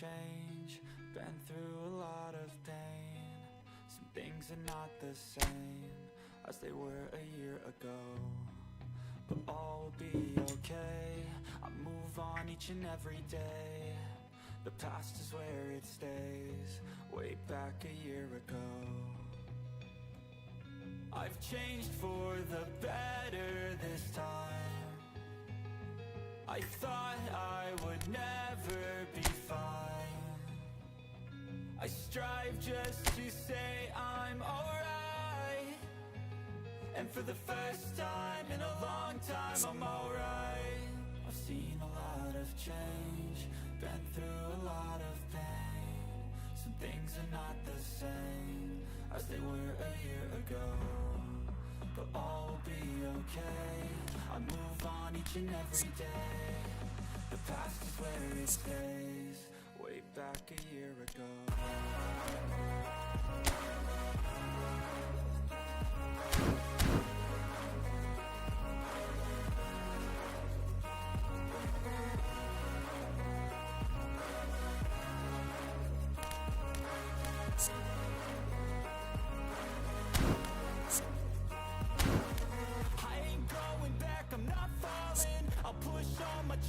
change, been through a lot of pain. Some things are not the same as they were a year ago, but all will be okay. I move on each and every day. The past is where it stays, way back a year ago. I've changed for the better this time. I thought I would never be fine. I strive just to say I'm alright, and for the first time in a long time I'm alright. I've seen a lot of change, been through a lot of pain. Some things are not the same as they were a year ago, but all will be okay. I move on each and every day. The past is where it stays, way back a year ago.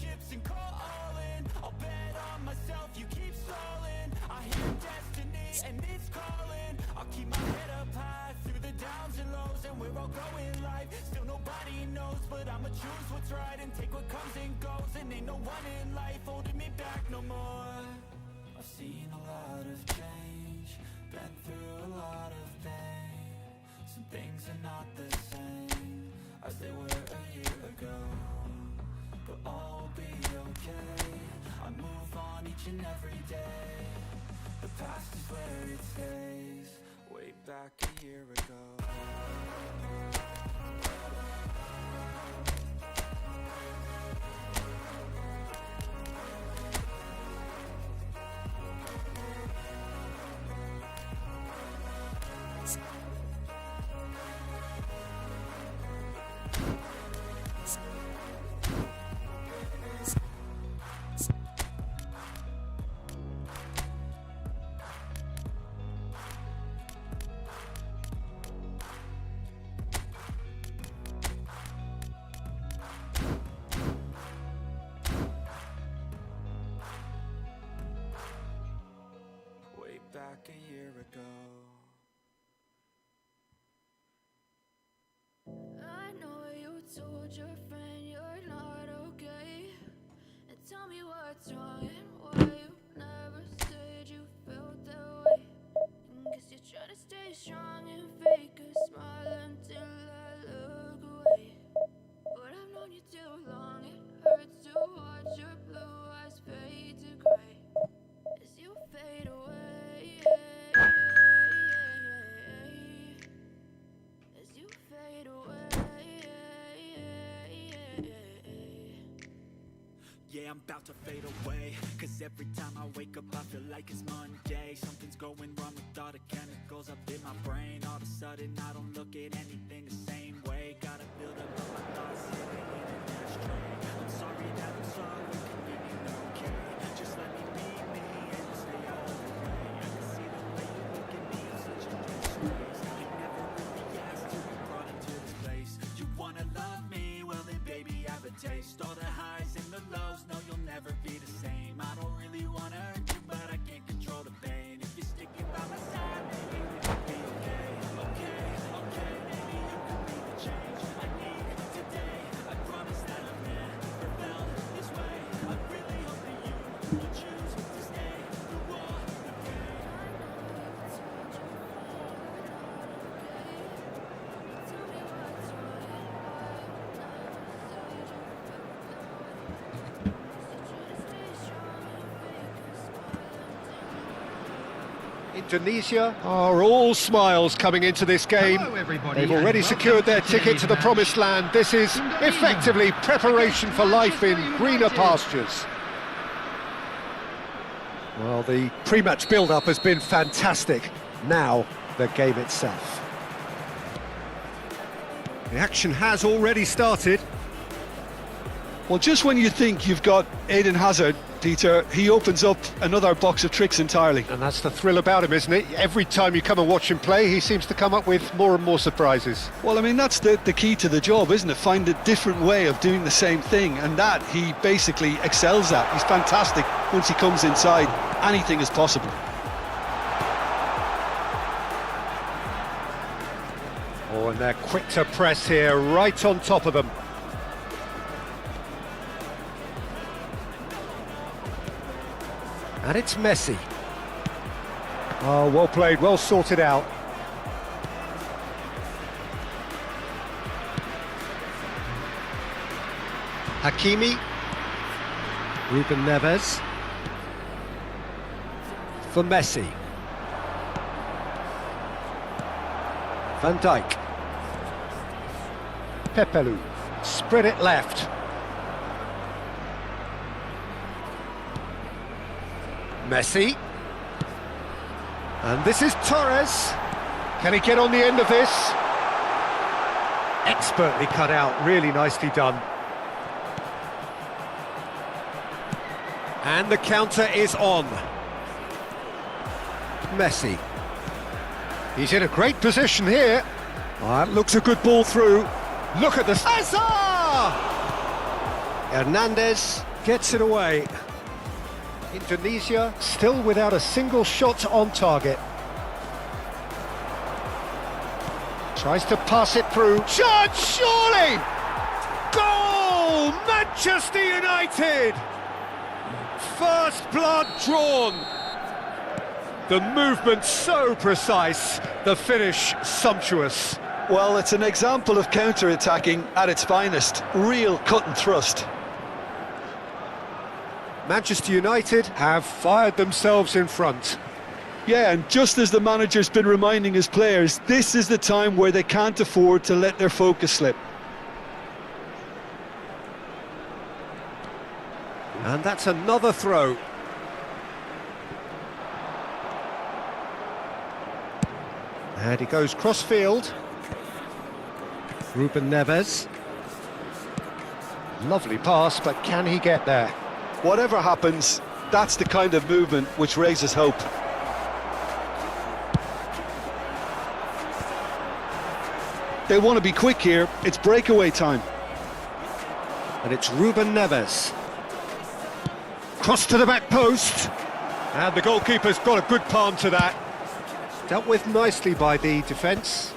Chips and call all in. I'll bet on myself, you keep stalling. I hear destiny and it's calling. I'll keep my head up high through the downs and lows, and we're all growing life. Still nobody knows, but I'ma choose what's right and take what comes and goes. And ain't no one in life holding me back no more. I've seen a lot of change, been through a lot of pain. Some things are not the same as they were a year ago, but all will be okay. I move on each and every day. The past is where it stays, way back a year ago. Back a year ago. I know you told your friend you're not okay, and tell me what's wrong and why you never said you felt that way. Guess you're trying to stay strong and fake a smile until I look away. But I've known you too long, it hurts to watch your blue eyes fade to gray as you fade away. Yeah, I'm about to fade away, cause every time I wake up I feel like it's Monday. Something's going wrong with all the chemicals up in my brain. All of a sudden I don't look at anything the same way. Gotta build up all my thoughts sitting in an ashtray. I'm sorry that I'm so inconvenient, okay? Just let me be me and stay out of the way. I can see the way you look at me in such a different ways. You never really asked to be brought into this place. You wanna love me? Well then baby have a taste. All the highs and the lows, no you'll never be the same. I don't really wanna hurt you, but I can't control the pain. If you're sticking by my side, maybe we could be okay. Okay, okay, maybe you could be the change I need today. I promise that I've never felt this way. I really hope that you will choose to stay through all the pain. Indonesia are all smiles coming into this game. They've already secured their ticket to the promised land. This is effectively preparation for life in greener pastures. Well, the pre-match build-up has been fantastic. Now, the game itself. The action has already started. Well, just when you think you've got Eden Hazard Peter. He opens up another box of tricks entirely. And that's the thrill about him, isn't it? Every time you come and watch him play, he seems to come up with more and more surprises. Well, I mean, that's the key to the job, isn't it? Find a different way of doing the same thing, and that he basically excels at. He's fantastic. Once he comes inside, anything is possible. Oh, and they're quick to press here, right on top of them. And it's Messi. Oh, well played, well sorted out. Hakimi. Ruben Neves. For Messi. Van Dijk. Pepelu. Spread it left. Messi. And this is Torres. Can he get on the end of this? Expertly cut out, really nicely done. And the counter is on. Messi. He's in a great position here. That looks a good ball through. Look at this. Hazard! Hernandez gets it away. Indonesia still without a single shot on target. Tries to pass it through. Shot, surely! Goal! Manchester United! First blood drawn. The movement so precise, the finish sumptuous. Well, it's an example of counter-attacking at its finest. Real cut and thrust. Manchester United have fired themselves in front. Yeah, and just as the manager's been reminding his players, this is the time where they can't afford to let their focus slip. And that's another throw. And he goes cross-field. Ruben Neves. Lovely pass, but can he get there? Whatever happens, that's the kind of movement which raises hope. They want to be quick here. It's breakaway time. And it's Ruben Neves. Cross to the back post. And the goalkeeper's got a good palm to that. Dealt with nicely by the defence.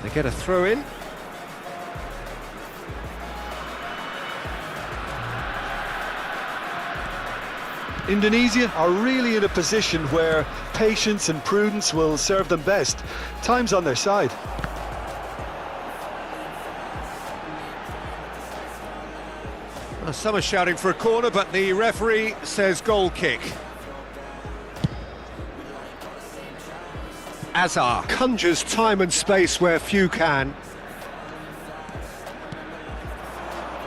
They get a throw in. Indonesia are really in a position where patience and prudence will serve them best. Time's on their side. Well, some are shouting for a corner, but the referee says goal kick. Azar conjures time and space where few can.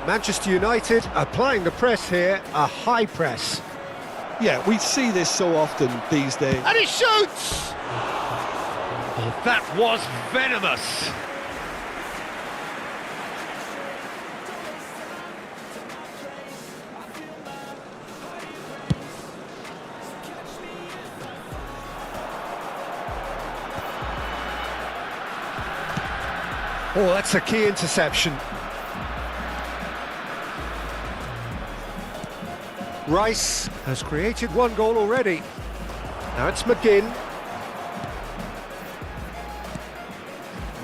Manchester United applying the press here, a high press. Yeah, we see this so often these days. And he shoots! Oh, that was venomous. Oh, that's a key interception. Rice has created one goal already. Now it's McGinn.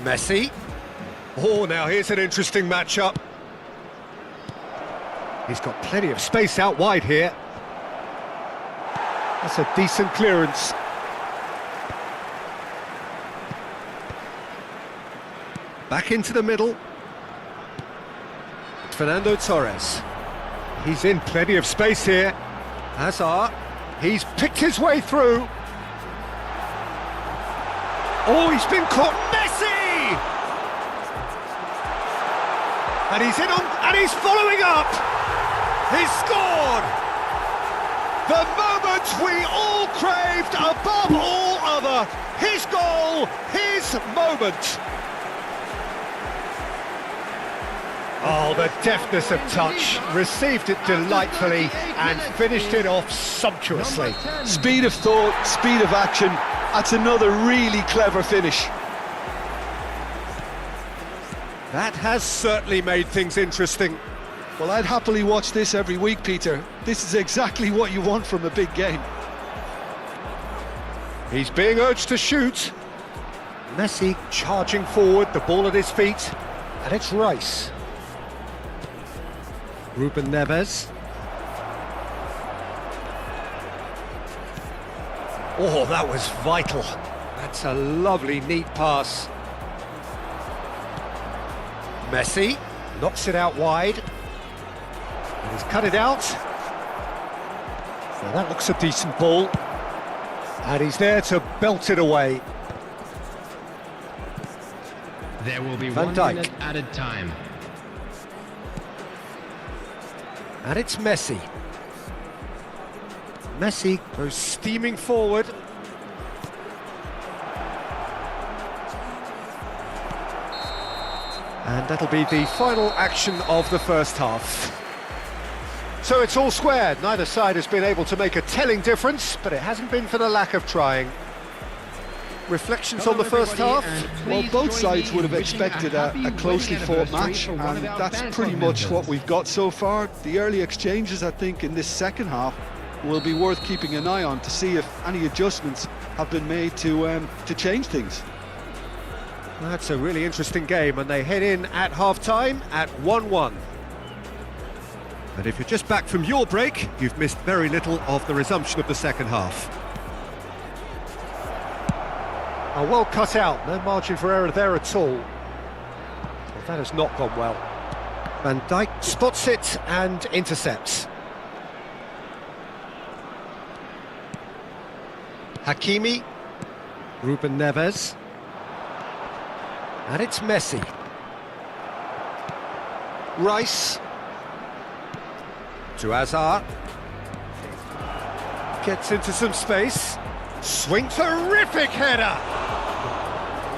Messi. Oh, now here's an interesting matchup. He's got plenty of space out wide here. That's a decent clearance. Back into the middle. Fernando Torres. He's in plenty of space here. Hazard. He's picked his way through. Oh, he's been caught. Messi! And he's in on, and he's following up. He's scored. The moment we all craved above all other. His goal, his moment. Oh, the deftness of touch, received it delightfully and finished it off sumptuously. Speed of thought, speed of action, that's another really clever finish. That has certainly made things interesting. Well, I'd happily watch this every week, Peter. This is exactly what you want from a big game. He's being urged to shoot. Messi charging forward, the ball at his feet, and it's Rice. Ruben Neves. Oh, that was vital. That's a lovely, neat pass. Messi knocks it out wide. And he's cut it out. Well, that looks a decent ball. And he's there to belt it away. There will be Van 1 Dijk. minute added time. And it's Messi. Messi goes steaming forward. And that'll be the final action of the first half. So it's all square. Neither side has been able to make a telling difference, but it hasn't been for the lack of trying. Reflections on the first half? Well, both sides would have expected a closely fought match, and that's pretty much what we've got so far. The early exchanges, I think, in this second half will be worth keeping an eye on to see if any adjustments have been made to change things. That's a really interesting game, and they head in at half-time at 1-1. And if you're just back from your break, you've missed very little of the resumption of the second half. Oh, well cut out, no margin for error there at all. Well, that has not gone well. Van Dijk spots it and intercepts. Hakimi, Ruben Neves, and it's Messi. Rice to Hazard, gets into some space, swing, terrific header!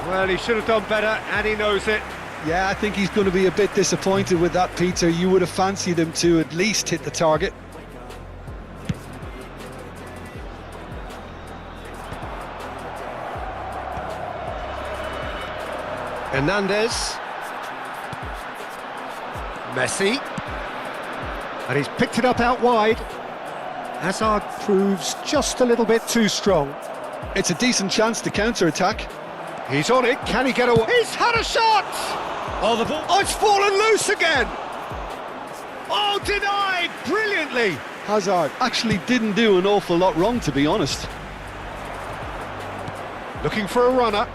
Well, he should have done better, and he knows it. Yeah, I think he's going to be a bit disappointed with that, Peter. You would have fancied him to at least hit the target. Hernandez, Messi, and he's picked it up out wide. Hazard proves just a little bit too strong. It's a decent chance to counter-attack. He's on it, can he get away? He's had a shot! Oh, the ball, oh, it's fallen loose again! Oh, denied, brilliantly! Hazard actually didn't do an awful lot wrong, to be honest. Looking for a runner.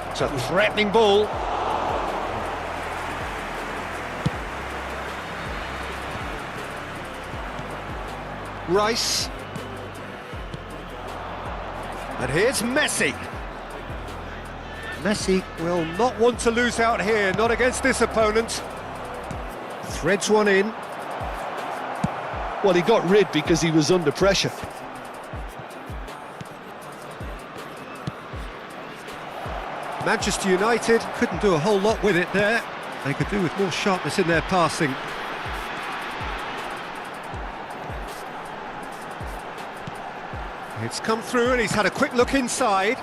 It's a threatening ball. Rice. And here's Messi. Messi will not want to lose out here, not against this opponent. Threads one in. Well, he got rid because he was under pressure. Manchester United couldn't do a whole lot with it there. They could do with more sharpness in their passing. It's come through and he's had a quick look inside.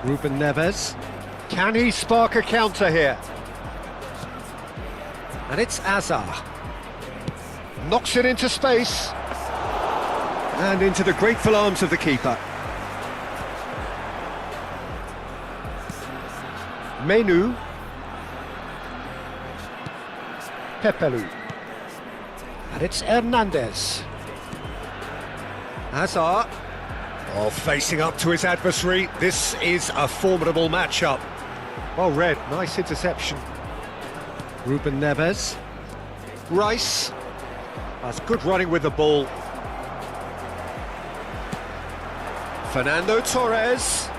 Ruben Neves. Can he spark a counter here? And it's Hazard. Knocks it into space. And into the grateful arms of the keeper. Menu. Pepelu. And it's Hernandez. Hazard. Oh, facing up to his adversary. This is a formidable matchup. Well read, nice interception. Ruben Neves. Rice. That's good running with the ball. Fernando Torres.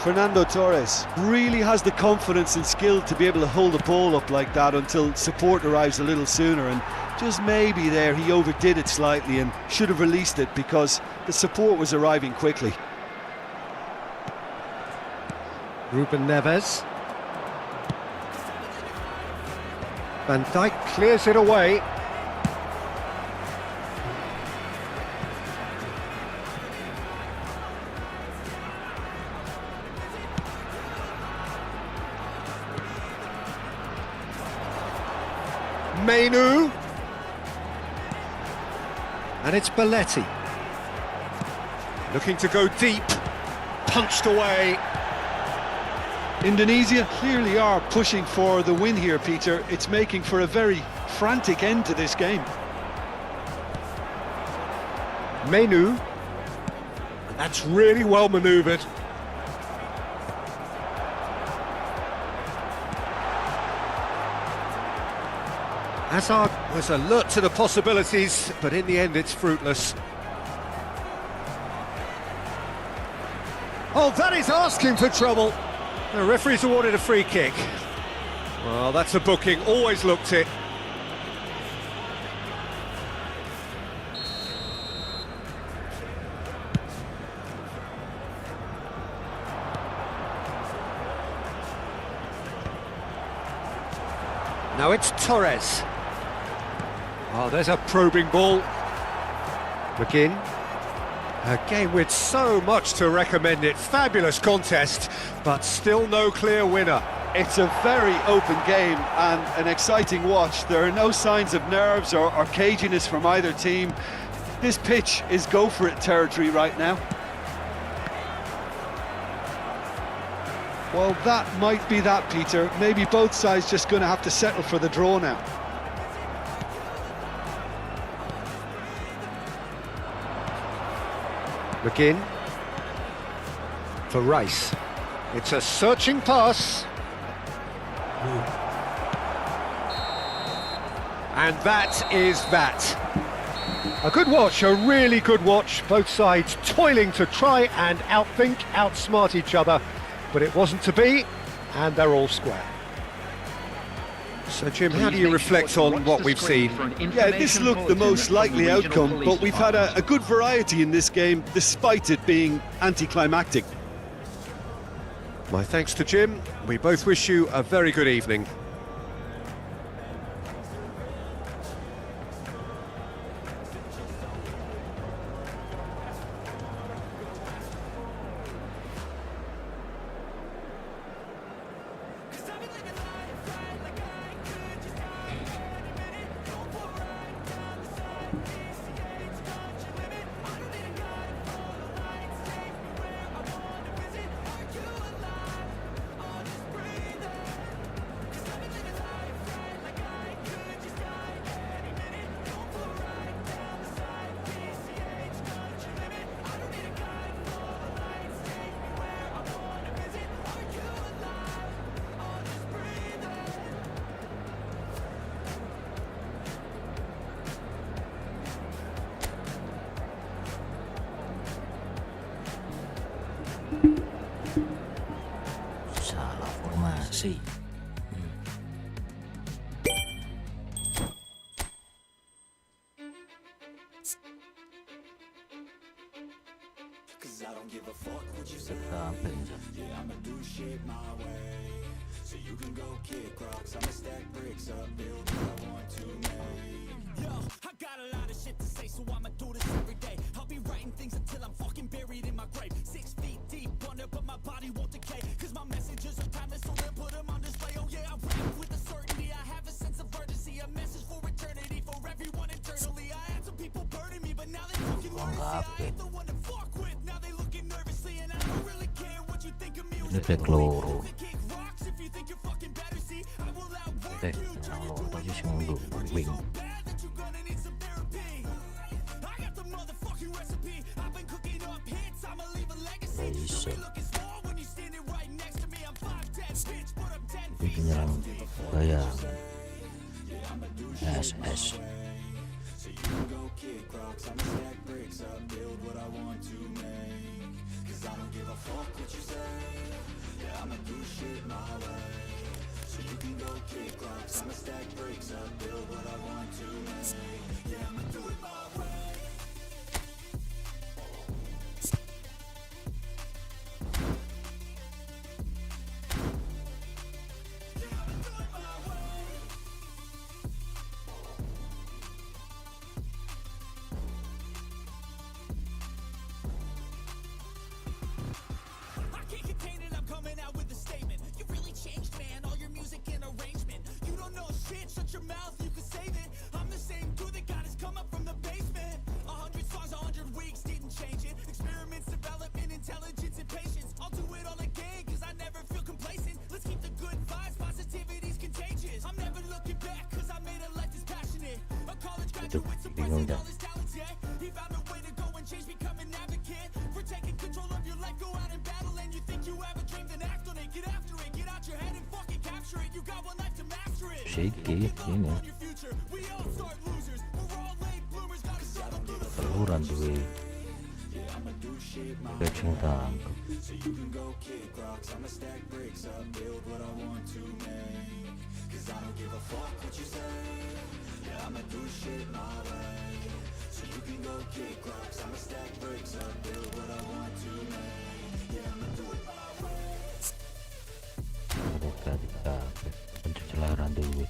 Fernando Torres really has the confidence and skill to be able to hold the ball up like that until support arrives a little sooner, and just maybe there he overdid it slightly and should have released it because the support was arriving quickly. Ruben Neves. Van Dijk clears it away. Mainu. And it's Belletti. Looking to go deep. Punched away. Indonesia clearly are pushing for the win here, Peter. It's making for a very frantic end to this game. Mainu. That's really well manoeuvred. Hazard was alert to the possibilities, but in the end it's fruitless. Oh, that is asking for trouble. The referee's awarded a free kick. Well, that's a booking, always looked it. Now it's Torres. Oh, there's a probing ball. McGinn. A game with so much to recommend it. Fabulous contest, but still no clear winner. It's a very open game and an exciting watch. There are no signs of nerves or caginess from either team. This pitch is go-for-it territory right now. Well, that might be that, Peter. Maybe both sides just going to have to settle for the draw now. McGinn. For Rice. It's a searching pass. And that is that. A good watch, a really good watch. Both sides toiling to try and outthink, outsmart each other. But it wasn't to be, and they're all square. So, Jim, how do you reflect on what we've seen? Yeah, this looked the most likely outcome, but we've had a good variety in this game, despite it being anticlimactic. My thanks to Jim. We both wish you a very good evening. Salah formasi. Apa ini? I got a lot of shit to say, so I'ma do this every day. I'll be writing things until I'm fucking buried in my grave. 6 feet deep under, but my body won't decay. Cause my messages are timeless, so they'll put them on display. Oh yeah, I rap with a certainty. I have a sense of urgency, a message for eternity, for everyone internally. I had some people burning me, but now they fucking learn to see I ain't the one to fuck with. Now they looking nervously, and I don't really care what you think of me. Ini back loro. Kick rocks if you think you're fucking better. See, I will outwork Back you. yang loro posisi mundur wing. Bad that you're gonna need some therapy. I got the motherfucking recipe. I've been cooking up hits. I'ma leave a legacy. Bisa. You'll be looking small when you're standing right next to me. I'm 5'10", bitch, but I'm 10 Ini feet. penyerang bayang. SS. Aduh, bingung dah. Shaky ini teluran duwe catching tangkap. Mereka dikabeh pencelaran duwe.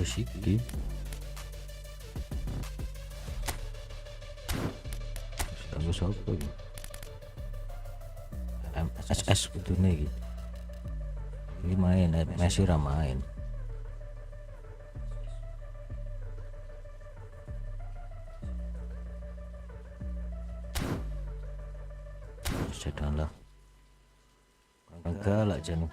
Shiki bagus apa ini MSS gitu nih gitu. Ini main masih main sedang lah galak jenuh.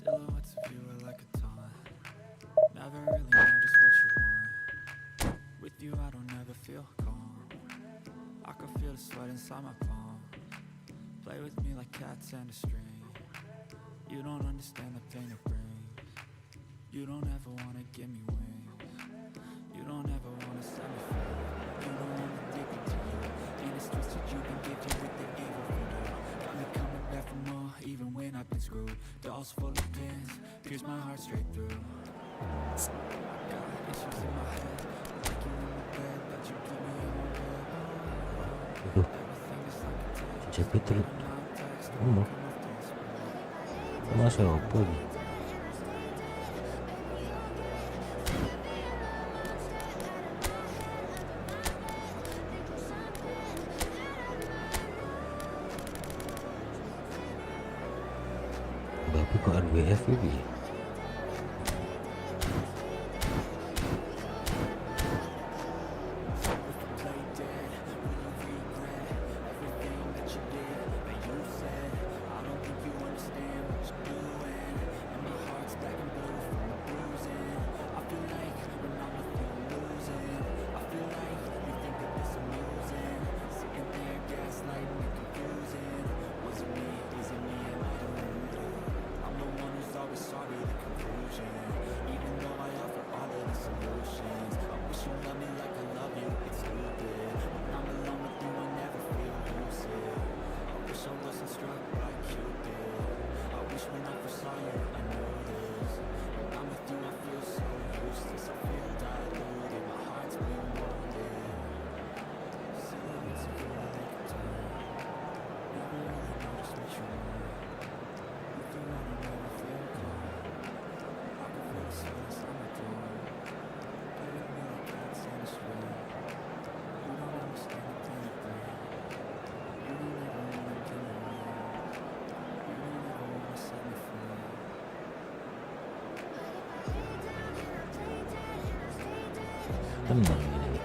Silhouettes of you are like a taunt. Never really know just what you want. With you I don't ever feel calm. I can feel the sweat inside my palm. Play with me like cats and a string. You don't understand the pain it brings. You don't ever wanna give me wings. You don't ever wanna set me free. You don't wanna dig into you. And it's twisted you can get you with the evil voodoo. Got me coming back for more even when I've been screwed. Dolls full of pins, pierce my heart straight through. Got issues in my head, like you in the bed, but you keep me on bed. Aduh, Everything is like a test. cepet terus. Non-text, Ono. come off this. Masa apa ini? Bapak kok RWF ini? Tenang ini.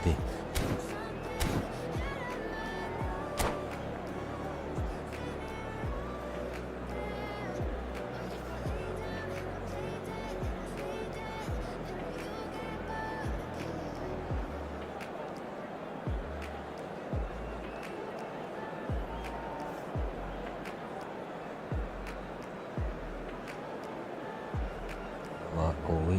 Deh. Wah, kowe.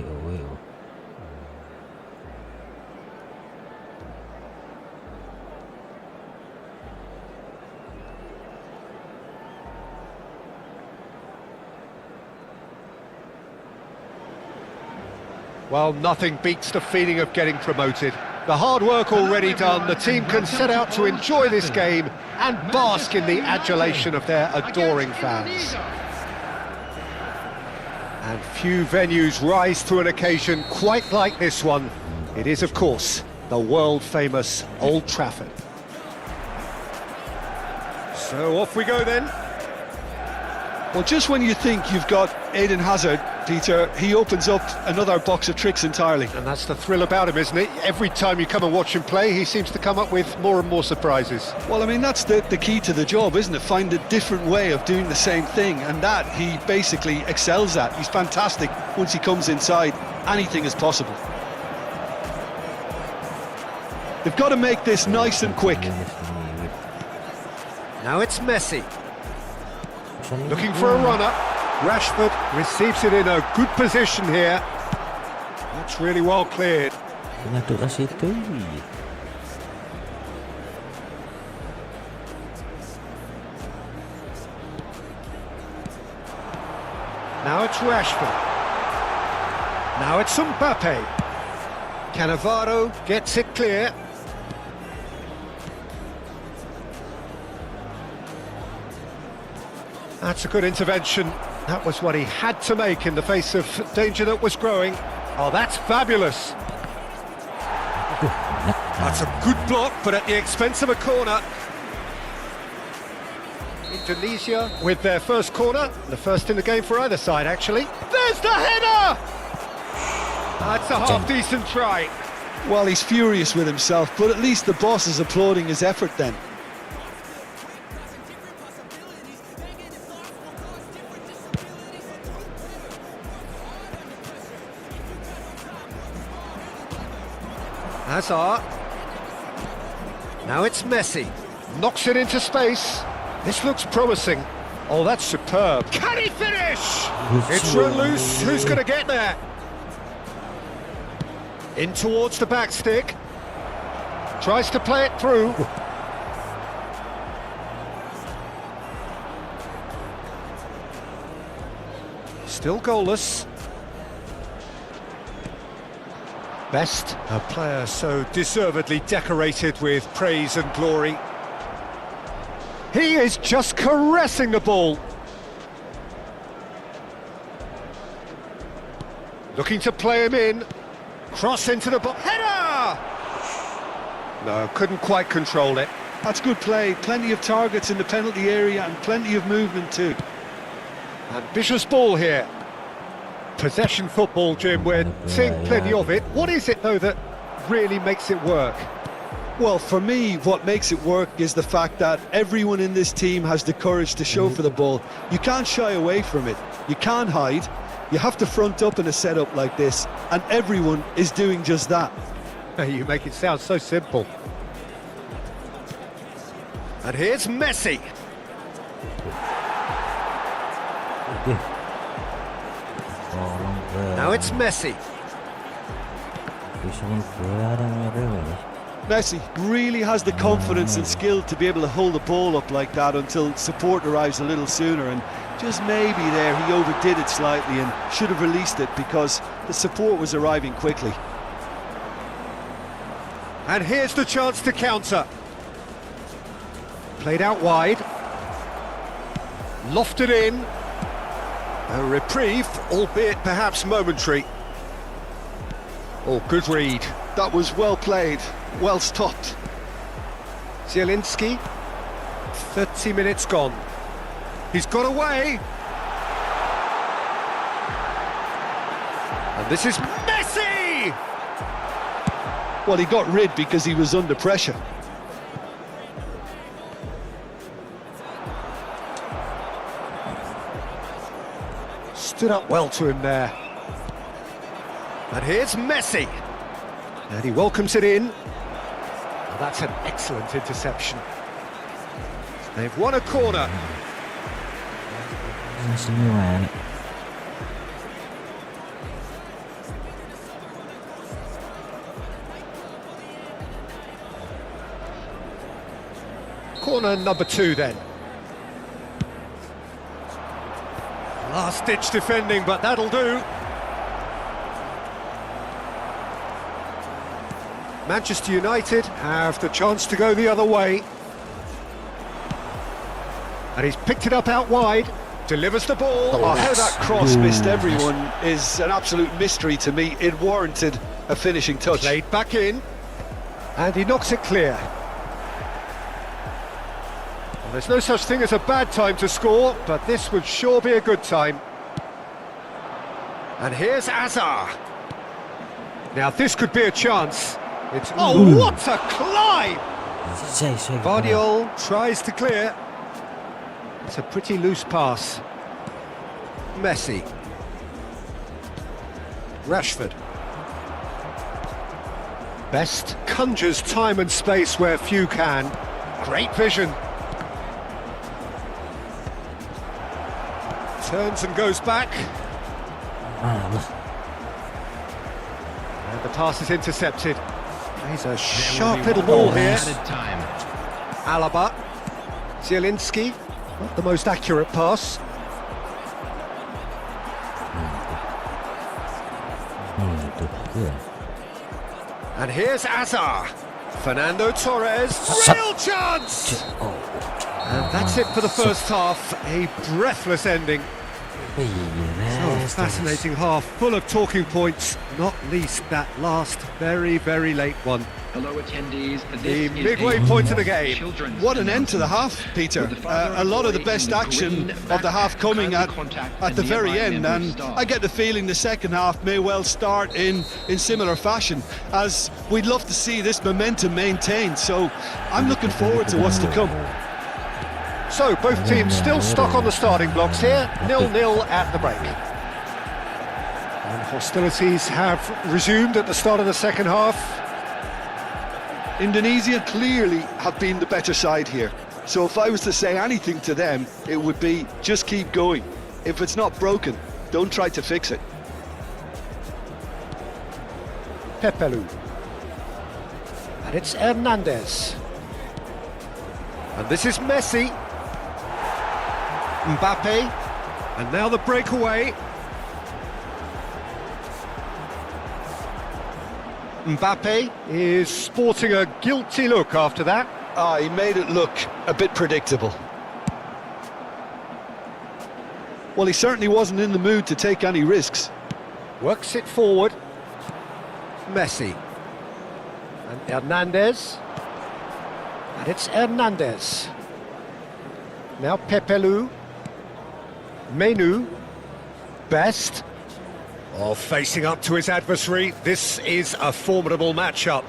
Well, nothing beats the feeling of getting promoted. The hard work already done, the team can set out to enjoy this game and bask in the adulation of their adoring fans. And few venues rise to an occasion quite like this one. It is, of course, the world-famous Old Trafford. So off we go then. Well, just when you think you've got Eden Hazard, Peter, he opens up another box of tricks entirely. And that's the thrill about him, isn't it? Every time you come and watch him play, he seems to come up with more and more surprises. Well, I mean, that's the key to the job, isn't it? Find a different way of doing the same thing, and that he basically excels at. He's fantastic once he comes inside. Anything is possible. They've got to make this nice and quick. Now it's Messi. Looking for a runner. Rashford receives it in a good position here. That's really well cleared. Ngaduk ke situ. Now it's Rashford. Now it's Mbappe. Cannavaro gets it clear. That's a good intervention. That was what he had to make in the face of danger that was growing. Oh, that's fabulous. That's a good block, but at the expense of a corner. Indonesia with their first corner, the first in the game for either side, actually. There's the header! That's a half-decent try. Well, he's furious with himself, but at least the boss is applauding his effort then. Hazard. Now it's Messi. Knocks it into space. This looks promising. Oh, that's superb. Can he finish? It's run loose. Who's going to get there? In towards the back stick. Tries to play it through. Still goalless. Best, a player so deservedly decorated with praise and glory. He is just caressing the ball. Looking to play him in. Cross into the box. Header! No, couldn't quite control it. That's good play. Plenty of targets in the penalty area and plenty of movement too. Ambitious ball here. Possession football, Jim, we're seeing plenty of it. What is it, though, that really makes it work? Well, for me, what makes it work is the fact that everyone in this team has the courage to show for the ball. You can't shy away from it. You can't hide. You have to front up in a setup like this, and everyone is doing just that. You make it sound so simple. And here's Messi. Now it's Messi. Messi really has the confidence and skill to be able to hold the ball up like that until support arrives a little sooner, and just maybe there he overdid it slightly and should have released it because the support was arriving quickly. And here's the chance to counter. Played out wide. Lofted in. A reprieve, albeit perhaps momentary. Oh, good read. That was well played, well stopped. Zielinski, 30 minutes gone. He's got away. And this is Messi! Well, he got rid because he was under pressure. Stood up well to him there. And here's Messi. And he welcomes it in. Well, that's an excellent interception. They've won a corner. Corner number 2 then. Last-ditch defending, but that'll do. Manchester United have the chance to go the other way. And he's picked it up out wide, delivers the ball. Oh, how that cross missed everyone is an absolute mystery to me. It warranted a finishing touch. Played back in, and he knocks it clear. Well, there's no such thing as a bad time to score, but this would sure be a good time. And here's Azar. Now this could be a chance. It's what a climb! Vardiol tries to clear. It's a pretty loose pass. Messi. Rashford. Best conjures time and space where few can. Great vision. Turns and goes back. And the pass is intercepted. He's a sharp little ball here. Alaba. Zielinski. Not the most accurate pass. And here's Azar. Fernando Torres. Real chance! And that's it for the first half. A breathless ending. So a fascinating half, full of talking points, not least that last very, very late one. Hello attendees, The midway point of the game. What an end to the half, Peter. A lot of the best action of the half coming at the very end, and I get the feeling the second half may well start in similar fashion, as we'd love to see this momentum maintained, so I'm looking forward to what's to come. So both teams still stuck on the starting blocks here, 0-0 at the break. And hostilities have resumed at the start of the second half. Indonesia clearly have been the better side here, so if I was to say anything to them, it would be just keep going. If it's not broken, don't try to fix it. Pepelu. And it's Hernandez. And this is Messi. Mbappe. And now the breakaway. Mbappe is sporting a guilty look after that. He made it look a bit predictable. Well, he certainly wasn't in the mood to take any risks. Works it forward. Messi. And Hernandez. And it's Hernandez. Now Pepelu. Menu. Best. Oh, facing up to his adversary. This is a formidable matchup.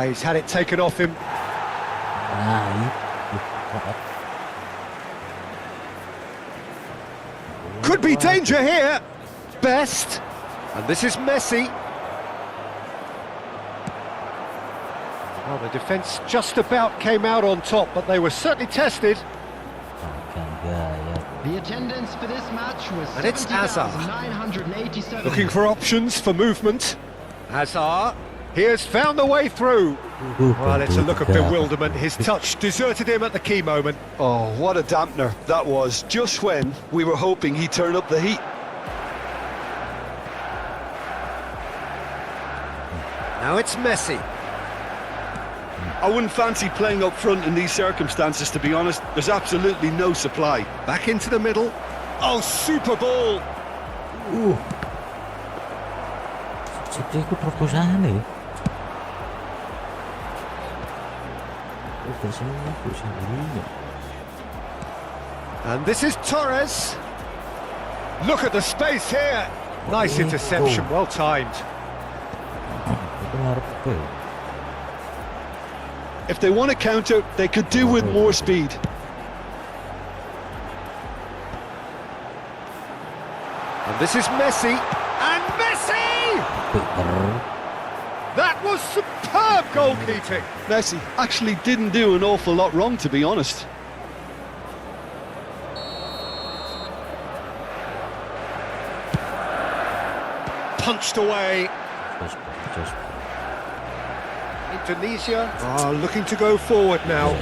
He's had it taken off him. Could be danger here. Best. And this is Messi. Well, the defence just about came out on top, but they were certainly tested. The attendance for this match was And it's Azar. 70,987. Looking for options for movement. Azar, he has found the way through. Well, it's a look of bewilderment. His touch deserted him at the key moment. Oh, what a dampener that was, just when we were hoping he'd turn up the heat. Now it's Messi. I wouldn't fancy playing up front in these circumstances, to be honest. There's absolutely no supply. Back into the middle. Oh, super ball. And this is Torres. Look at the space here. Nice interception, well timed. If they want to counter, they could do with more speed. And this is Messi. And Messi! That was superb goalkeeping. Messi actually didn't do an awful lot wrong, to be honest. Punched away. Indonesia are looking to go forward now.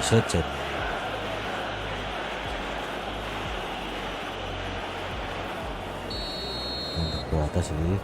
kita sih.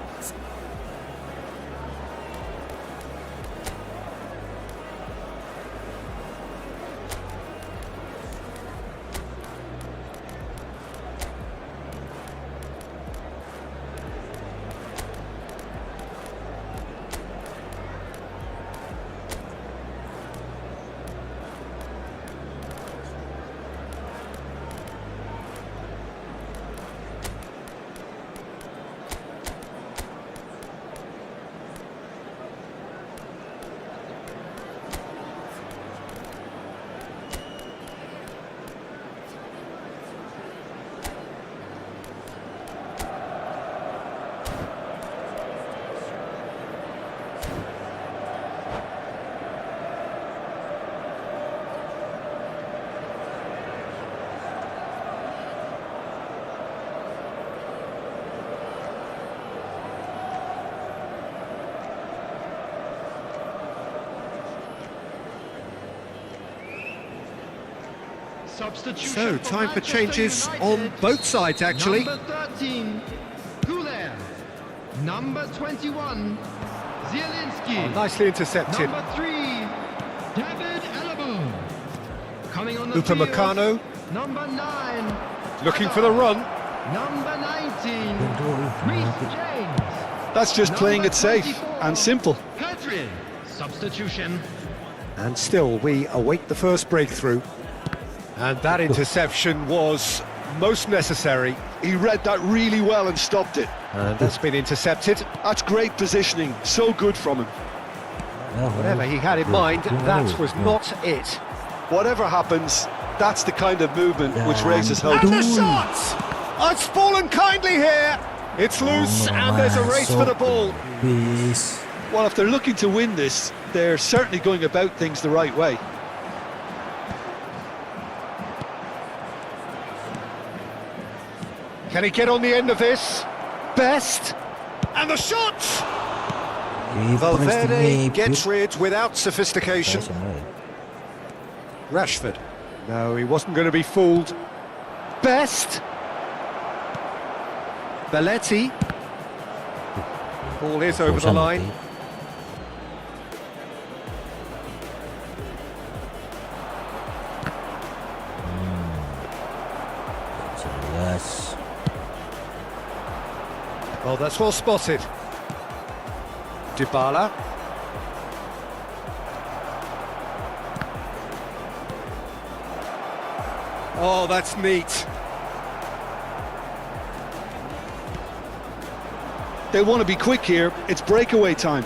So, time for changes on both sides, actually. Number 13, Guler. Number 21, Zielinski. Nicely intercepted. Number 3, David Alaba. Coming on the field, Upamecano number 9, looking for the run. number 19, Reece James. That's just playing it safe and simple. Petri. Substitution. And still, we await the first breakthrough. And that interception was most necessary. He read that really well and stopped it. And that's been intercepted. That's great positioning, so good from him. Whatever he had in mind, that was not it. Whatever happens, that's the kind of movement which raises hope. And the shot! Oh, it's fallen kindly here. It's loose and there's a race for the ball. Bis. Well, if they're looking to win this, they're certainly going about things the right way. Can he get on the end of this? Best. And the shot! Valverde gets rid without sophistication. Rashford. No, he wasn't going to be fooled. Best. Belletti. Ball is over the line. Jelas. Well, that's well spotted. Bola. Oh, that's neat. They want to be quick here. It's breakaway time.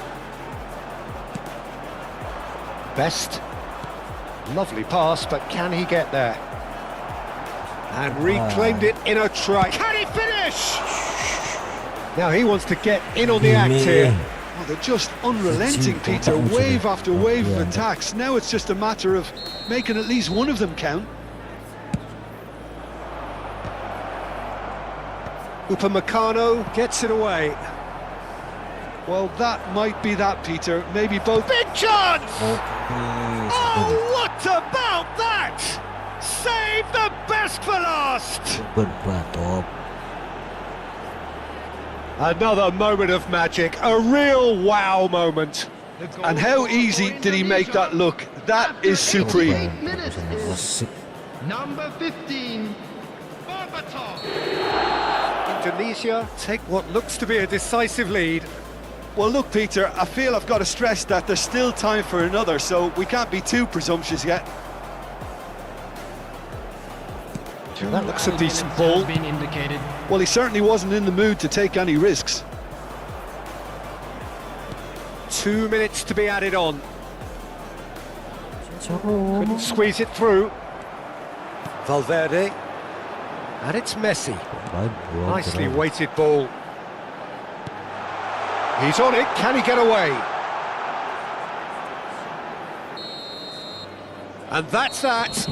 Best. Lovely pass, but can he get there? And reclaimed it in a try. Can he finish? Now he wants to get in on the act here. Oh, they're just unrelenting, Peter. Wave after wave of attacks. Now it's just a matter of making at least one of them count. Upamecano gets it away. Well, that might be that, Peter. Maybe both. Big chance! Oh, what about that? Save the best for last! Berbatop. Another moment of magic, a real wow moment. And how easy did he make that look? That is supreme. Number 15, Berbatov. Indonesia take what looks to be a decisive lead. Well, look, Peter, I feel I've got to stress that there's still time for another, so we can't be too presumptuous yet. That looks a decent ball. Been indicated. Well, he certainly wasn't in the mood to take any risks. 2 minutes to be added on. Couldn't squeeze it through. Valverde. And it's Messi. Nicely weighted ball. He's on it. Can he get away? And that's that.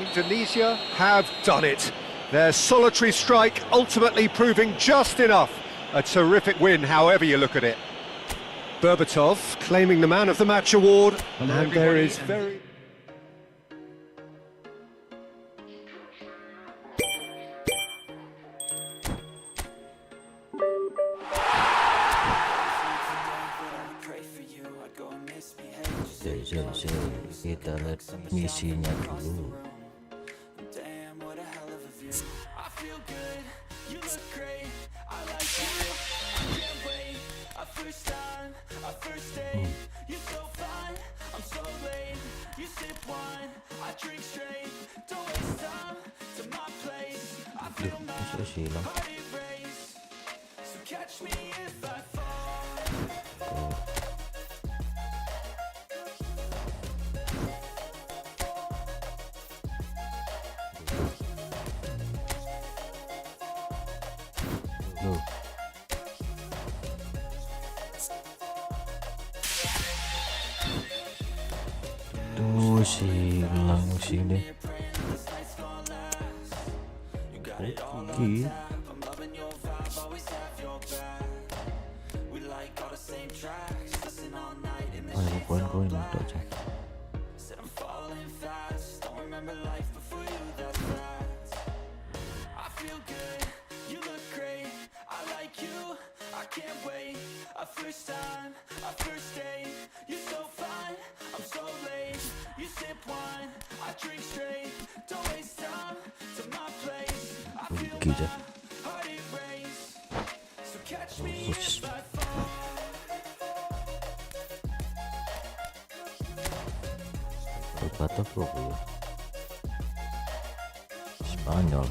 Indonesia have done it. Their solitary strike ultimately proving just enough. A terrific win, however you look at it. Berbatov claiming the Man of the Match award. And there is very... Kita lihat misinya dulu. Damn, what a hell of a view. I feel good, you look great, I like you, I can't wait. A first time, a first date, you're so fine, I'm so late. You sip wine, I drink straight, don't waste time to my place. I feel my heart erase, so catch me if I fall. Loh. Tuh hilang sini. Oke. Oh, koin-koin untuk cek. Can't wait, a first time, a first date. You're so fine, I'm so late. You sip wine, I drink straight. Don't waste time to my place. I feel my heart erase, so catch me if I fall. Berkata apa ya? Spanyol.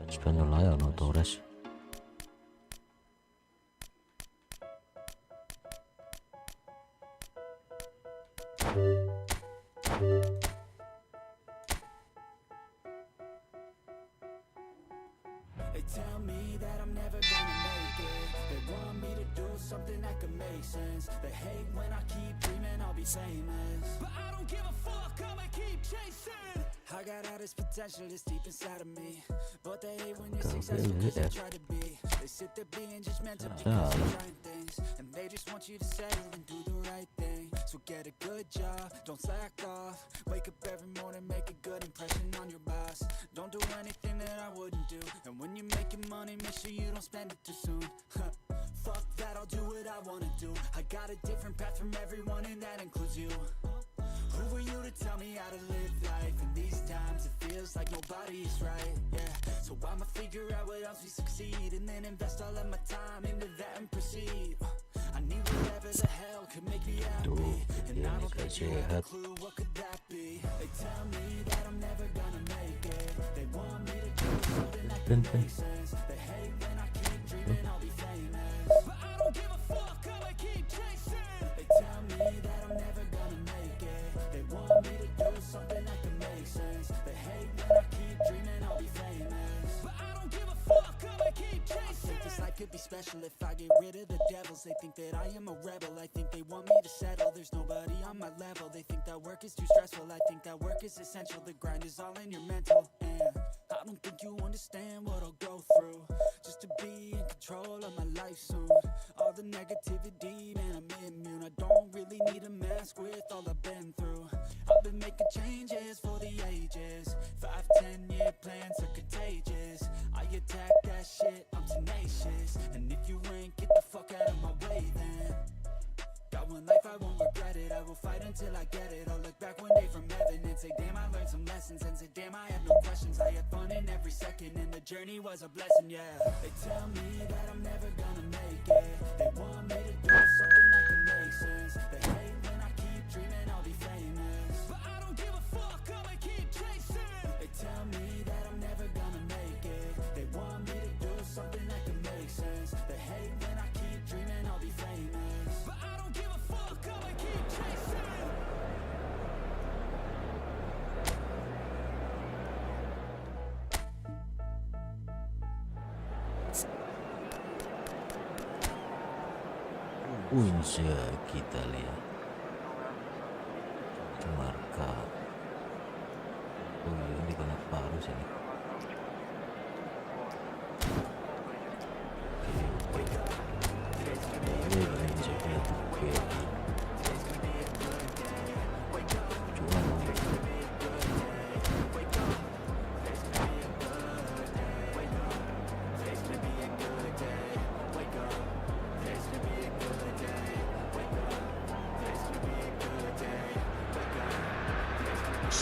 Spanyol lah ya, no Torres. They tell me that I'm never gonna make it. They want me to do something that could make sense. They hate when I keep dreaming I'll be famous, but I don't give a fuck, I'ma keep chasing. I got all this potential that's deep inside of me, but they hate when you're successful cause you try to be. They sit there being judgmental because you're trying things, and they just want you to settle and do the right thing. So get a good job, don't slack off. Wake up every morning, make a good impression on your boss. Don't do anything that I wouldn't do, and when you're making money, make sure you don't spend it too soon. Fuck that, I'll do what I wanna do. I got a different path from everyone, and that includes you. Who are you to tell me how to live life? In these times it feels like nobody is right, yeah. So I'ma figure out what else we succeed, and then invest all of my time into that and proceed. I need whatever the hell could make me happy, and I don't think you have a clue what could that be. They tell me that I'm never gonna make it. They want me to do something that can make sense. They hate when I keep dreaming I'll be famous, but I don't give a fuck, I'ma keep chasing. They tell me that I'm never gonna make it. They want me to do something that can make sense. They hate when I keep dreaming I'll be famous, but I don't give a fuck, I'ma keep chasing. I think this life could be special if I get rid of the devils. They think that I am a rebel, I think they want me to settle. There's nobody on my level. They think that work is too stressful, I think that work is essential. The grind is all in your mental, and I don't think you understand what I'll go through just to be in control of my life soon. All the negativity, man, I'm immune. I don't really need a mask with all I've been through. I've been making changes for the ages. 5-10 year plans are contagious. I attack that shit, I'm tenacious. And if you ain't, get the fuck out of my way then. Got one life, I won't regret it. I will fight until I get it. I'll look back one day from heaven and say, damn, I learned some lessons. And say, damn, I have no questions. I had fun in every second, and the journey was a blessing, yeah. They tell me that I'm never gonna make it. They want me to do something that can make sense. They hate when I keep dreaming I'll be famous, but I don't give a fuck, I'ma keep chasing. They tell me that I'm never gonna make it. They want me to do something that can make sense. They hate when I keep dreaming I'll be famous, but I don't give a fuck, I'ma keep chasing. Unja kita lihat marka. Oh iya, ini kena paru sini. Cuma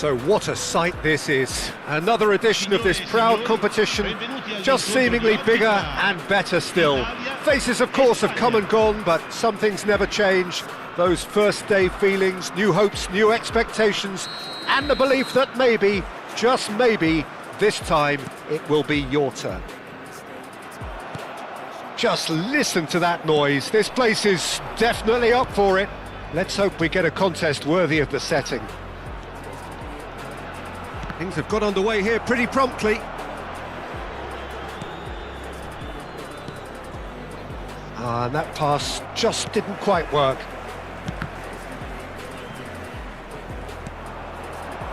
So what a sight this is. Another edition of this proud competition, just seemingly bigger and better still. Faces, of course, have come and gone, but some things never change. Those first day feelings, new hopes, new expectations, and the belief that maybe, just maybe, this time it will be your turn. Just listen to that noise. This place is definitely up for it. Let's hope we get a contest worthy of the setting. Things have got underway here pretty promptly. And that pass just didn't quite work.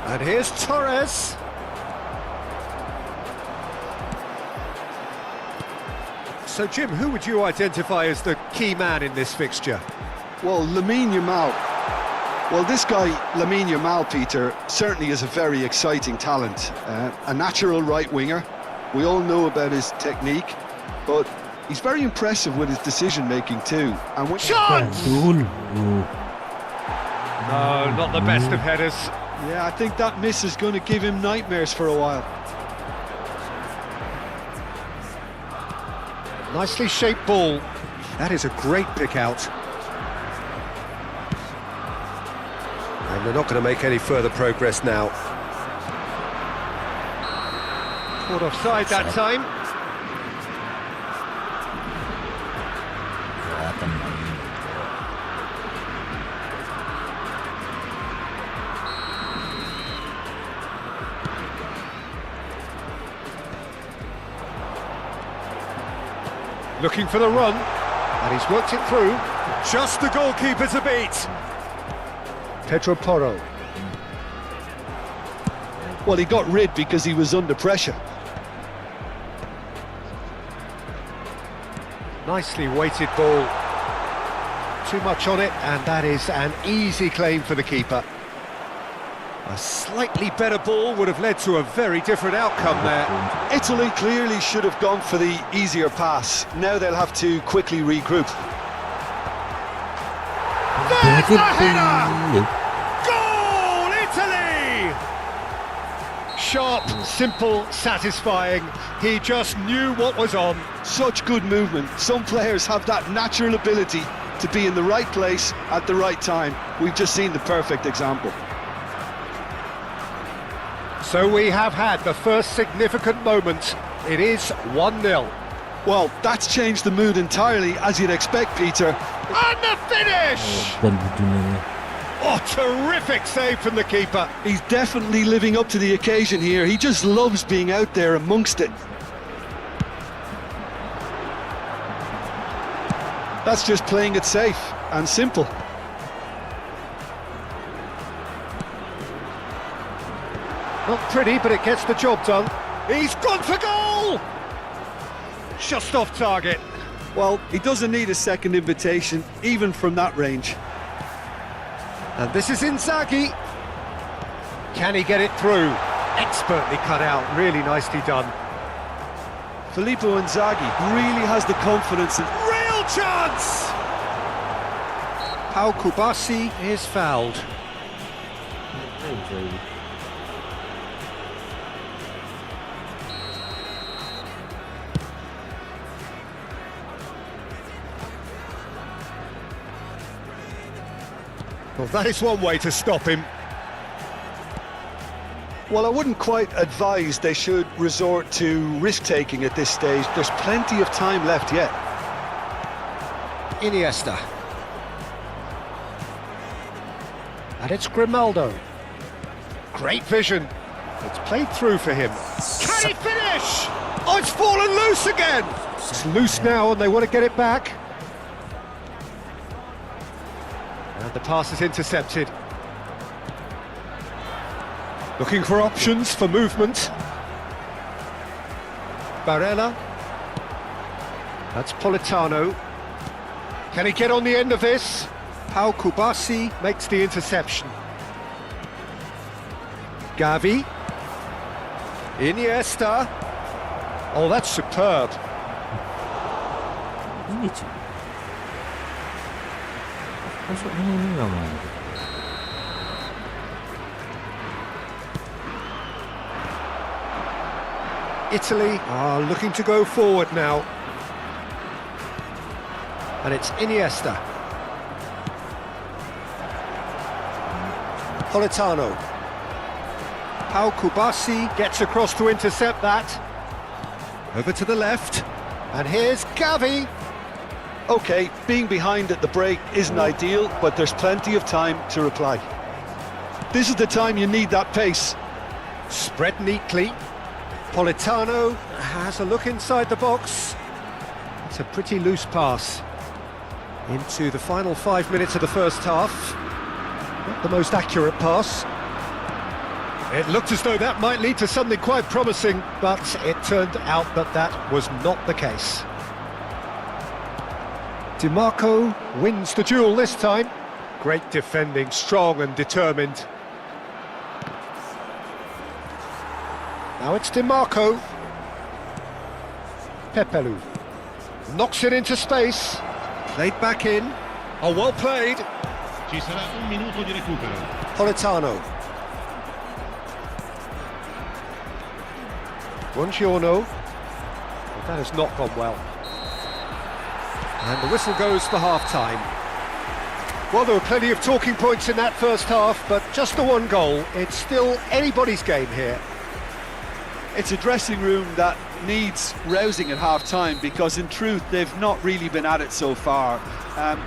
And here's Torres. So, Jim, who would you identify as the key man in this fixture? Well, Lamine Yamal. Well, this guy, Lamine Yamal, Peter, certainly is a very exciting talent. A natural right winger. We all know about his technique, but he's very impressive with his decision-making too. And when Chance! Dulu. No, not the best of headers. Yeah, I think that miss is going to give him nightmares for a while. Nicely shaped ball. That is a great pick out. And they're not going to make any further progress now. Caught offside that time. Looking for the run, and he's worked it through. Just the goalkeeper to beat. Pedro Porro. Well, he got rid because he was under pressure. Nicely weighted ball. Too much on it, and that is an easy claim for the keeper. A slightly better ball would have led to a very different outcome there. Italy clearly should have gone for the easier pass. Now they'll have to quickly regroup. There's the header! Goal, Italy! Sharp, simple, satisfying. He just knew what was on. Such good movement. Some players have that natural ability to be in the right place at the right time. We've just seen the perfect example. So we have had the first significant moment. It is 1-0. Well, that's changed the mood entirely, as you'd expect, Peter. And the finish! Oh, terrific save from the keeper. He's definitely living up to the occasion here. He just loves being out there amongst it. That's just playing it safe and simple. Not pretty, but it gets the job done. He's gone for goal! Just off target. Well, he doesn't need a second invitation, even from that range. And this is Inzaghi. Can he get it through? Expertly cut out, really nicely done. Filippo Inzaghi really has the confidence. Real chance! Pau Kubasi is fouled. Well, that is one way to stop him. Well, I wouldn't quite advise they should resort to risk-taking at this stage. There's plenty of time left yet. Iniesta. And it's Grimaldo. Great vision. It's played through for him. Can he finish? Oh, it's fallen loose again. It's loose now and they want to get it back. And the pass is intercepted. Looking for options for movement. Barella. That's Politano. Can he get on the end of this? Pau Kubasi makes the interception. Gavi. Iniesta. Oh, that's superb. Italy are looking to go forward now. And it's Iniesta. Politano. Pau Kubasi gets across to intercept that. Over to the left. And here's Gavi. Okay, being behind at the break isn't ideal, but there's plenty of time to reply. This is the time you need that pace. Spread neatly. Politano has a look inside the box. It's a pretty loose pass. Into the final 5 minutes of the first half. Not the most accurate pass. It looked as though that might lead to something quite promising, but it turned out that that was not the case. DiMarco wins the duel this time. Great defending, strong and determined. Now it's DiMarco. Pepelu knocks it into space. Played back in. Oh, well played. Ci sarà un minuto di recupero. Politano. Buongiorno. Well, that has not gone well. And the whistle goes for half-time. Well, there were plenty of talking points in that first half, but just the one goal. It's still anybody's game here. It's a dressing room that needs rousing at half-time because in truth they've not really been at it so far.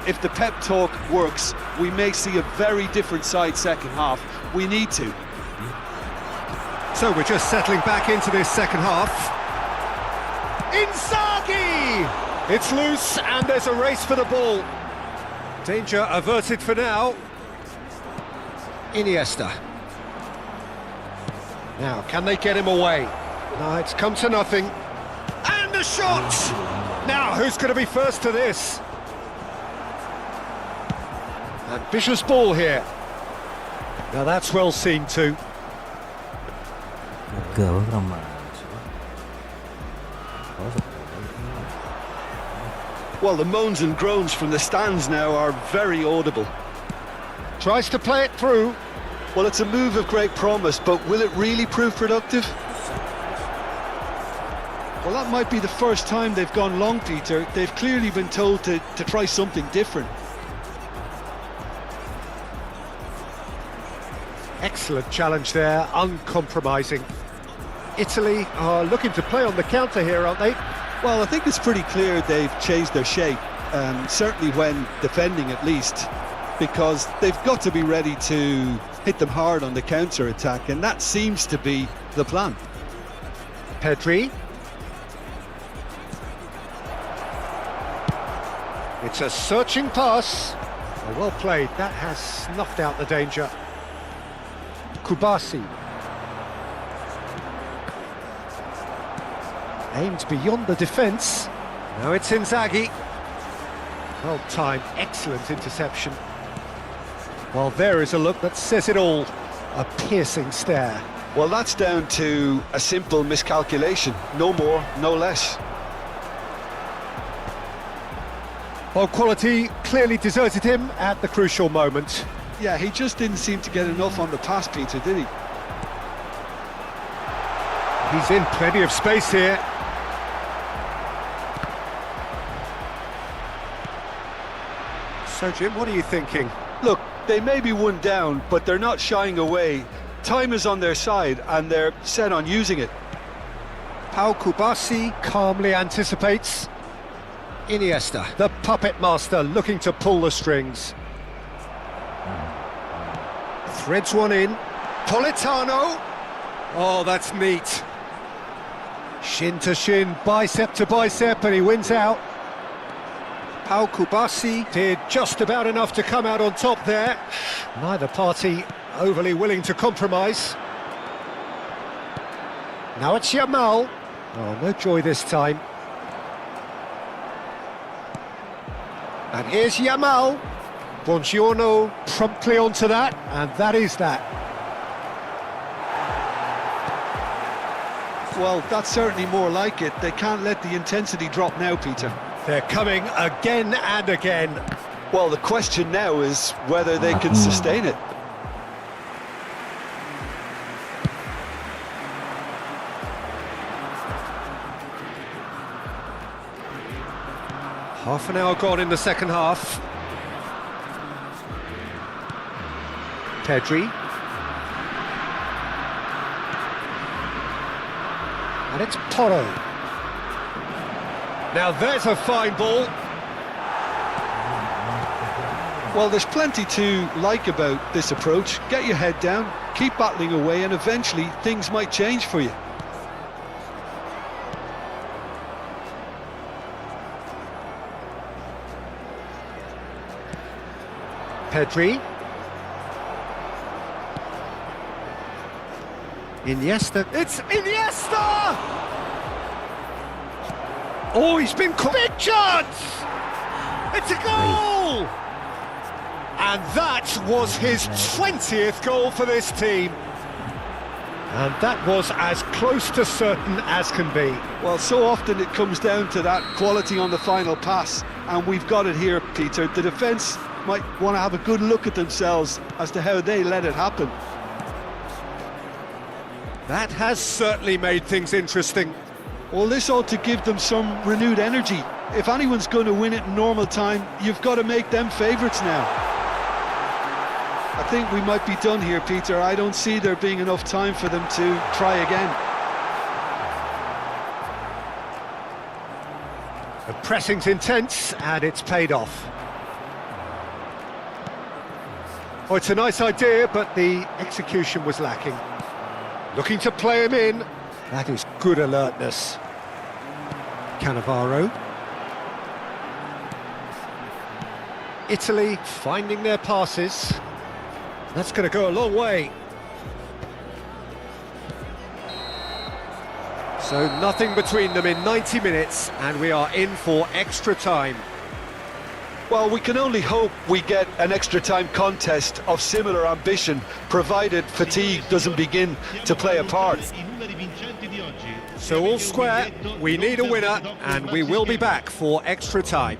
If the pep talk works, we may see a very different side second half. We need to. So we're just settling back into this second half. Inzaghi! It's loose and there's a race for the ball. Danger averted for now. Iniesta. Now, can they get him away? No, it's come to nothing. And the shot! Now, who's going to be first to this? Ambitious ball here. Now, that's well seen too. Well, the moans and groans from the stands now are very audible. Tries to play it through. Well, it's a move of great promise, but will it really prove productive? Well, that might be the first time they've gone long, Peter. They've clearly been told to try something different. Excellent challenge there, uncompromising. Italy are looking to play on the counter here, aren't they? Well, I think it's pretty clear they've changed their shape, certainly when defending at least, because they've got to be ready to hit them hard on the counter-attack, and that seems to be the plan. Pedri. It's a searching pass. Oh, well played, that has snuffed out the danger. Kubasi. Aimed beyond the defence. Now it's Inzaghi. Well timed, excellent interception. Well, there is a look that says it all. A piercing stare. Well, that's down to a simple miscalculation. No more, no less. Well, quality clearly deserted him at the crucial moment. Yeah, he just didn't seem to get enough on the pass, Peter, did he? He's in plenty of space here. So, Jim, what are you thinking? Look, they may be one down, but they're not shying away. Time is on their side, and they're set on using it. Pau Kubasi calmly anticipates. Iniesta, the puppet master, looking to pull the strings. Threads one in. Politano. Oh, that's neat. Shin to shin, bicep to bicep, and he wins out. Pau Kubasi did just about enough to come out on top there. Neither party overly willing to compromise. Now it's Yamal. Oh, no joy this time. And here's Yamal. Buongiorno promptly onto that, and that is that. Well, that's certainly more like it. They can't let the intensity drop now, Peter. They're coming again and again. Well, the question now is whether they can sustain it. Half an hour gone in the second half. Pedri. And it's Porro. Now there's a fine ball. Well, there's plenty to like about this approach. Get your head down, keep battling away, and eventually things might change for you. Pedri. Iniesta. It's Iniesta! Oh, he's been caught. Big chance! It's a goal! And that was his 20th goal for this team. And that was as close to certain as can be. Well, so often it comes down to that quality on the final pass, and we've got it here, Peter. The defence might want to have a good look at themselves as to how they let it happen. That has certainly made things interesting. Well, this ought to give them some renewed energy. If anyone's going to win it in normal time, you've got to make them favourites now. I think we might be done here, Peter. I don't see there being enough time for them to try again. The pressing's intense and it's paid off. Oh, it's a nice idea, but the execution was lacking. Looking to play him in. That is good alertness. Cannavaro. Italy finding their passes. That's going to go a long way. So nothing between them in 90 minutes, and we are in for extra time. Well, we can only hope we get an extra time contest of similar ambition, provided fatigue doesn't begin to play a part. So all square, we need a winner, and we will be back for extra time.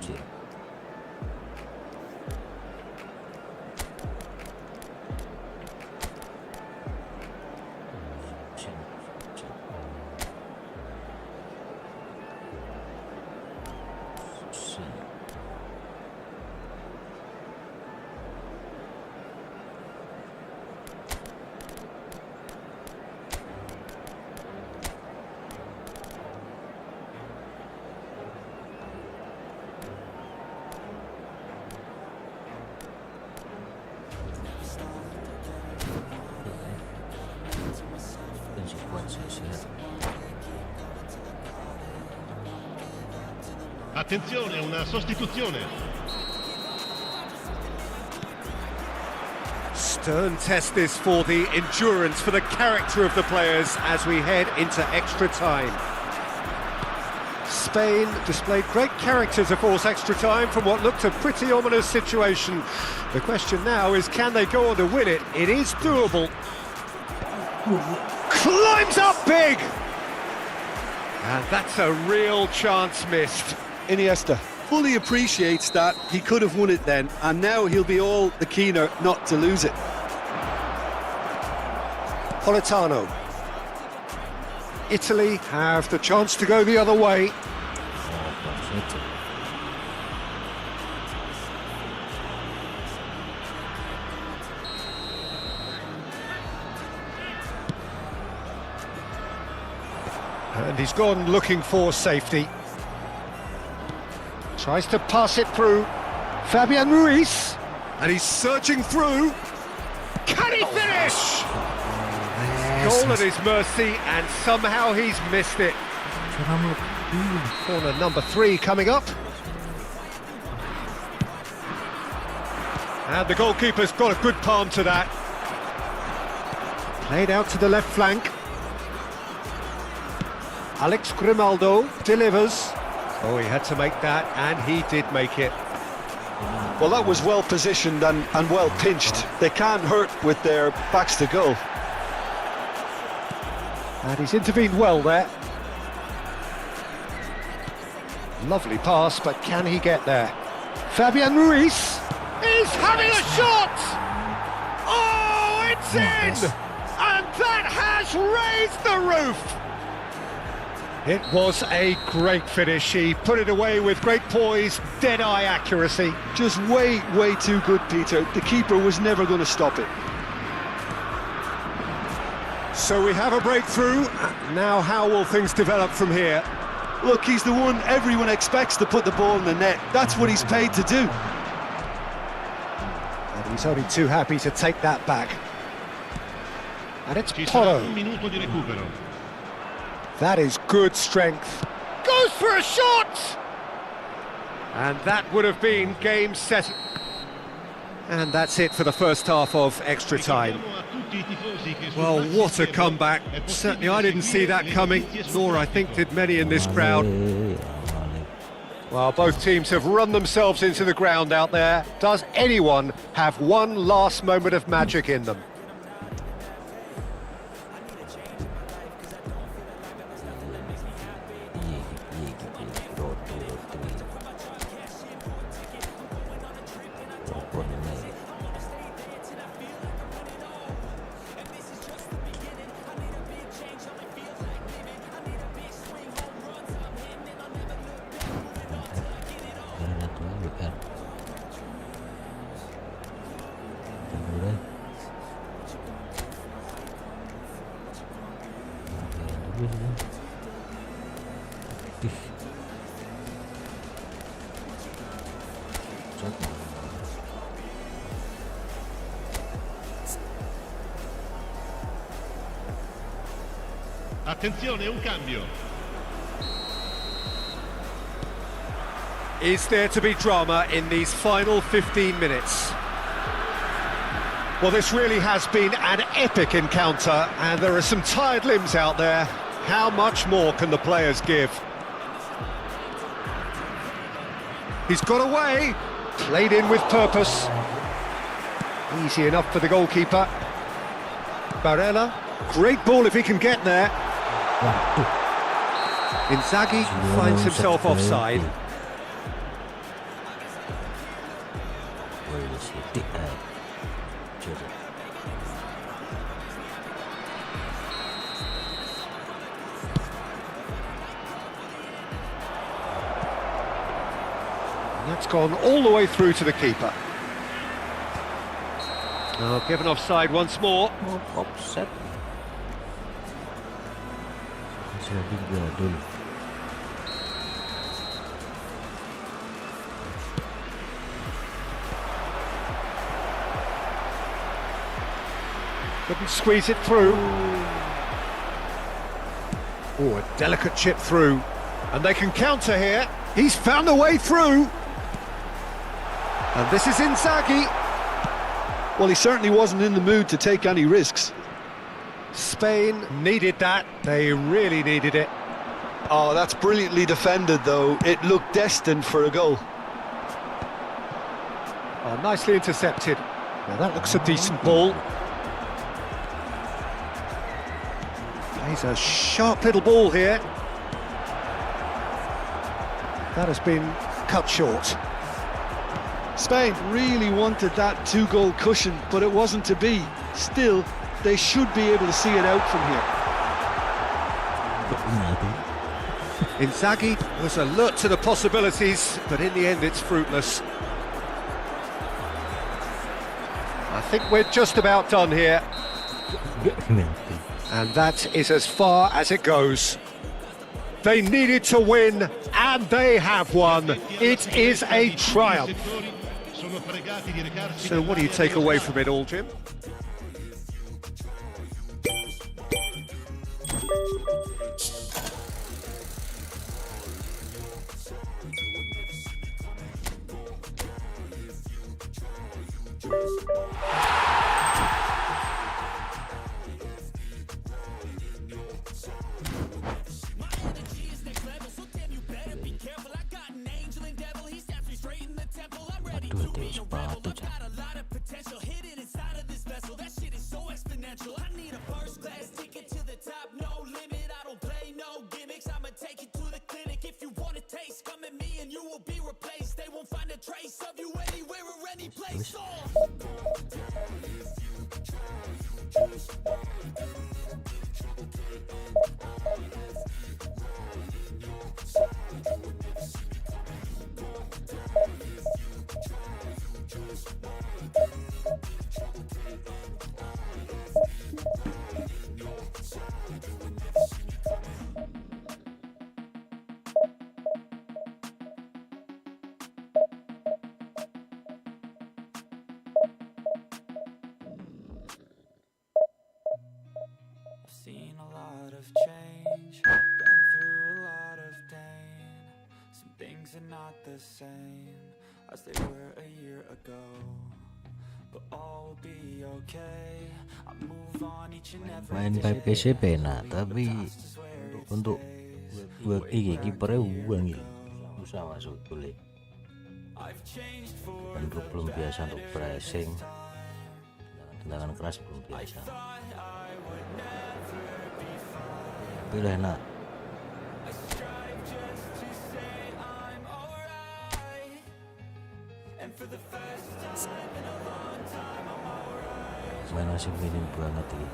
Attenzione, una sostituzione. Stern test this for the endurance, for the character of the players as we head into extra time. Spain displayed great character to force extra time from what looked a pretty ominous situation. The question now is, can they go on to win it? It is doable. Climbs up big! And that's a real chance missed. Iniesta fully appreciates that he could have won it then, and now he'll be all the keener not to lose it. Politano. Italy have the chance to go the other way. And he's gone looking for safety. Tries to pass it through. Fabian Ruiz. And he's searching through. Can he finish? Goal at his mercy, and somehow he's missed it. Corner number 3 coming up. And the goalkeeper's got a good palm to that. Played out to the left flank. Alex Grimaldo delivers. Oh, he had to make that, and he did make it. Well, that was well positioned and well pinched. They can't hurt with their backs to goal. And he's intervened well there. Lovely pass, but can he get there? Fabian Ruiz is having a shot! Oh, it's in! And that has raised the roof! It was a great finish. He put it away with great poise, dead-eye accuracy. Just way too good, Peter. The keeper was never going to stop it. So we have a breakthrough. Now how will things develop from here? Look, he's the one everyone expects to put the ball in the net. That's what he's paid to do. And he's only too happy to take that back. And it's Ci sarà Bola. un minuto di recupero. That is good strength. Goes for a shot! And that would have been game set. And that's it for the first half of extra time. Ricordiamo a tutti i tifosi che sul Well, maxi what a schermo comeback. è possibile Certainly I didn't see that seguire coming, le notizie nor I sul think grafico. did many in this crowd. Well, both teams have run themselves into the ground out there. Does anyone have one last moment of magic in them? Attenzione, un cambio. Is there to be drama in these final 15 minutes? Well, this really has been an epic encounter, and there are some tired limbs out there. How much more can the players give? He's got away, played in with purpose. Easy enough for the goalkeeper. Barella, great ball if he can get there. Inzaghi finds himself offside. That's gone all the way through to the keeper. Oh, given offside once more. Offset. Dulu. Couldn't squeeze it through. Oh, a delicate chip through. And they can counter here. He's found a way through. And this is Inzaghi. Well, he certainly wasn't in the mood to take any risks. Spain needed that. They really needed it. Oh, that's brilliantly defended, though. It looked destined for a goal. Oh, nicely intercepted. Now that looks a decent ball. Plays a sharp little ball here. That has been cut short. Spain really wanted that two-goal cushion, but it wasn't to be. Still, they should be able to see it out from here. Inzaghi was alert to the possibilities, but in the end it's fruitless. I think we're just about done here. And that is as far as it goes. They needed to win, and they have won. It is a triumph. So what do you take away from it all, Jim? the same as they were a year ago, but all will be okay. I move on each and every Main day. PC penak, tapi untuk buat iki kipernya uang iki susah masuk boleh. Dan belum biasa untuk pressing, tendangan keras belum biasa. Tapi lah enak. Main masih minim banget ini.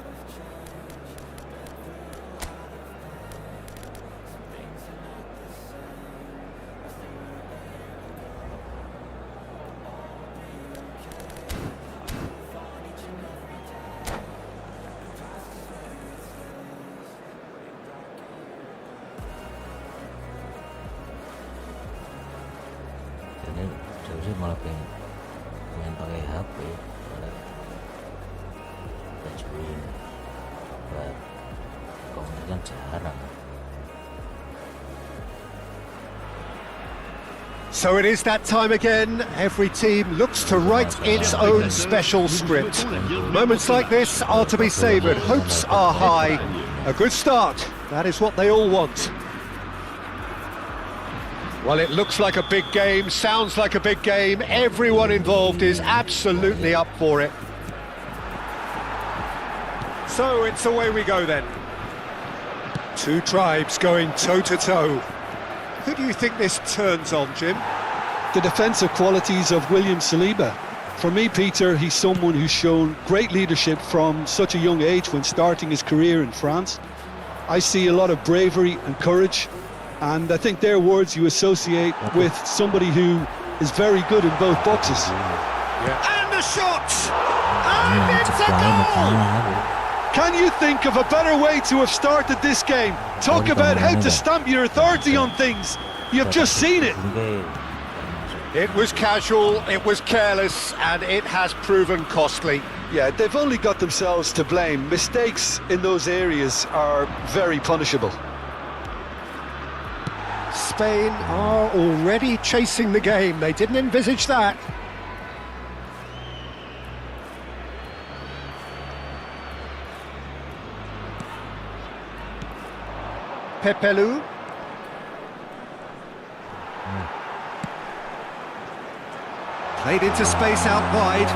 Jadi saya malah pengen main pakai HP, malah touchscreen, buat komputer kan jarang. So it is that time again. Every team looks to write its own special script. Moments like this are to be savoured. Hopes are high. A good start. That is what they all want. Well, it looks like a big game, sounds like a big game. Everyone involved is absolutely up for it. So it's away we go then. Two tribes going toe-to-toe. Who do you think this turns on, Jim? The defensive qualities of William Saliba. For me, Peter, he's someone who's shown great leadership from such a young age when starting his career in France. I see a lot of bravery and courage, and I think they're words you associate with somebody who is very good in both boxes. And the shot! And it's a goal! Can you think of a better way to have started this game? Talk about how to stamp your authority on things. You've just seen it. It was casual, it was careless, and it has proven costly. Yeah, they've only got themselves to blame. Mistakes in those areas are very punishable. Spain are already chasing the game. They didn't envisage that. Pepelu. Played into space out wide.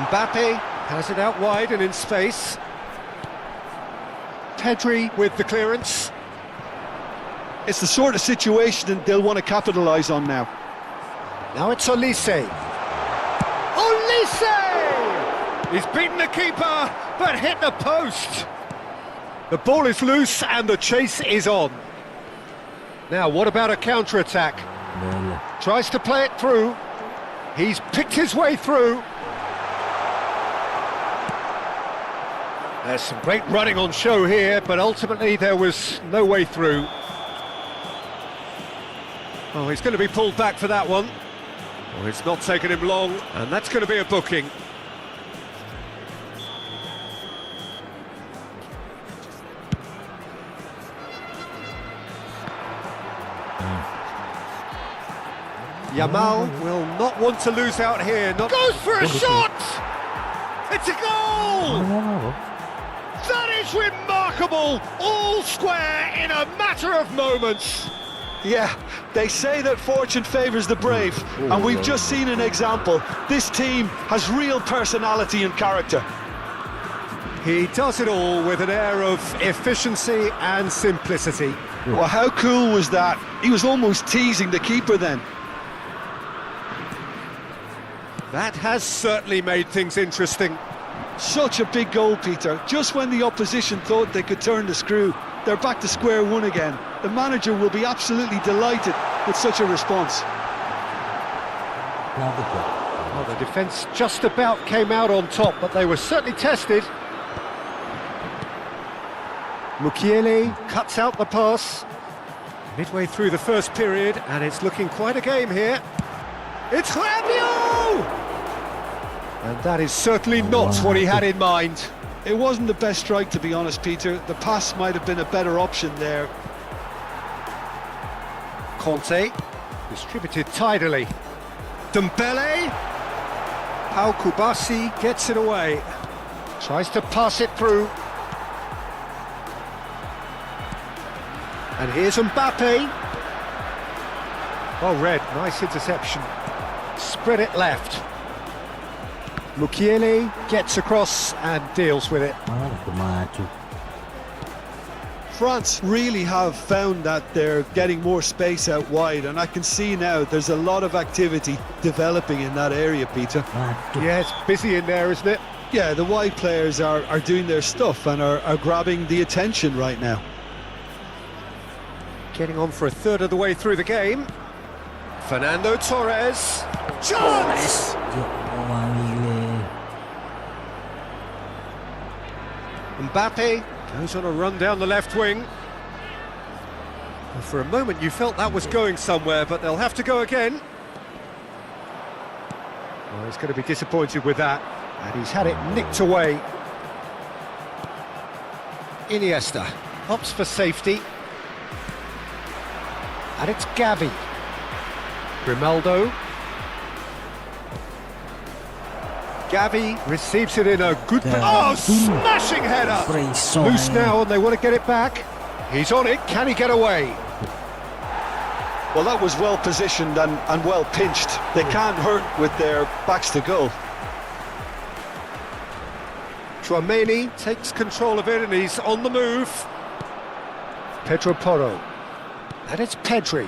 Mbappe has it out wide and in space. Pedri with the clearance. It's the sort of situation that they'll want to capitalise on now. Now it's Olise. Olise! He's beaten the keeper, but hit the post. The ball is loose and the chase is on. Now, what about a counter-attack? Tries to play it through. He's picked his way through. There's some great running on show here, but ultimately there was no way through. Oh, he's going to be pulled back for that one. Oh, it's not taken him long, and that's going to be a booking. Yamal will not want to lose out here. Goes for a shot! It's a goal! That is remarkable! All square in a matter of moments. Yeah, they say that fortune favours the brave, and we've just seen an example. This team has real personality and character. He does it all with an air of efficiency and simplicity. Well, how cool was that? He was almost teasing the keeper then. That has certainly made things interesting. Such a big goal, Peter. Just when the opposition thought they could turn the screw, they're back to square one again. The manager will be absolutely delighted with such a response. Well, the defence just about came out on top, but they were certainly tested. Mukiele cuts out the pass. Midway through the first period, and it's looking quite a game here. It's Rabiot! And that is certainly not what he had in mind. It wasn't the best strike, to be honest, Peter. The pass might have been a better option there. Conte. Distributed tidily. Dembele. Pau Kubasi gets it away. Tries to pass it through. And here's Mbappe. Well read, nice interception. Spread it left. Mukiele gets across and deals with it. France really have found that they're getting more space out wide, and I can see now there's a lot of activity developing in that area, Peter. Yeah, it's busy in there, isn't it? Yeah, the wide players are doing their stuff and are grabbing the attention right now. Getting on for a third of the way through the game. Fernando Torres. Chance! Mbappe goes on a run down the left wing. And for a moment you felt that was going somewhere, but they'll have to go again. Well, he's going to be disappointed with that. And he's had it nicked away. Iniesta opts for safety. And it's Gavi. Grimaldo. Gavi receives it in a good... Oh, smashing header! Loose now and they want to get it back. He's on it, can he get away? Well, that was well positioned and well pinched. They can't hurt with their backs to goal. Chouameni takes control of it and he's on the move. Pedro Porro. And it's Pedri.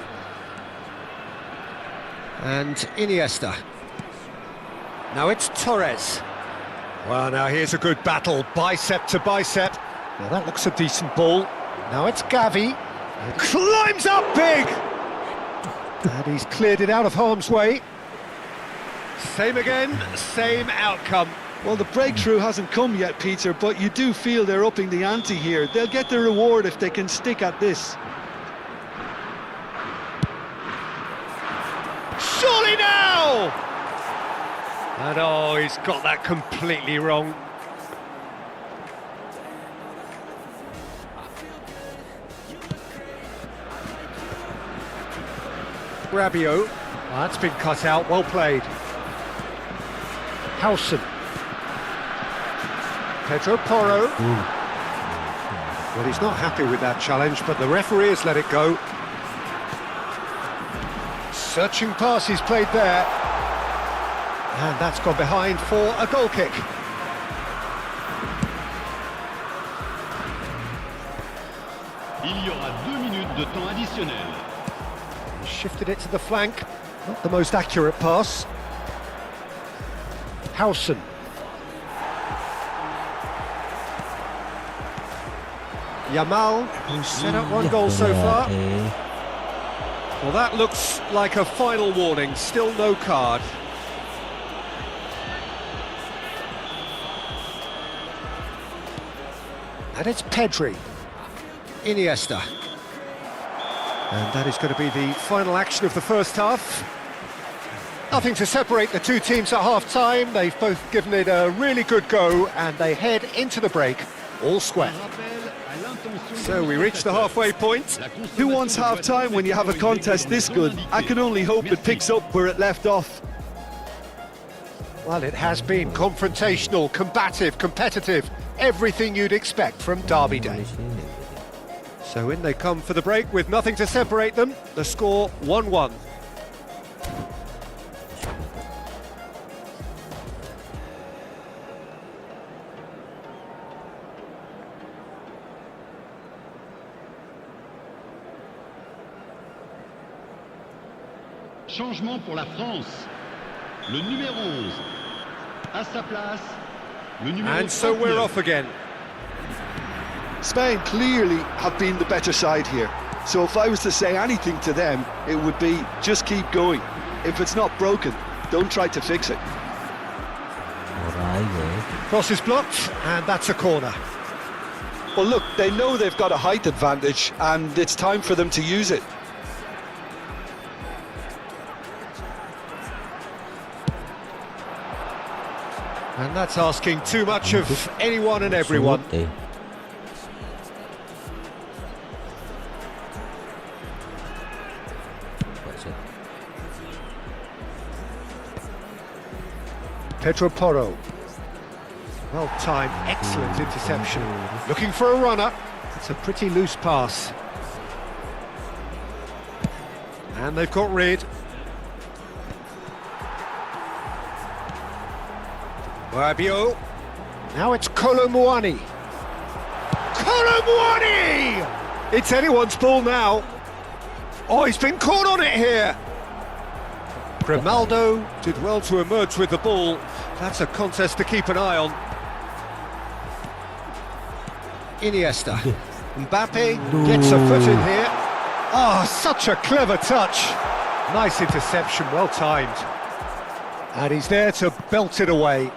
And Iniesta. Now it's Torres. Well, now here's a good battle, bicep to bicep. Now that looks a decent ball. Now it's Gavi. Climbs up big! And he's cleared it out of harm's way. Same again, same outcome. Well, the breakthrough hasn't come yet, Peter, but you do feel they're upping the ante here. They'll get the reward if they can stick at this. Surely now! And oh, he's got that completely wrong. Rabiot. Well, that's been cut out, well played. Howson. Pedro Porro. Well, he's not happy with that challenge, but the referee has let it go. Searching pass he's played there. And that's gone behind for a goal kick. Il y aura 2 minutes de temps additionnel. Shifted it to the flank. Not the most accurate pass. Howson. Yamal, who's set up one goal so far. Well, that looks like a final warning. Still no card. And it's Pedri. Iniesta. And that is going to be the final action of the first half. Nothing to separate the two teams at half-time. They've both given it a really good go and they head into the break all square. So we reach the halfway point. Who wants half-time when you have a contest this good? I can only hope it picks up where it left off. Well, it has been confrontational, combative, competitive, everything you'd expect from Derby Day. So in they come for the break with nothing to separate them. The score 1-1. Changement pour la France. Le numéro 11. À sa place, le numéro 39. And so we're off again. Spain clearly have been the better side here. So if I was to say anything to them, it would be just keep going. If it's not broken, don't try to fix it. Cross is blocked, and that's a corner. Well, look, they know they've got a height advantage, and it's time for them to use it. And that's asking too much of anyone and everyone. Pedro Porro. Well timed, excellent interception. Looking for a runner. It's a pretty loose pass. And they've got rid. Rabiot. Now it's Colomwani. Colomwani! It's anyone's ball now. Oh, he's been caught on it here. Grimaldo did well to emerge with the ball. That's a contest to keep an eye on. Iniesta. Mbappe gets a foot in here. Oh, such a clever touch. Nice interception, well timed. And he's there to belt it away.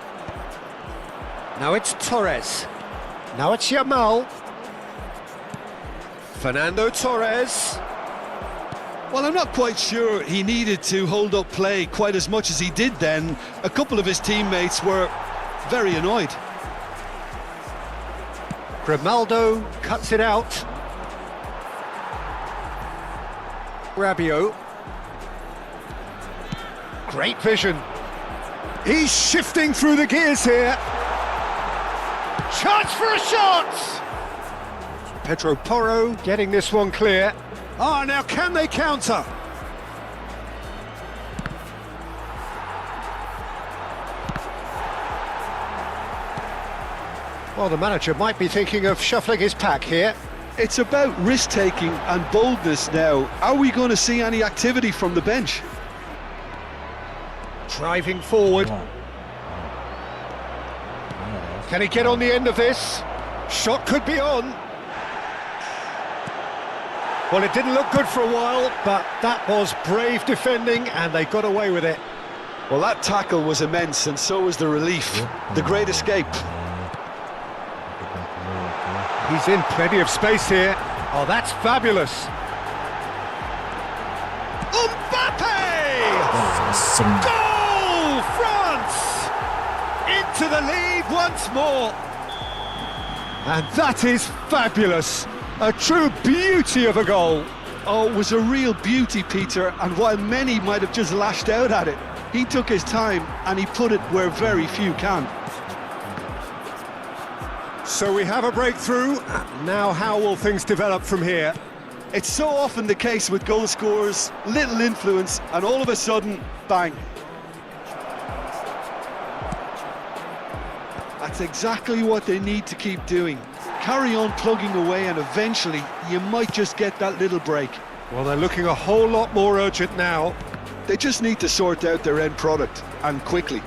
Now it's Torres. Now it's Yamal. Fernando Torres. Well, I'm not quite sure he needed to hold up play quite as much as he did then. A couple of his teammates were very annoyed. Grimaldo cuts it out. Rabiot. Great vision. He's shifting through the gears here. Chance for a shot! Pedro Porro getting this one clear. Ah, now can they counter? Well, the manager might be thinking of shuffling his pack here. It's about risk-taking and boldness now. Are we going to see any activity from the bench? Driving forward. Can he get on the end of this? Shot could be on. Well, it didn't look good for a while, but that was brave defending and they got away with it. Well, that tackle was immense and so was the relief. The great escape. He's in plenty of space here. Oh, that's fabulous. Mbappe! Goal! France! Into the lead once more. And that is fabulous. A true beauty of a goal. Oh, it was a real beauty, Peter, and while many might have just lashed out at it, he took his time and he put it where very few can. So we have a breakthrough. Now how will things develop from here? It's so often the case with goal scorers, little influence, and all of a sudden, bang. That's exactly what they need to keep doing. Carry on plugging away and eventually you might just get that little break. Well, they're looking a whole lot more urgent now. They just need to sort out their end product, and quickly.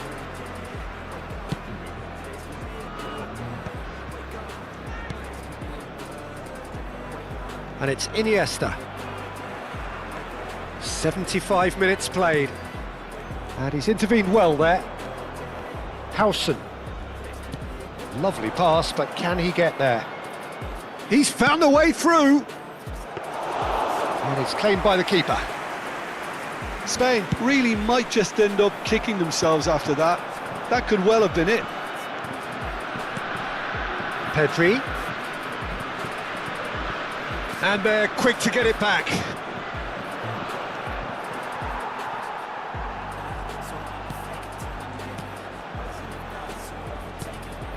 And it's Iniesta. 75 minutes played. And he's intervened well there. Howson. Lovely pass, but can he get there? He's found a way through. And it's claimed by the keeper. Spain really might just end up kicking themselves after that. That could well have been it. Pedri. And they're quick to get it back.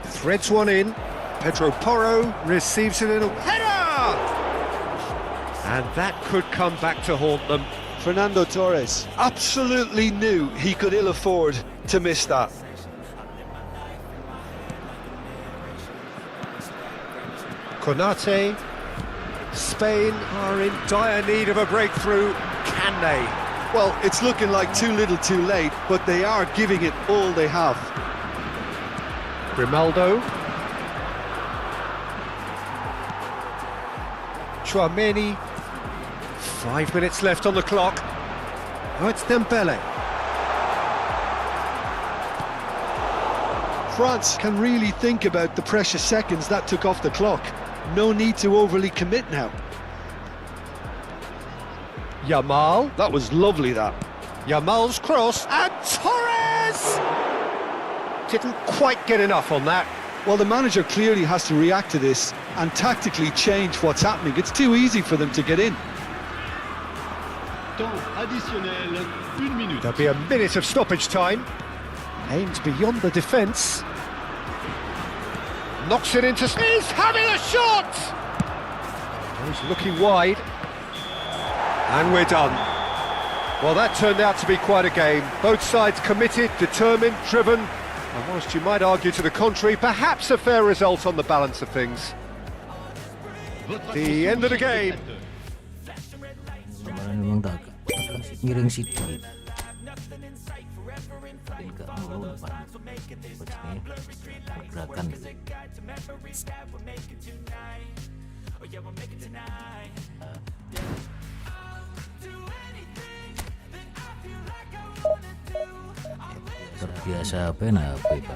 Threads one in. Pedro Porro receives it in a header! And that could come back to haunt them. Fernando Torres absolutely knew he could ill afford to miss that. Konate. Spain are in dire need of a breakthrough. Can they? Well, it's looking like too little too late, but they are giving it all they have. Grimaldo. Chouameni. 5 minutes left on the clock. Oh, it's Dembele. France can really think about the precious seconds that took off the clock. No need to overly commit now. Yamal. That was lovely, that. Yamal's cross. And Torres! Didn't quite get enough on that. Well, the manager clearly has to react to this and tactically change what's happening. It's too easy for them to get in. Temps additionnel, 1 minute. There'll be a minute of stoppage time. Aimed beyond the defence. Knocks it into... He's having a shot! He's looking wide. And we're done. Well, that turned out to be quite a game. Both sides committed, determined, driven. And whilst you might argue to the contrary, perhaps a fair result on the balance of things. The end of the game. Memang tak miring sedikit. Enggak mulu depan. Coachnya pergerakan. Terbiasa apa bang? Gitu.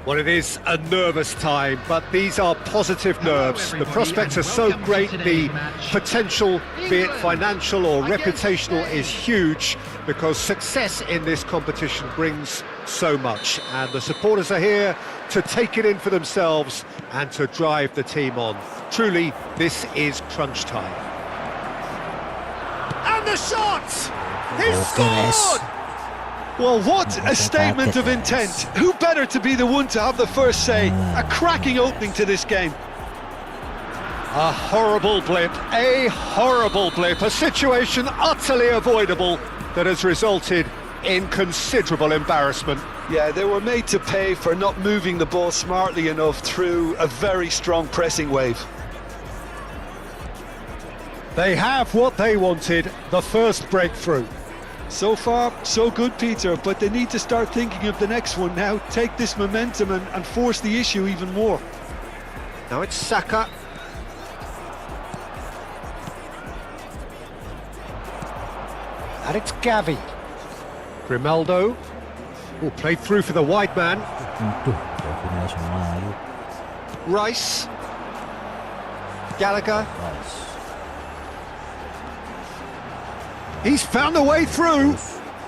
Well, it is a nervous time, but these are positive nerves. The prospects are so great, the potential, be it financial or reputational, is huge because success in this competition brings so much. And the supporters are here to take it in for themselves and to drive the team on. Truly, this is crunch time. And the shot! He scored! Well, what a statement of intent. Who better to be the one to have the first say? A cracking opening to this game. A horrible blip, a situation utterly avoidable that has resulted in considerable embarrassment. Yeah, they were made to pay for not moving the ball smartly enough through a very strong pressing wave. They have what they wanted, the first breakthrough. So far, so good, Peter, but they need to start thinking of the next one now, take this momentum and force the issue even more. Now it's Saka. And it's Gavi. Grimaldo. Oh, played through for the wide man. Rice. Gallagher. He's found a way through.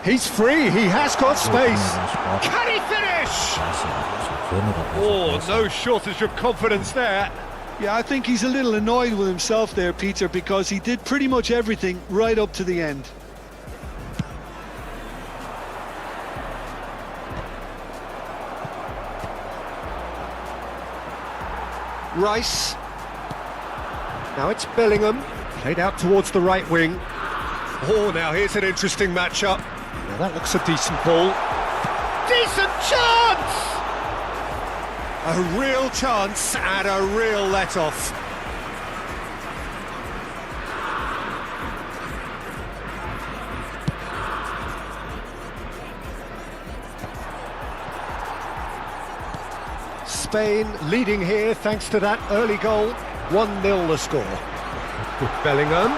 He's free. He has got space. Can he finish? Oh, no shortage of confidence there. Yeah, I think he's a little annoyed with himself there, Peter, because he did pretty much everything right up to the end. Rice. Now it's Bellingham, played out towards the right wing. Oh, now here's an interesting matchup. Now that looks a decent ball. Decent chance! A real chance and a real let-off. Spain leading here thanks to that early goal. 1-0 the score. Bellingham.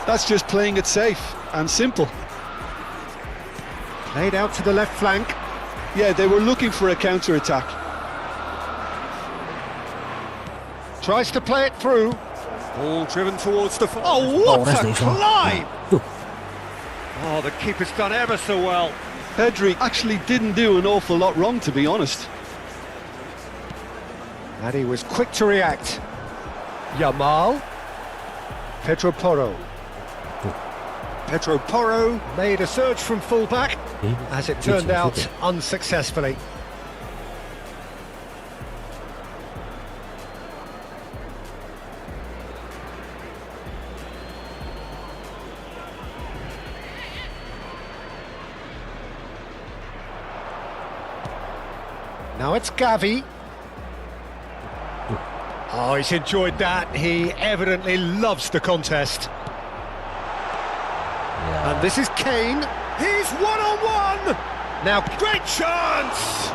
That's just playing it safe and simple. Played out to the left flank. Yeah, they were looking for a counter-attack. Tries to play it through. Ball driven towards the... Oh, what a climb! Oh, the keeper's done ever so well. Pedri actually didn't do an awful lot wrong, to be honest. And he was quick to react. Yamal. Pedro Porro. Pedro Porro made a surge from full-back, as it turned out unsuccessfully. Now it's Gavi. Oh, he's enjoyed that. He evidently loves the contest. And this is Kane. He's one-on-one. Now, great chance!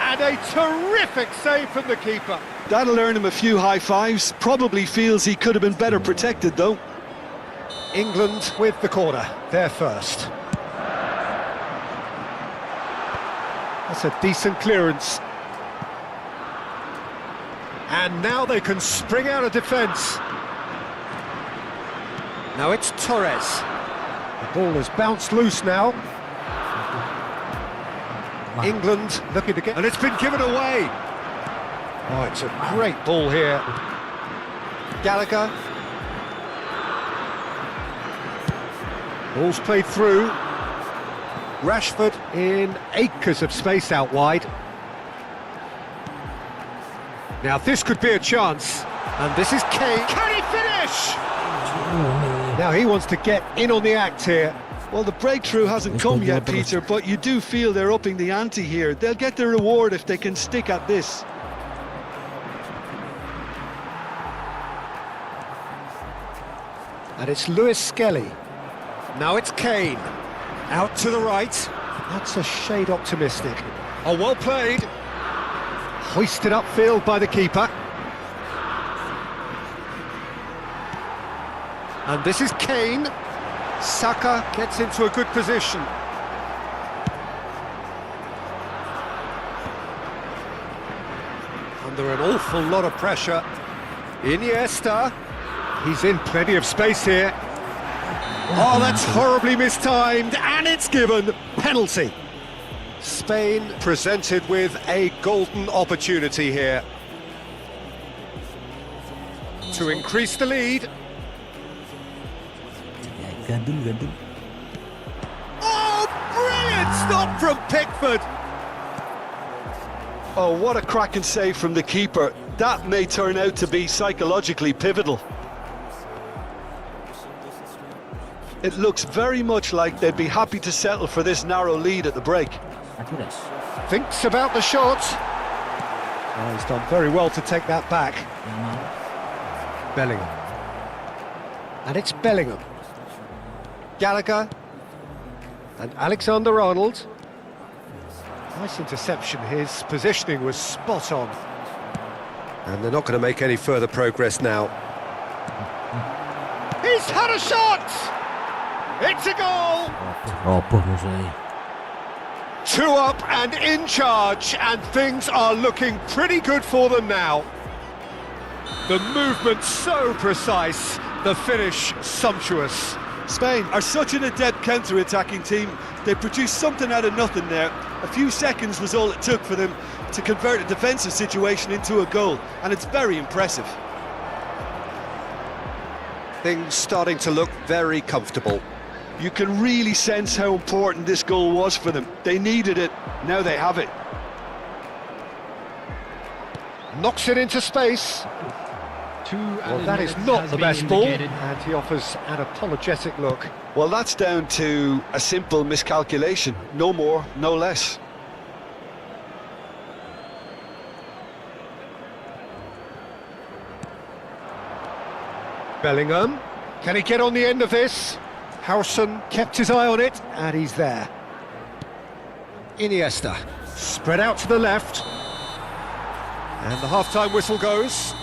And a terrific save from the keeper. That'll earn him a few high fives. Probably feels he could have been better protected, though. England with the corner. They're first. That's a decent clearance. And now they can spring out of defence. Now it's Torres. The ball has bounced loose now. England looking to get... And it's been given away. Oh, it's a great ball here. Gallagher. Ball's played through. Rashford in acres of space out wide. Now this could be a chance. And this is Kane. Can he finish? Now he wants to get in on the act here. Well, the breakthrough hasn't come yet, Peter, but you do feel they're upping the ante here. They'll get their reward if they can stick at this. And it's Lewis Skelly. Now it's Kane. Out to the right. That's a shade optimistic. Oh, well played. Hoisted upfield by the keeper. And this is Kane. Saka gets into a good position. Under an awful lot of pressure. Iniesta. He's in plenty of space here. Oh, that's horribly mistimed, and it's given. Penalty. Spain presented with a golden opportunity here to increase the lead. Oh, brilliant stop from Pickford. Oh, what a cracking save from the keeper. That may turn out to be psychologically pivotal. It looks very much like they'd be happy to settle for this narrow lead at the break. Thinks about the shot. Oh, he's done very well to take that back. Bellingham. And it's Bellingham. Gallagher. And Alexander-Arnold. Nice interception. His positioning was spot on. And they're not going to make any further progress now. He's had a shot! It's a goal! 2 up and in charge, and things are looking pretty good for them now. The movement so precise, the finish sumptuous. Spain are such an adept counter-attacking team. They produced something out of nothing there. A few seconds was all it took for them to convert a defensive situation into a goal, and it's very impressive. Things starting to look very comfortable. You can really sense how important this goal was for them. They needed it, now they have it. Knocks it into space. Well, that is not the best ball, and he offers an apologetic look. Well, that's down to a simple miscalculation. No more, no less. Bellingham, can he get on the end of this? Howson kept his eye on it, and he's there. Iniesta, spread out to the left. And the half-time whistle goes.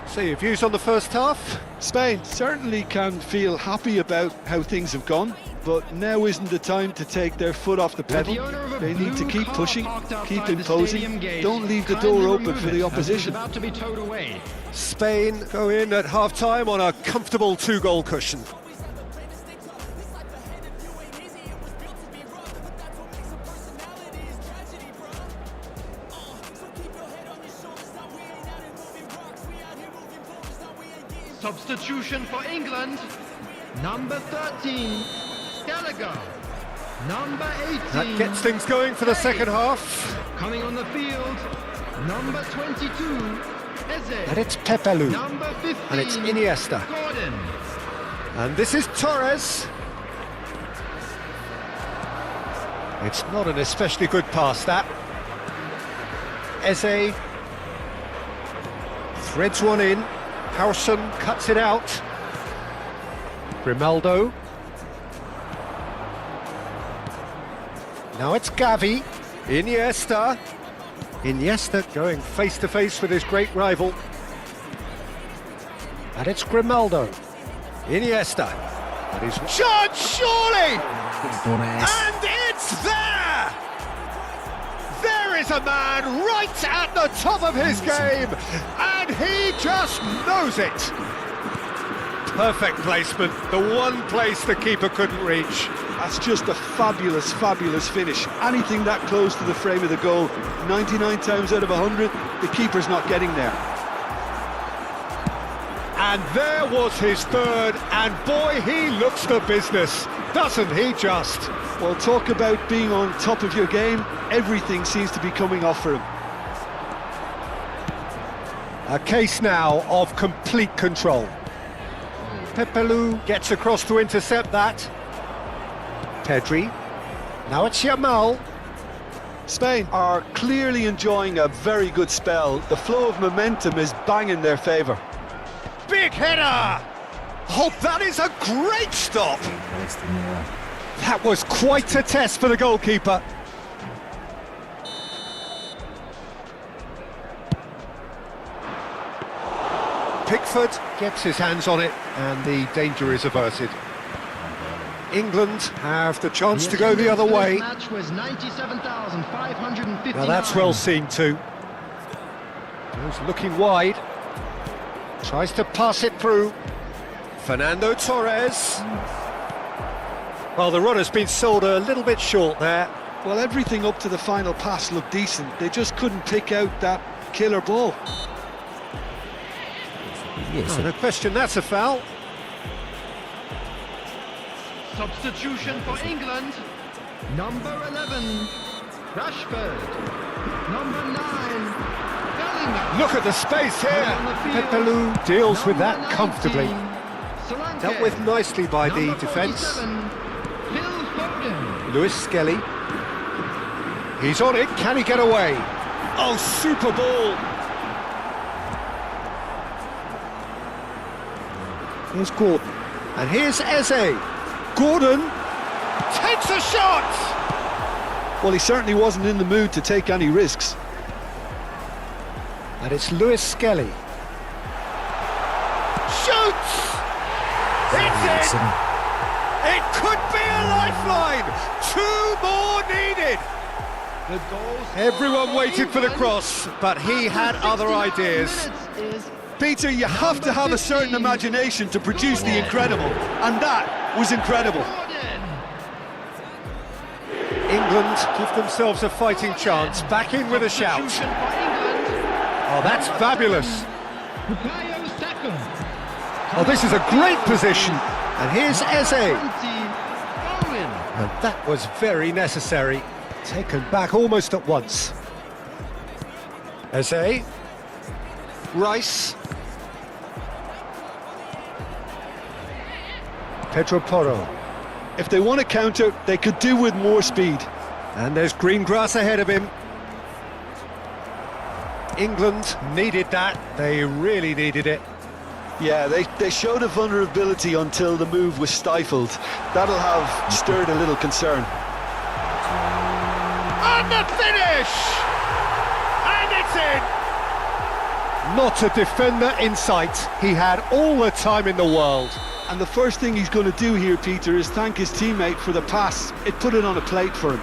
So your views on the first half? Spain certainly can feel happy about how things have gone, but now isn't the time to take their foot off the pedal. They need to keep pushing, keep imposing, don't leave the door open for the opposition. Spain go in at half-time on a comfortable 2-goal cushion. Substitution for England. Number 13, Gallagher. Number 18. That gets things going for the second half. Coming on the field. Number 22, Eze. And it's Pepelu. Number 15, And it's Iniesta. Gordon. And this is Torres. It's not an especially good pass, that. Eze threads one in. Howson cuts it out. Grimaldo. Now it's Gavi. Iniesta. Iniesta going face to face with his great rival. And it's Grimaldo. Iniesta. And he's shot, surely! And it's there! There is a man right at the top of his game, and he just knows it. Perfect placement, the one place the keeper couldn't reach. That's just a fabulous, fabulous finish. Anything that close to the frame of the goal, 99 times out of 100, the keeper's not getting there. And there was his third, and boy, he looks the business, doesn't he just? Well, talk about being on top of your game. Everything seems to be coming off for him. A case now of complete control. Pepelu gets across to intercept that. Pedri. Now it's Yamal. Spain are clearly enjoying a very good spell. The flow of momentum is bang in their favour. Big header! Oh, that is a great stop! That was quite a test for the goalkeeper. Pickford gets his hands on it, and the danger is averted. England have the chance to go the other way. Match was 97,559. Now that's well seen too. He's looking wide. Tries to pass it through. Fernando Torres. Well, the run has been sold a little bit short there. Well, everything up to the final pass looked decent. They just couldn't pick out that killer ball. Oh, no question, that's a foul. Substitution for England. Number 11, Rashford. Number 9, Bellingham. Look at the space here. Pepelu deals with that comfortably. Dealt with nicely by the defence. Lewis Skelly. He's on it, can he get away? Oh, super ball. Here's Gordon. And here's Eze. Gordon takes a shot! Well, he certainly wasn't in the mood to take any risks. And it's Lewis Skelly. Shoots! It's in! It could be a lifeline! 2 more needed! Everyone waited for the cross, but he had other ideas. Peter, you have to have a certain imagination to produce the incredible, and that was incredible. England give themselves a fighting chance, back in with a shout. Oh, that's fabulous. Oh, this is a great position. And here's Eze. And that was very necessary. Taken back almost at once. Eze. Rice. Pedro Porro. If they want to counter, they could do with more speed. And there's green grass ahead of him. England needed that. They really needed it. Yeah, they showed a vulnerability until the move was stifled. That'll have stirred a little concern. And the finish! And it's in! Not a defender in sight. He had all the time in the world. And the first thing he's going to do here, Peter, is thank his teammate for the pass. It put it on a plate for him.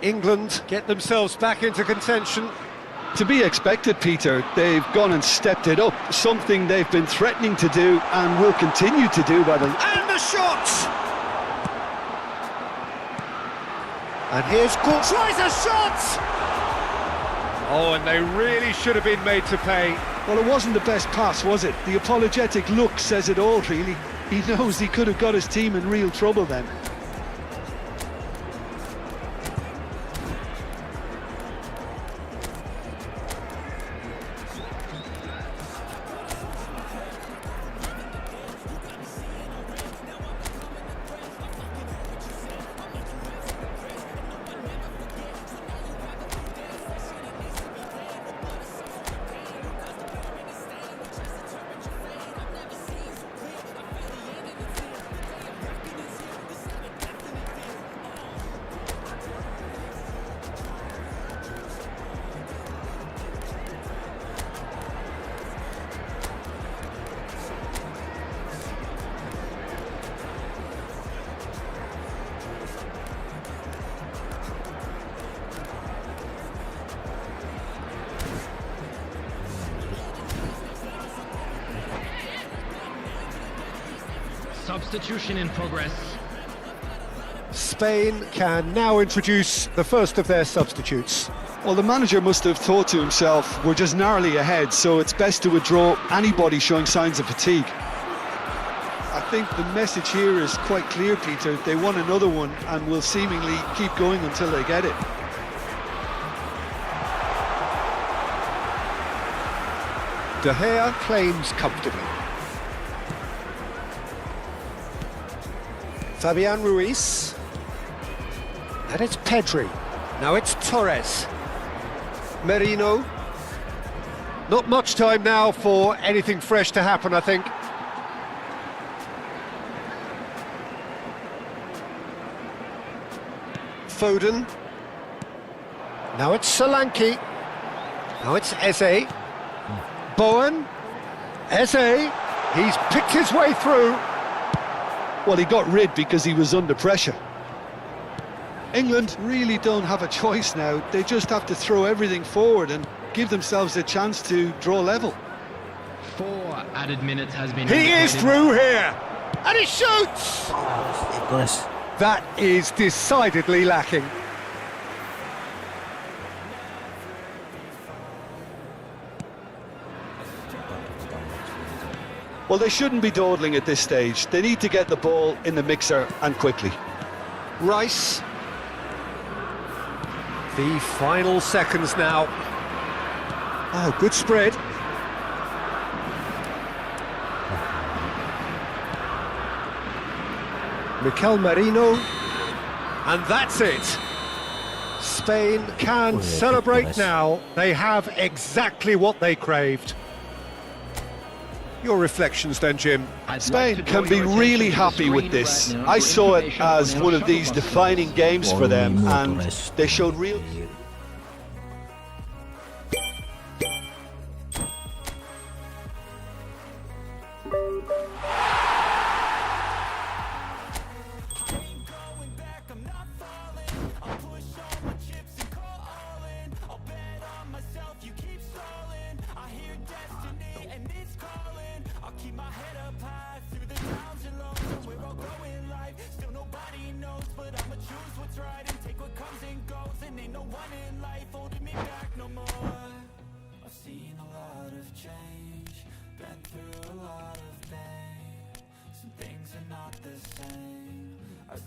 England get themselves back into contention. To be expected, Peter. They've gone and stepped it up, something they've been threatening to do and will continue to do by the... And the shot! And here's Court, tries a shot! Oh, and they really should have been made to pay. Well, it wasn't the best pass, was it? The apologetic look says it all, really. He knows he could have got his team in real trouble then. Substitution in progress. Spain can now introduce the first of their substitutes. Well, the manager must have thought to himself, we're just narrowly ahead, so it's best to withdraw anybody showing signs of fatigue. I think the message here is quite clear, Peter. They want another one and will seemingly keep going until they get it. De Gea claims comfortably. Fabian Ruiz. And it's Pedri. Now it's Torres. Merino. Not much time now for anything fresh to happen, I think. Foden. Now it's Solanke. Now it's Eze. Bowen. Eze. He's picked his way through. Well, he got rid because he was under pressure. England really don't have a choice now. They just have to throw everything forward and give themselves a chance to draw level. 4 added minutes has been... He is through here! And he shoots! Gosh. That is decidedly lacking. Well, they shouldn't be dawdling at this stage. They need to get the ball in the mixer and quickly. Rice. The final seconds now. Oh, good spread. Mikel Merino. And that's it. Spain can celebrate now. They have exactly what they craved. Your reflections then, Jim? Spain can be really happy with this. I saw it as one of these defining games for them, and they showed real...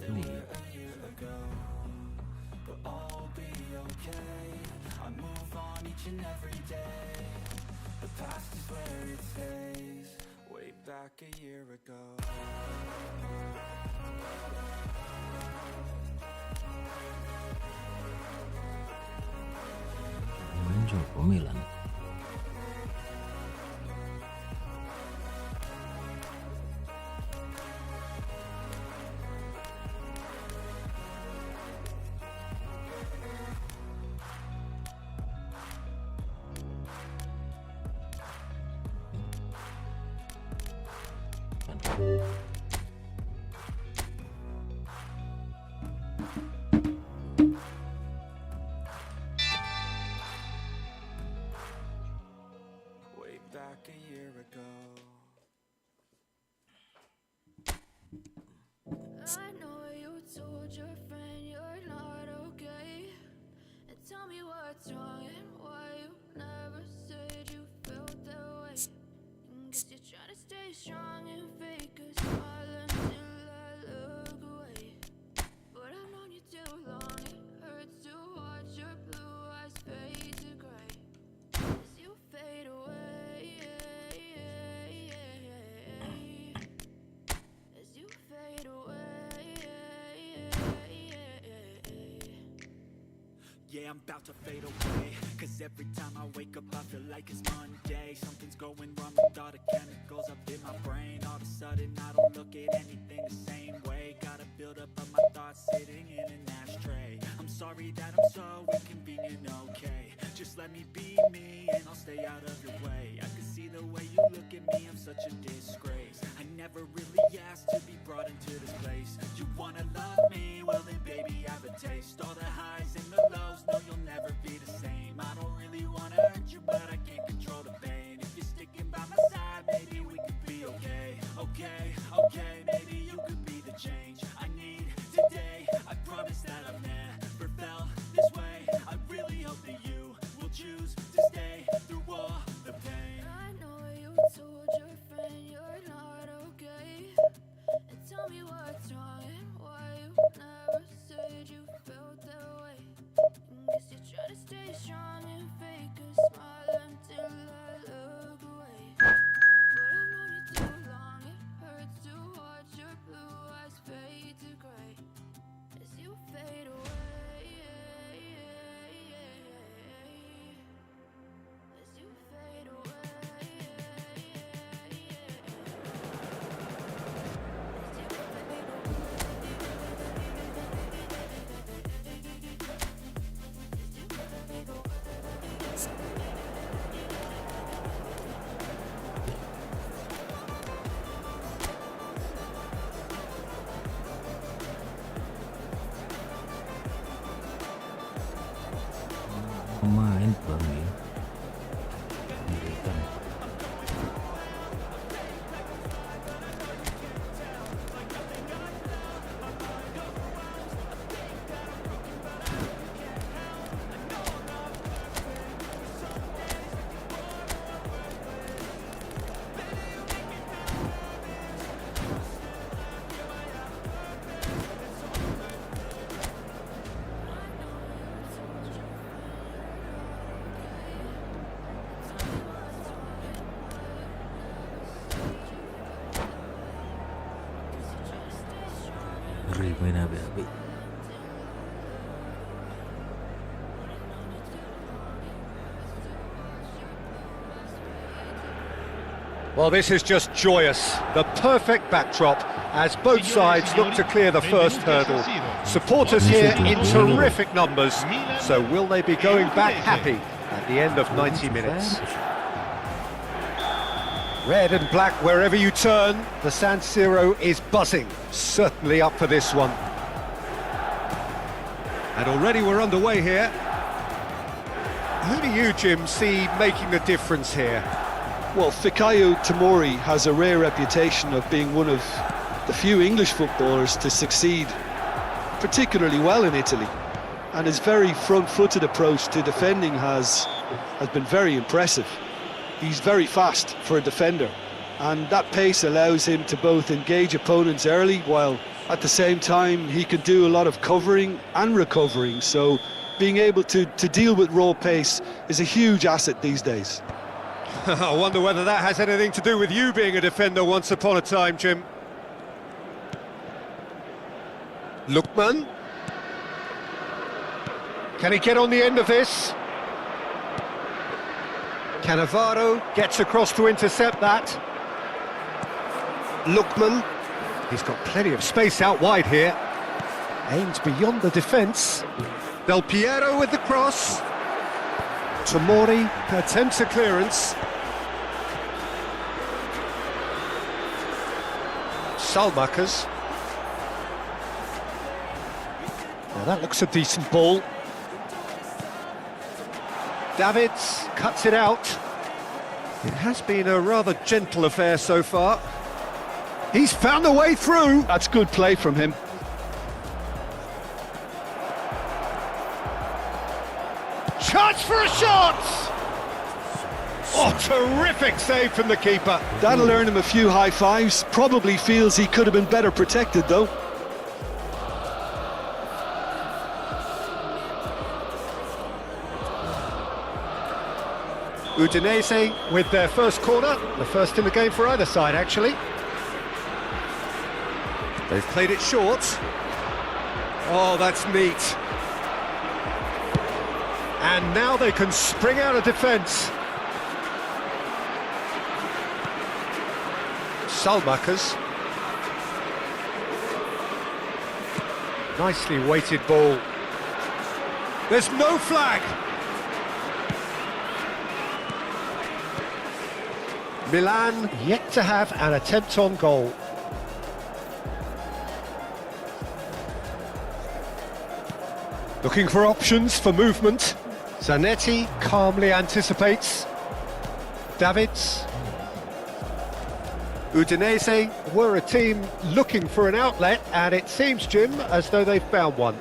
Ini. each and every day. The past is where it stays. Way back a year ago. Mencoba Milan. Way back a year ago. I know you told your friend you're not okay, and tell me what's wrong and why you never said you felt that way. Guess you're trying to stay strong and fake a smile until I look away. But I've known you too long, it hurts to watch your blue eyes fade to gray as you fade away. As you fade away. Yeah, I'm about to fade away. Cause every time I wake up I feel like it's Monday. Something's going wrong with all the chemicals up in my brain. All of a sudden I don't look at anything the same way. Gotta build up of my thoughts sitting in an ashtray. I'm sorry that I'm so inconvenient, okay. Just let me be me and I'll stay out of your way. I can see the way you look at me, I'm such a disgrace. I never really asked to be brought into this place. You wanna love me? Well then baby I have a taste. All the highs and the lows, no you'll never be the same. I don't really wanna hurt you but I can't control the pain. If you're sticking by my side, maybe we could be okay. Okay, maybe you could be the change I need today. I promise that I've never felt this way. I really hope that you will choose to stay through all the pain. I know you told your friend you're not okay, and tell me what's wrong and why you never said you felt that way. Guess you're trying to stay strong and fake a smile until I look away. But I've known you too long, it hurts to watch your blue eyes fade to gray as you fade away. As you fade away. Pemain bermain. Mengerikan. Ngeri main api-api. Well, this is just joyous. The perfect backdrop as both sides look to clear the first hurdle. Supporters here in terrific numbers. So will they be going back happy at the end of 90 minutes? Red and black wherever you turn, the San Siro is buzzing. Certainly up for this one. And already we're underway here. Who do you, Jim, see making the difference here? Well, Fikayo Tomori has a rare reputation of being one of the few English footballers to succeed particularly well in Italy, and his very front-footed approach to defending has been very impressive. He's very fast for a defender, and that pace allows him to both engage opponents early, while at the same time he can do a lot of covering and recovering, so being able to deal with raw pace is a huge asset these days. I wonder whether that has anything to do with you being a defender once upon a time, Jim. Lookman. Can he get on the end of this? Cannavaro gets across to intercept that. Lookman. He's got plenty of space out wide here. Aims beyond the defence. Del Piero with the cross. Tomori attempts a clearance. Salmakers. Now that looks a decent ball. Davids cuts it out. It has been a rather gentle affair so far. He's found a way through. That's good play from him. Chance for a shot! Oh, terrific save from the keeper. That'll earn him a few high fives. Probably feels he could have been better protected, though. Udinese with their first corner, the first in the game for either side, actually. They've played it short. Oh, that's neat. And now they can spring out of defence. Salmakers. Nicely weighted ball. There's no flag. Milan yet to have an attempt on goal. Looking for options for movement. Zanetti calmly anticipates. Davids. Udinese were a team looking for an outlet, and it seems, Jim, as though they've found one.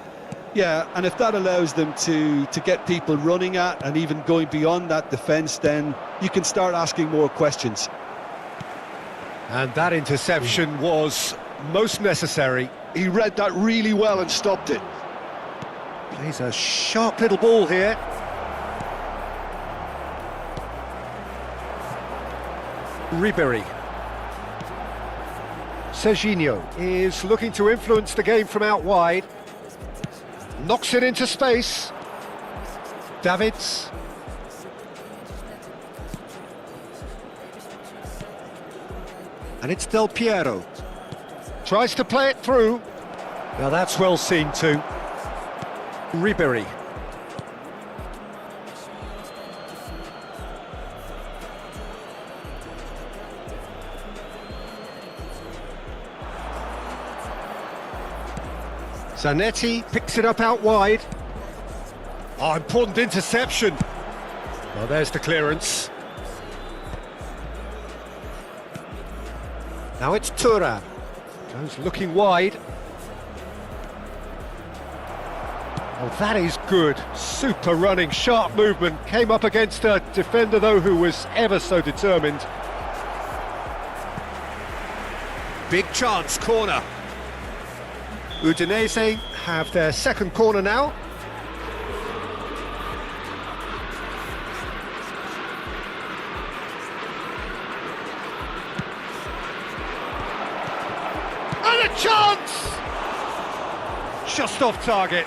Yeah, and if that allows them to get people running at and even going beyond that defence, then you can start asking more questions. And that interception was most necessary. He read that really well and stopped it. Plays a sharp little ball here. Ribery. Serginho is looking to influence the game from out wide. Knocks it into space. Davids. And it's Del Piero. Tries to play it through. Now that's well seen too. Ribery. Zanetti picks it up out wide. Oh, important interception. Well, there's the clearance. Now it's Thuram. Goes looking wide. Oh, that is good. Super running, sharp movement. Came up against a defender, though, who was ever so determined. Big chance, corner. Udinese have their second corner now. And a chance! Just off target.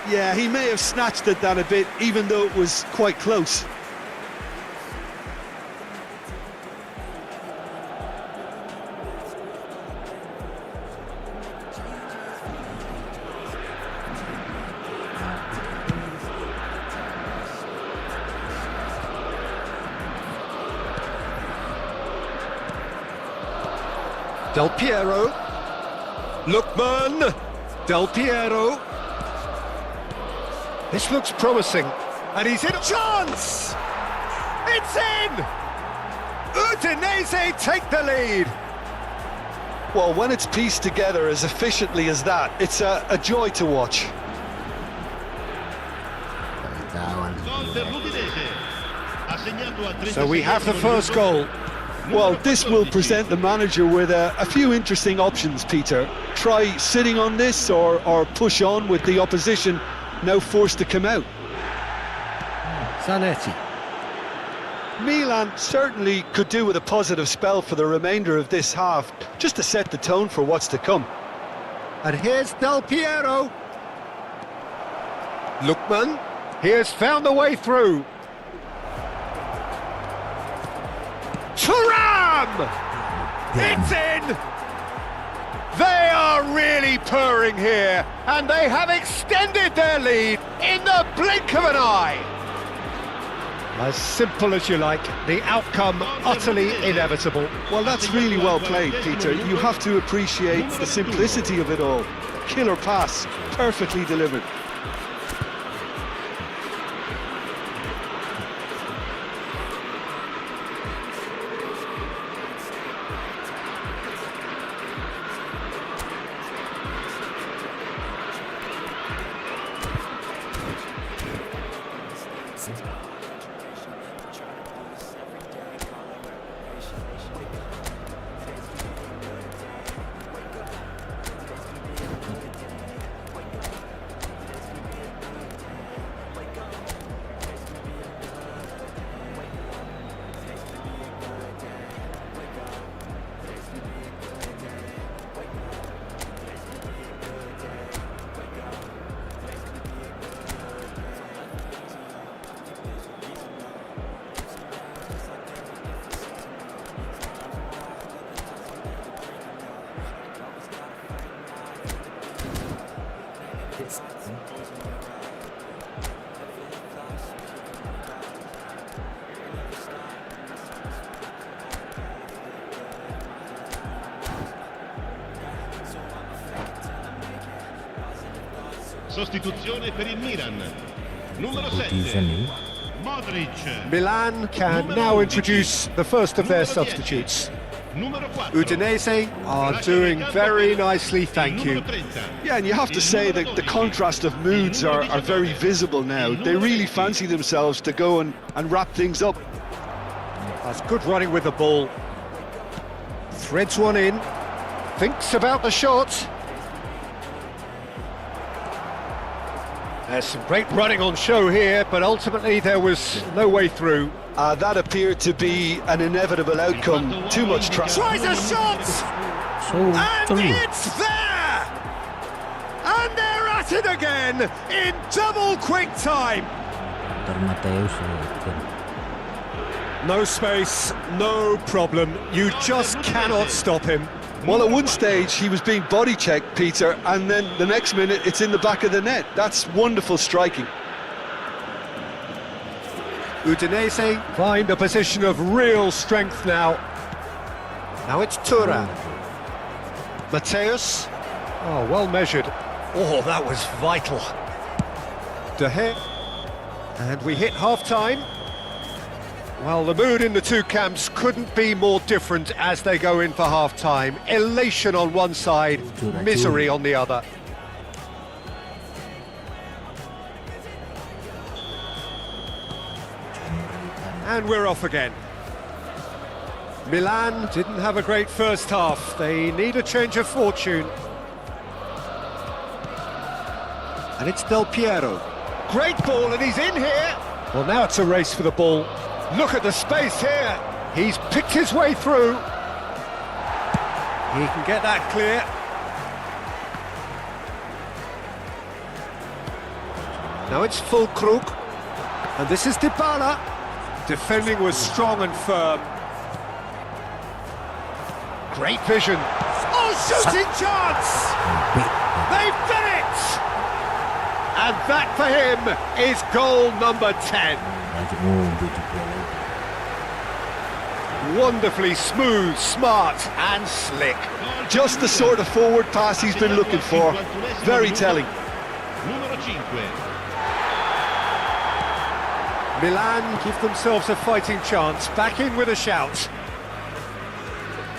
Yeah, he may have snatched at that a bit, even though it was quite close. Del Piero. Lookman. Del Piero. This looks promising. And he's in. Chance! It's in! Udinese take the lead. Well, when it's pieced together as efficiently as that, it's a joy to watch. So we have the first goal. Well, this will present the manager with a few interesting options, Peter. Try sitting on this or push on with the opposition now forced to come out. Zanetti. Milan certainly could do with a positive spell for the remainder of this half, just to set the tone for what's to come. And here's Del Piero. Lookman, he has found the way through. Thuram! It's in! They are really purring here, and they have extended their lead in the blink of an eye. As simple as you like, the outcome utterly inevitable. Well, that's really well played, Peter. You have to appreciate the simplicity of it all. Killer pass, perfectly delivered. Sostituzione per il Milan. Numero 7. Modric. Milan can now introduce the first of their substitutes. Numero 4. Udinese are doing very nicely, thank you. Yeah, and you have to say that the contrast of moods are very visible now. They really fancy themselves to go and wrap things up. That's good running with the ball. Threads one in. Thinks about the shot. There's some great running on show here, but ultimately there was no way through. That appeared to be an inevitable outcome. Too much traffic. Tries a shot! And it's there! And they're at it again in double quick time. No space, no problem. You just cannot stop him. Well, at one stage he was being body checked, Peter, and then the next minute it's in the back of the net. That's wonderful striking. Udinese find a position of real strength now. Now it's Thuram. Mateus. Oh, well measured. Oh, that was vital. De Gea. And we hit half-time. Well, the mood in the two camps couldn't be more different as they go in for half-time. Elation on one side, misery on the other. And we're off again. Milan didn't have a great first half. They need a change of fortune. And it's Del Piero. Great ball, and he's in here. Well, now it's a race for the ball. Look at the space here. He's picked his way through. He can get that clear. Now it's Fulkrug. And this is Bola. Defending was strong and firm. Great vision. Oh, shooting chance! They've done it! And that for him is goal number 10. Wonderfully smooth, smart and slick. Just the sort of forward pass he's been looking for. Very telling. Numero 5. Milan give themselves a fighting chance. Back in with a shout.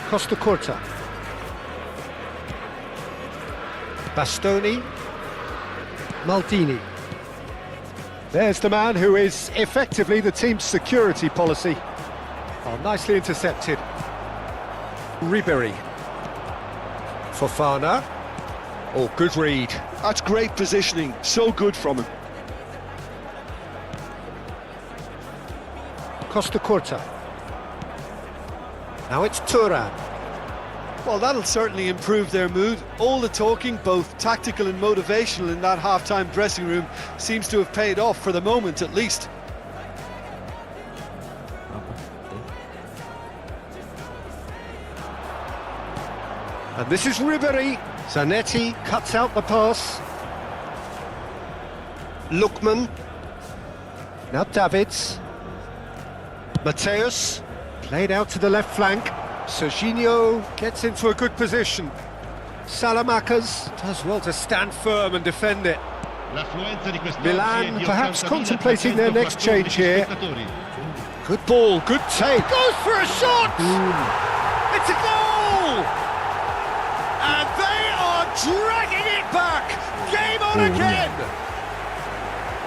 Costa Curta. Bastoni. Maldini. There's the man who is effectively the team's security policy. Oh, nicely intercepted. Ribery. Fofana. Oh, good read. That's great positioning. So good from him. Costa Curta. Now it's Turan. Well, that'll certainly improve their mood. All the talking, both tactical and motivational, in that half-time dressing room seems to have paid off for the moment at least. And this is Ribery. Zanetti cuts out the pass. Lukman. Now Davids. Mateus. Played out to the left flank. Serginho gets into a good position. Salamakas does well to stand firm and defend it. Milan perhaps contemplating their next change here. Good ball, good take. Goes for a shot! It's a goal! And they are dragging it back! Game on again!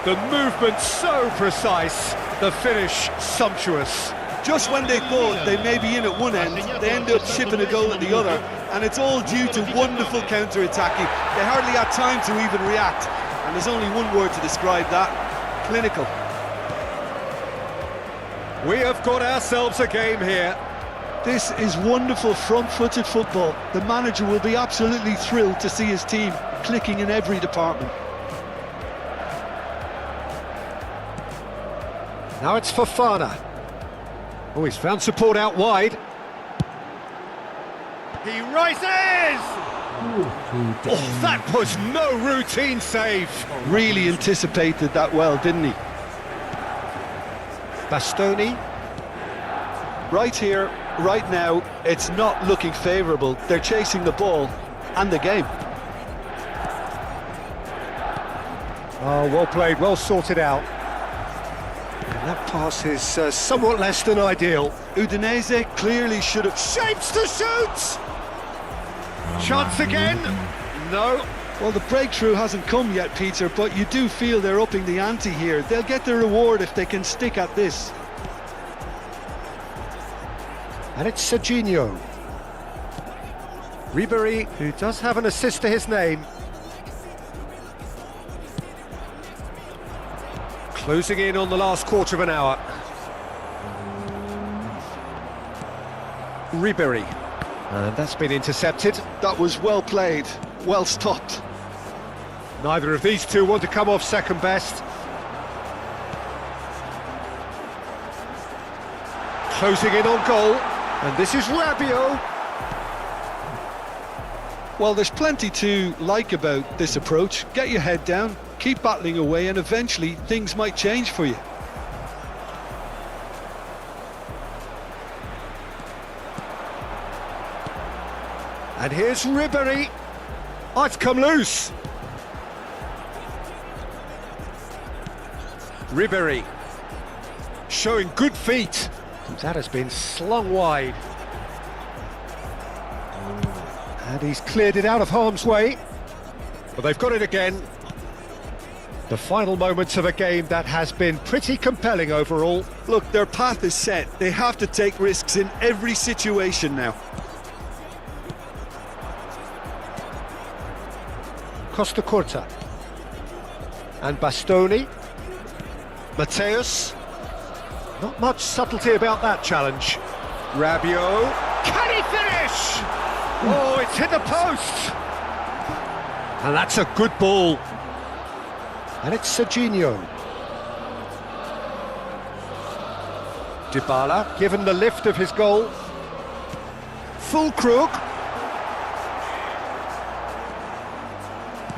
The movement so precise, the finish sumptuous. Just when they thought they may be in at one end, they end up shipping a goal at the other, and it's all due to wonderful counter-attacking. They hardly had time to even react, and there's only one word to describe that: clinical. We have got ourselves a game here. This is wonderful front-footed football. The manager will be absolutely thrilled to see his team clicking in every department. Now it's Fofana. Oh, he's found support out wide. He rises! Oh, that was no routine save. Really anticipated that well, didn't he? Bastoni. Right here, right now, it's not looking favourable. They're chasing the ball and the game. Oh, well played, well sorted out. And that pass is somewhat less than ideal. Udinese clearly should have... Shapes to shoot! Chance again? No. Well, the breakthrough hasn't come yet, Peter, but you do feel they're upping the ante here. They'll get their reward if they can stick at this. And it's Serginho. Ribery, who does have an assist to his name. Closing in on the last quarter of an hour. Ribery. And that's been intercepted. That was well played, well stopped. Neither of these two want to come off second best. Closing in on goal. And this is Rabiot. Well, there's plenty to like about this approach. Get your head down, keep battling away, and eventually things might change for you. And here's Ribery. Oh, it's come loose. Ribery showing good feet. That has been slung wide. And he's cleared it out of harm's way. But they've got it again. The final moments of a game that has been pretty compelling overall. Look, their path is set. They have to take risks in every situation now. Costa Curta. And Bastoni. Mateus. Not much subtlety about that challenge. Rabiot. Can he finish? Oh, it's hit the post. And that's a good ball. And it's Serginho. Bola, given the lift of his goal. Fulkrug.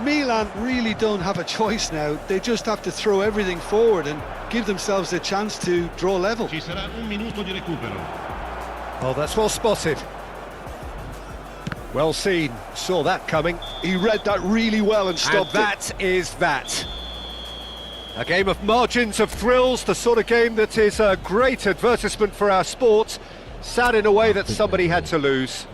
Milan really don't have a choice now. They just have to throw everything forward and give themselves a chance to draw level. Ci sarà un minuto di recupero. Oh, that's well spotted. Well seen. Saw that coming. He read that really well and stopped And that is that. A game of margins, of thrills, the sort of game that is a great advertisement for our sport. Sad in a way that somebody had to lose.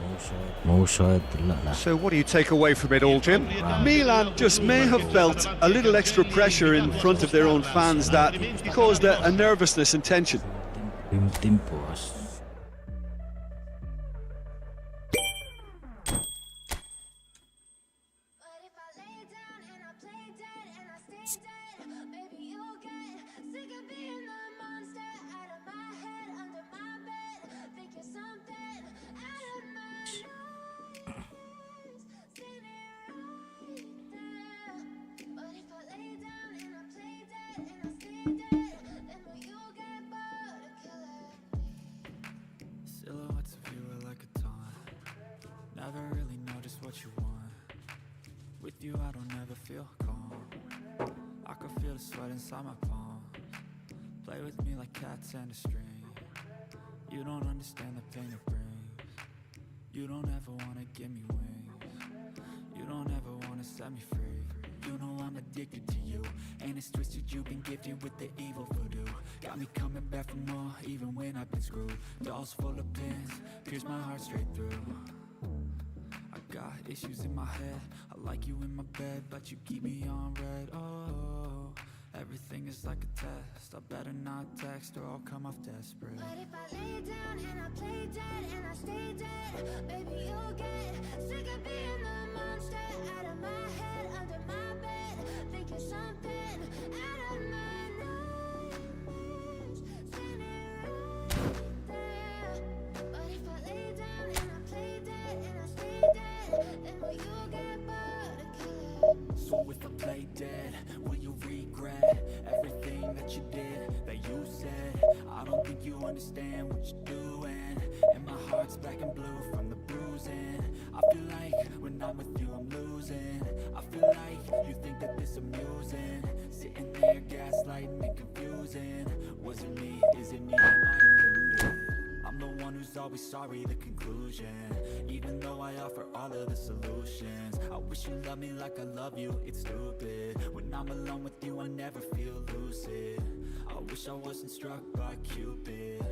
So what do you take away from it all, Jim? Milan just may have felt a little extra pressure in front of their own fans that caused a nervousness and tension. But if I lay down and I play dead and I stay dead, maybe you'll get sick of being the monster out of my head. inside my palm. Play with me like cats and a string. You don't understand the pain it brings. You don't ever wanna give me wings. You don't ever wanna set me free. You know I'm addicted to you, and it's twisted. You've been gifted with the evil voodoo. Got me coming back for more, even when I've been screwed. Dolls full of pins, pierce my heart straight through. I got issues in my head. I like you in my bed, but you keep me on red. Oh, everything is like a test. I better not text or I'll come off desperate. But if I lay down and I play dead and I stay dead, baby, you'll get sick of being the monster out of my head, under my bed, thinking something out of my nightmares, standing right there. But if I lay down and I play dead and I stay dead, then will you get bored again? So if I play dead, will you regret everything that you did, that you said? I don't think you understand what you're doing, and my heart's black and blue from the bruising. I feel like when I'm with you I'm losing. I feel like you think that this amusing, sitting there gaslighting and confusing. Was it me? Is it me? Am I deluded? I'm the one who's always sorry, the conclusion. Even though I offer all of the solutions, I wish you loved me like I love you, it's stupid. When I'm alone with you I never feel lucid. I wish I wasn't struck by Cupid.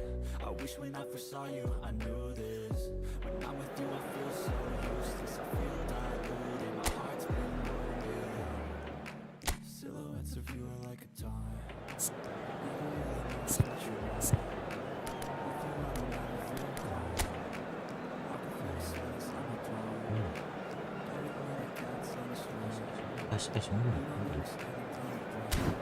I wish when I first saw you I knew this. When I'm with you I feel so useless. I feel diluted, my heart's been wounded. Silhouettes of you are like a time. Never really knows what you want.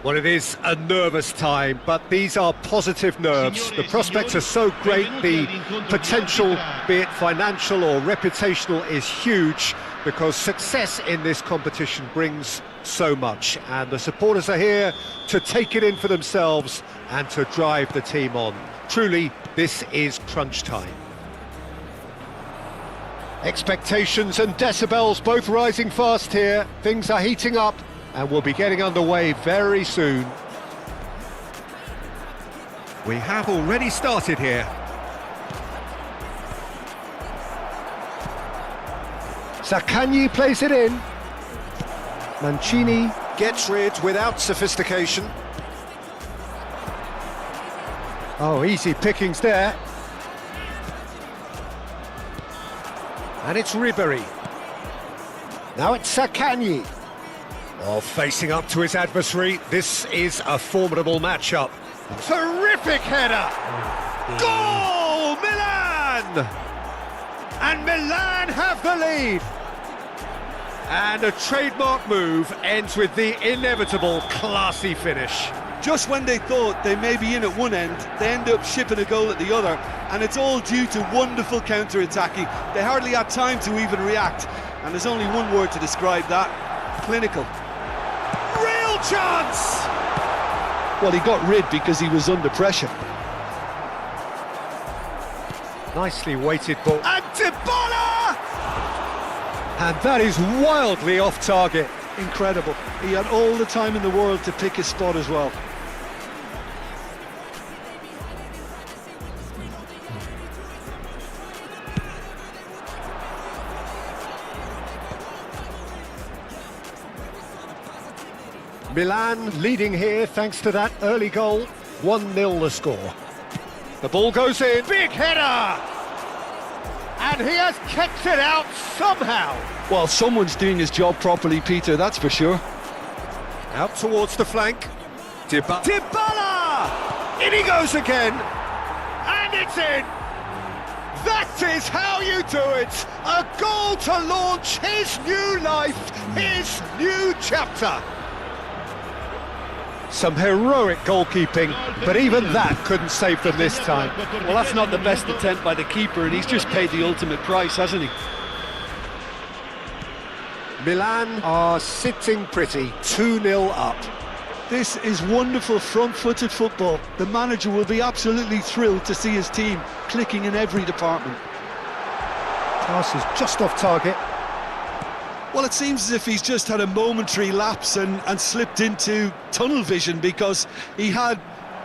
Well, it is a nervous time, but these are positive nerves. The prospects are so great, the potential, be it financial or reputational, is huge, because success in this competition brings so much, and the supporters are here to take it in for themselves and to drive the team on. Truly, this is crunch time. Expectations and decibels both rising fast here. Things are heating up, and we'll be getting underway very soon. We have already started here. Zaccagni plays it in. Mancini gets rid without sophistication. Oh, easy pickings there. And it's Ribery. Now it's Zaccagni. Oh, facing up to his adversary. This is a formidable matchup. Terrific header! Goal! Milan! And Milan have the lead. And a trademark move ends with the inevitable classy finish. Just when they thought they may be in at one end, they end up shipping a goal at the other, and it's all due to wonderful counter-attacking. They hardly had time to even react, and there's only one word to describe that: clinical. Real chance! Well, he got rid because he was under pressure. Nicely weighted ball. And Bola! And that is wildly off target. Incredible. He had all the time in the world to pick his spot as well. Milan leading here thanks to that early goal. 1-0 the score. The ball goes in. Big header! And he has kept it out somehow. Well, someone's doing his job properly, Peter, that's for sure. Out towards the flank. Dybala! In he goes again! And it's in! That is how you do it! A goal to launch his new life, his new chapter! Some heroic goalkeeping, but even that couldn't save them this time. Well, that's not the best attempt by the keeper, and he's just paid the ultimate price, hasn't he? Milan are sitting pretty, 2-0 up. This is wonderful front-footed football. The manager will be absolutely thrilled to see his team clicking in every department. Pass is just off target. Well, it seems as if he's just had a momentary lapse and slipped into tunnel vision, because he had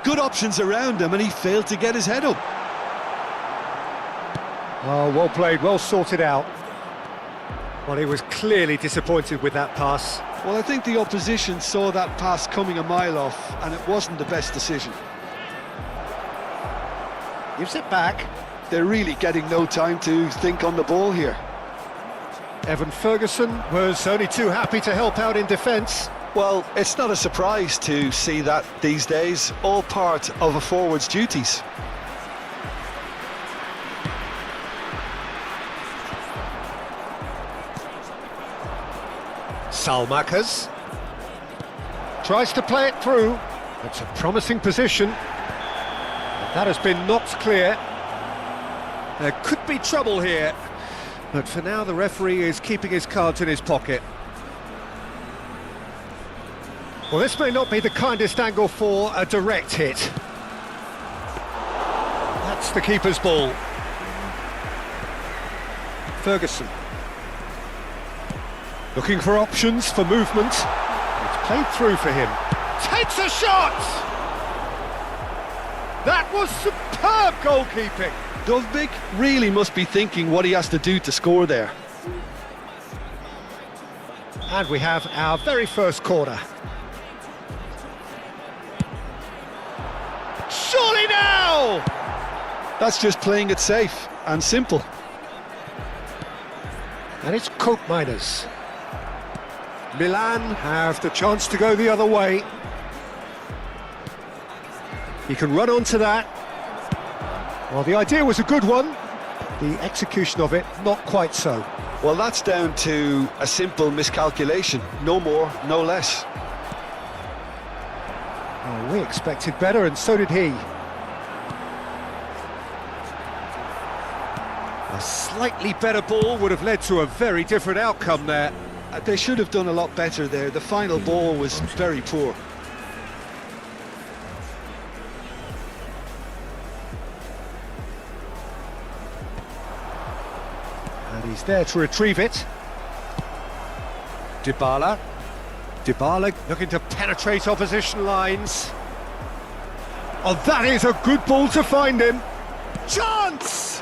good options around him and he failed to get his head up. Oh, well played, well sorted out. Well, he was clearly disappointed with that pass. Well, I think the opposition saw that pass coming a mile off, and it wasn't the best decision. Gives it back. They're really getting no time to think on the ball here. Evan Ferguson was only too happy to help out in defence. Well, it's not a surprise to see that these days, all part of a forward's duties. Salmakas tries to play it through. It's a promising position. That has been knocked clear. There could be trouble here, but for now the referee is keeping his cards in his pocket. Well, this may not be the kindest angle for a direct hit. That's the keeper's ball. Ferguson. Looking for options for movement. It's played through for him. Takes a shot! That was superb goalkeeping. Dovbik really must be thinking what he has to do to score there. And we have our very first corner. Surely now! That's just playing it safe and simple. And it's Cope Miners. Milan have the chance to go the other way. He can run onto that. Well, the idea was a good one. The execution of it, not quite so. Well, that's down to a simple miscalculation. No more, no less. Well, we expected better, and so did he. A slightly better ball would have led to a very different outcome there. They should have done a lot better there. The final ball was very poor. And he's there to retrieve it. Dybala. Dybala looking to penetrate opposition lines. Oh, that is a good ball to find him. Chance!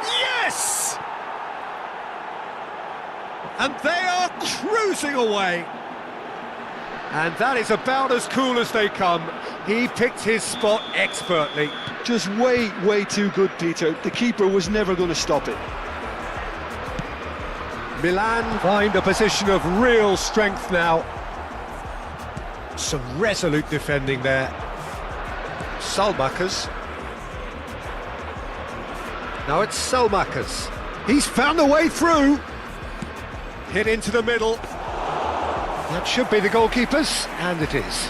Yes! And they are cruising away. And that is about as cool as they come. He picked his spot expertly. Just way, way too good, Peter. The keeper was never going to stop it. Milan find a position of real strength now. Some resolute defending there. Salmakas. Now it's Salmakas. He's found a way through. Hit into the middle. That should be the goalkeepers, and it is.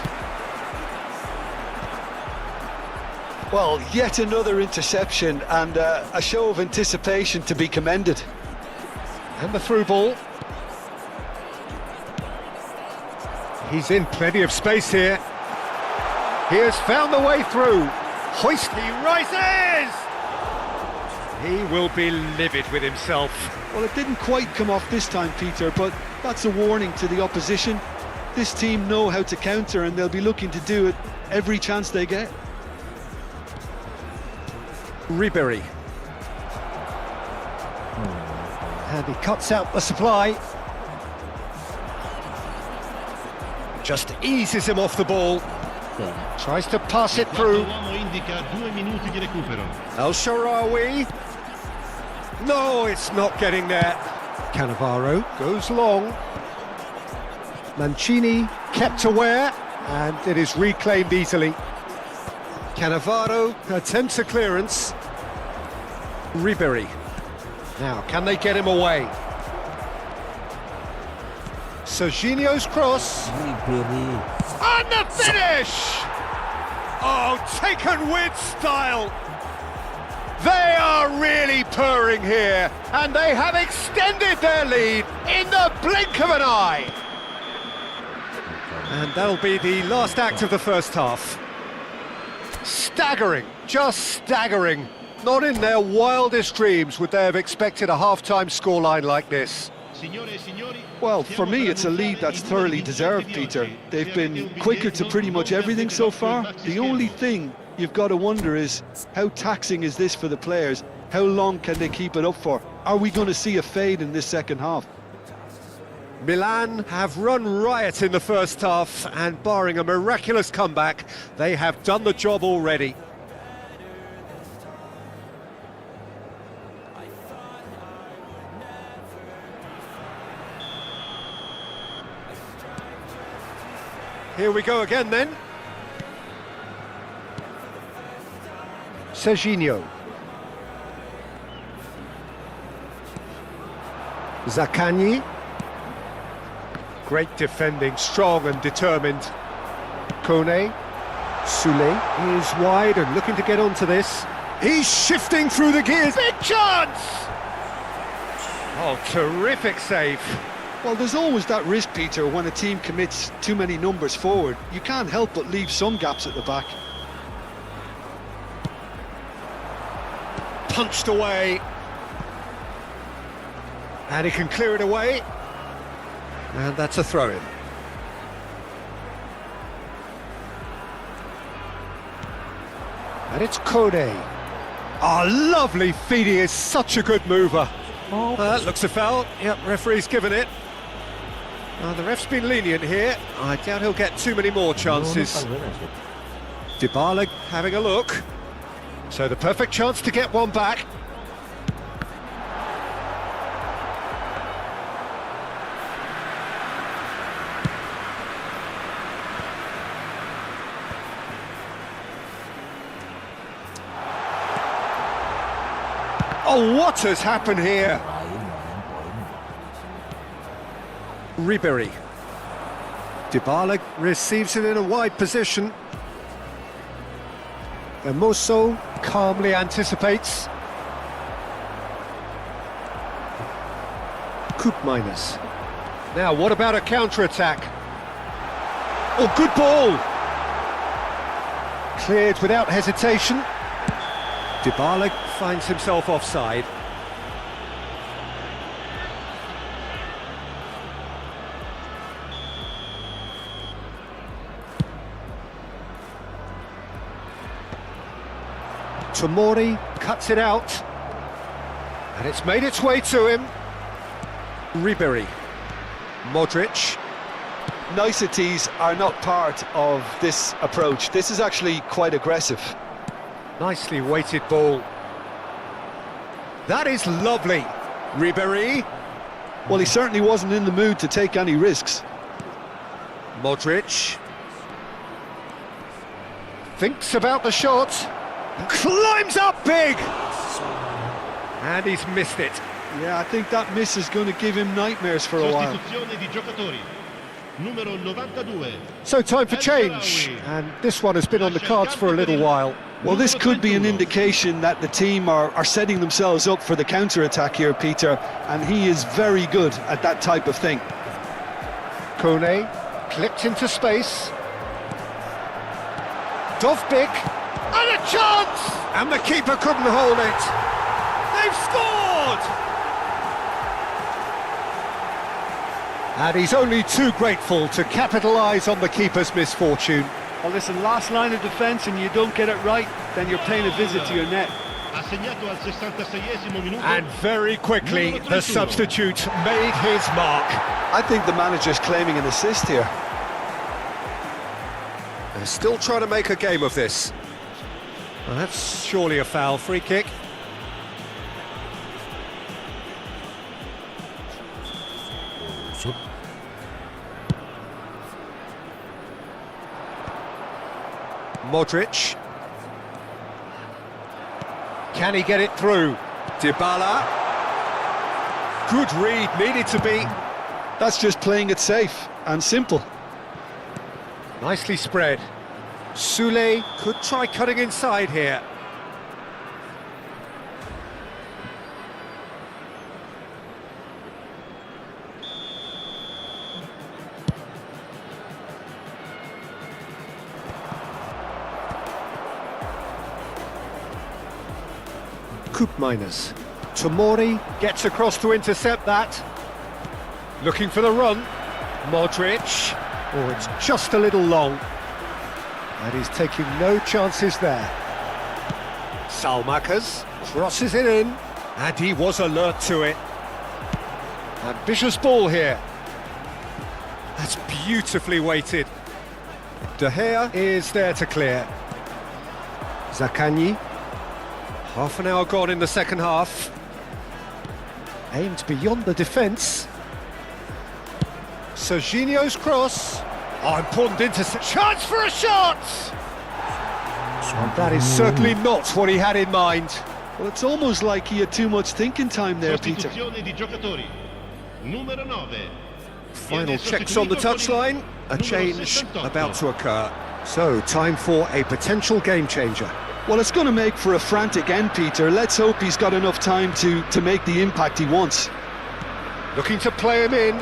Well, yet another interception, and a show of anticipation to be commended. And the through ball. He's in plenty of space here. He has found the way through. Hoist, he rises! He will be livid with himself. Well, it didn't quite come off this time, Peter, but that's a warning to the opposition. This team know how to counter, and they'll be looking to do it every chance they get. Ribery. And he cuts out the supply. Just eases him off the ball. Tries to pass it through. El Shaarawy. No, it's not getting there. Cannavaro goes long. Mancini kept aware, and it is reclaimed easily. Cannavaro attempts a clearance. Ribery. Now, can they get him away? Serginho's cross. And the finish! Oh, taken with style. They are really purring here, and they have extended their lead in the blink of an eye. And that'll be the last act of the first half. Staggering, just staggering. Not in their wildest dreams would they have expected a half-time scoreline like this. Well, for me, it's a lead that's thoroughly deserved, Peter. They've been quicker to pretty much everything so far. The only thing you've got to wonder is, how taxing is this for the players? How long can they keep it up for? Are we going to see a fade in this second half? Milan have run riot in the first half, and barring a miraculous comeback, they have done the job already. Here we go again then. Serginho. Zaccagni. Great defending, strong and determined. Kone. Sule is wide and looking to get onto this. He's shifting through the gears. Big chance! Oh, terrific save. Well, there's always that risk, Peter, when a team commits too many numbers forward. You can't help but leave some gaps at the back. Punched away. And he can clear it away. And that's a throw-in. And it's Kone. Oh, lovely feed. He is such a good mover. That looks a foul. Yep, referee's given it. The ref's been lenient here. I doubt he'll get too many more chances. Dybala having a look. So the perfect chance to get one back. Oh, what has happened here? Ribery. Dybala receives it in a wide position. Hermoso calmly anticipates. Koopmeiners. Now, what about a counter-attack? Oh, good ball! Cleared without hesitation. Dybala finds himself offside. Tomori cuts it out, and it's made its way to him. Ribery, Modric. Niceties are not part of this approach. This is actually quite aggressive. Nicely weighted ball. That is lovely. Ribery. Well, he certainly wasn't in the mood to take any risks. Modric. Thinks about the shot. Climbs up big! And he's missed it. Yeah, I think that miss is going to give him nightmares for a while. So time for change, and this one has been on the cards for a little while. Well, this could be an indication that the team are setting themselves up for the counter-attack here, Peter, and he is very good at that type of thing. Kone clipped into space. Dovbik. And a chance! And the keeper couldn't hold it. They've scored! And he's only too grateful to capitalise on the keeper's misfortune. Well, listen, last line of defence and you don't get it right, then you're paying a visit to your net. And very quickly, the substitute made his mark. I think the manager's claiming an assist here. They're still trying to make a game of this. Well, that's surely a foul. Free kick. Shoot. Modric. Can he get it through? Bola. Good read, needed to be. That's just playing it safe and simple. Nicely spread. Sule could try cutting inside here. Miners. Tomori gets across to intercept that. Looking for the run. Modric. Oh, it's just a little long. And he's taking no chances there. Salmakas crosses it in. And he was alert to it. Ambitious ball here. That's beautifully weighted. De Gea is there to clear. Zaccagni. Half an hour gone in the second half. Aimed beyond the defence. Serginho's cross. Oh, important intercept. Chance for a shot! And that is certainly not what he had in mind. Well, it's almost like he had too much thinking time there, Peter. Sostituzione di giocatori. Numero 9. Final checks on the touchline. A change about to occur. So, time for a potential game changer. Well, it's going to make for a frantic end, Peter. Let's hope he's got enough time to make the impact he wants. Looking to play him in.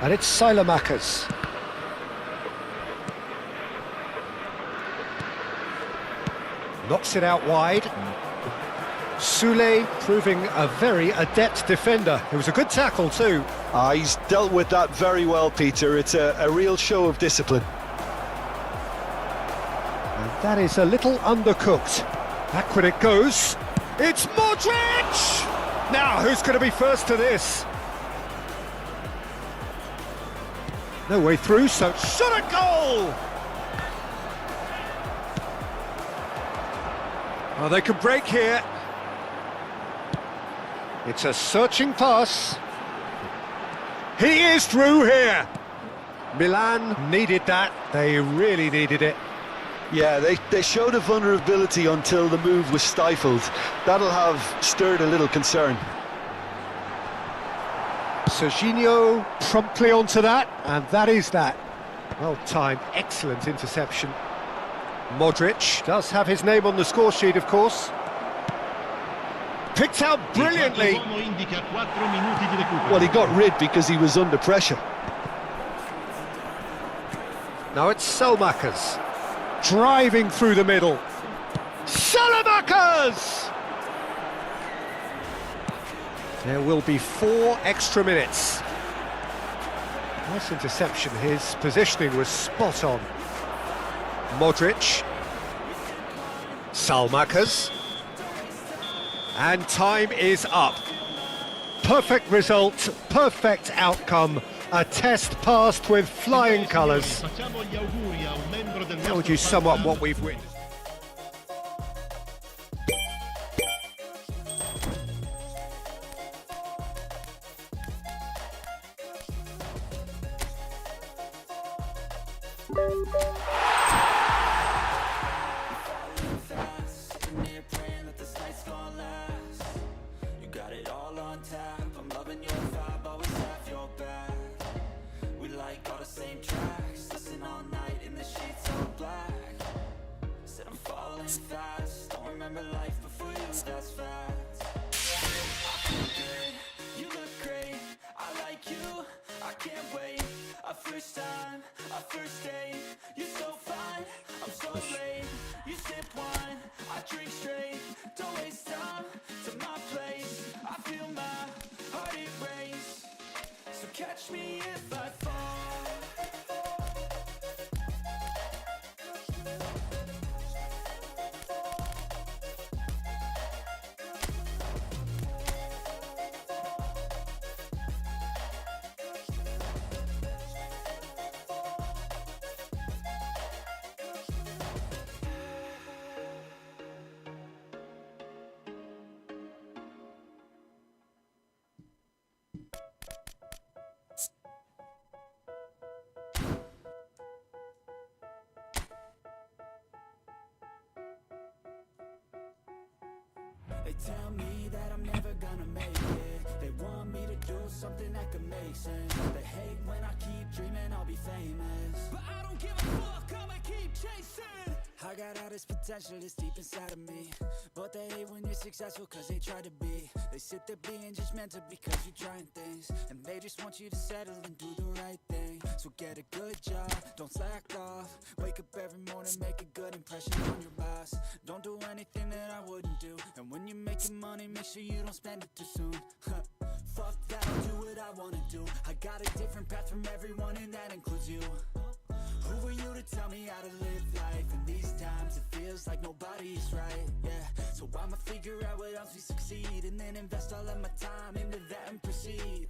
And it's Salmakas. Knocks it out wide. Sule proving a very adept defender. It was a good tackle too. He's dealt with that very well, Peter. It's a real show of discipline. And that is a little undercooked. Backward it goes. It's Modric! Now, who's going to be first to this? No way through, so shot a goal! Oh, they could break here. It's a searching pass. He is through here. Milan needed that. They really needed it. Yeah, they showed a vulnerability until the move was stifled. That'll have stirred a little concern. Serginho promptly onto that, and that is that. Well timed, excellent interception. Modric does have his name on the score sheet, of course. Picked out brilliantly. Well, he got rid because he was under pressure. Now it's Salmakas. Driving through the middle. Salmakas! There will be 4 extra minutes. Nice interception, his positioning was spot on. Modric. Salmakas. And time is up. Perfect result, perfect outcome. A test passed with flying colours. How would you sum up what we've witnessed? Fast, don't remember life before you, that's fact. You look great, I like you, I can't wait. A first time, a first date. You're so fine, I'm so late. You sip wine, I drink straight. Don't waste time to my place. I feel my heart erase. So catch me if I fall. They tell me that I'm never gonna make it. They want me to do something that could make sense. They hate when I keep dreaming I'll be famous, but I don't give a fuck, I'ma keep chasing. I got all this potential that's deep inside of me, but they hate when you're successful cause they try to be. They sit there being judgmental because you're trying things, and they just want you to settle and do the right thing. So get a good job, don't slack off. Wake up every morning, make a good impression on your boss. Don't do anything that I wouldn't do, and when you're making money, make sure you don't spend it too soon. Fuck that, I'll do what I wanna do. I got a different path from everyone, and that includes you. Who are you to tell me how to live life? In these times it feels like nobody's right, yeah. So I'ma figure out what else we succeed, and then invest all of my time into that and proceed.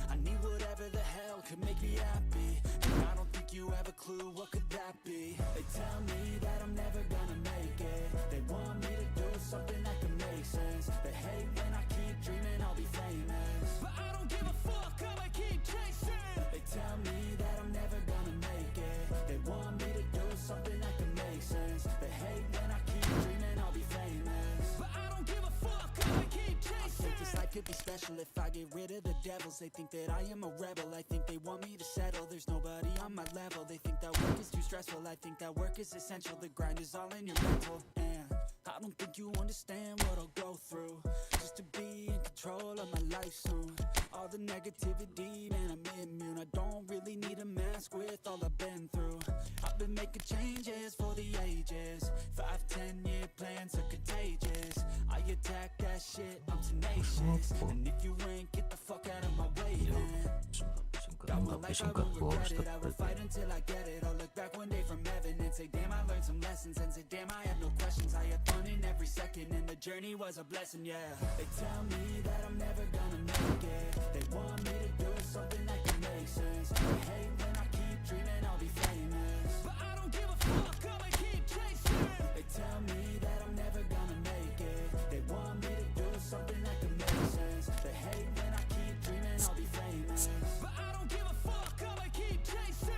I need whatever the hell could make me happy, and I don't think you have a clue what could that be. They tell me that I'm never gonna make it. They want me to do something that can make sense. They hate when I keep dreaming I'll be famous, but I don't give a fuck, I'ma keep chasing. They tell me that I'm never gonna make it. They want me to do something that can make sense. They hate when I keep dreaming I'll be famous, but I don't give a fuck, I'ma keep chasing. I think this life could be special if I get rid of the devils. They think that I am a rebel, I think they want me to settle. There's nobody on my level. They think that work is too stressful, I think that work is essential. The grind is all in your mental, and I don't think you understand what I'll go through just to be in control of my life soon. All the negativity, man, I'm immune. I don't really need a mask with all I've been through. I've been making changes for the ages. 5-10 year plans are contagious. I attack that shit, I'm tenacious. And if you ain't, get the fuck out of my way, man. Got one life, I won't regret it. I will fight until I get it. I'll look back one day from heaven and say, damn, I learned some lessons. And say, damn, I had no questions. I had fun in every second, and the journey was a blessing, yeah. They tell me that I'm never gonna make it. They want me to do something that can make sense. They hate when I keep dreaming I'll be famous, but I don't give a fuck, I'ma keep chasing. They tell me that I'm never gonna make it. They want me to do something that can make sense. They hate when I keep dreaming I'll be famous, but I don't give a fuck, I'ma keep chasing.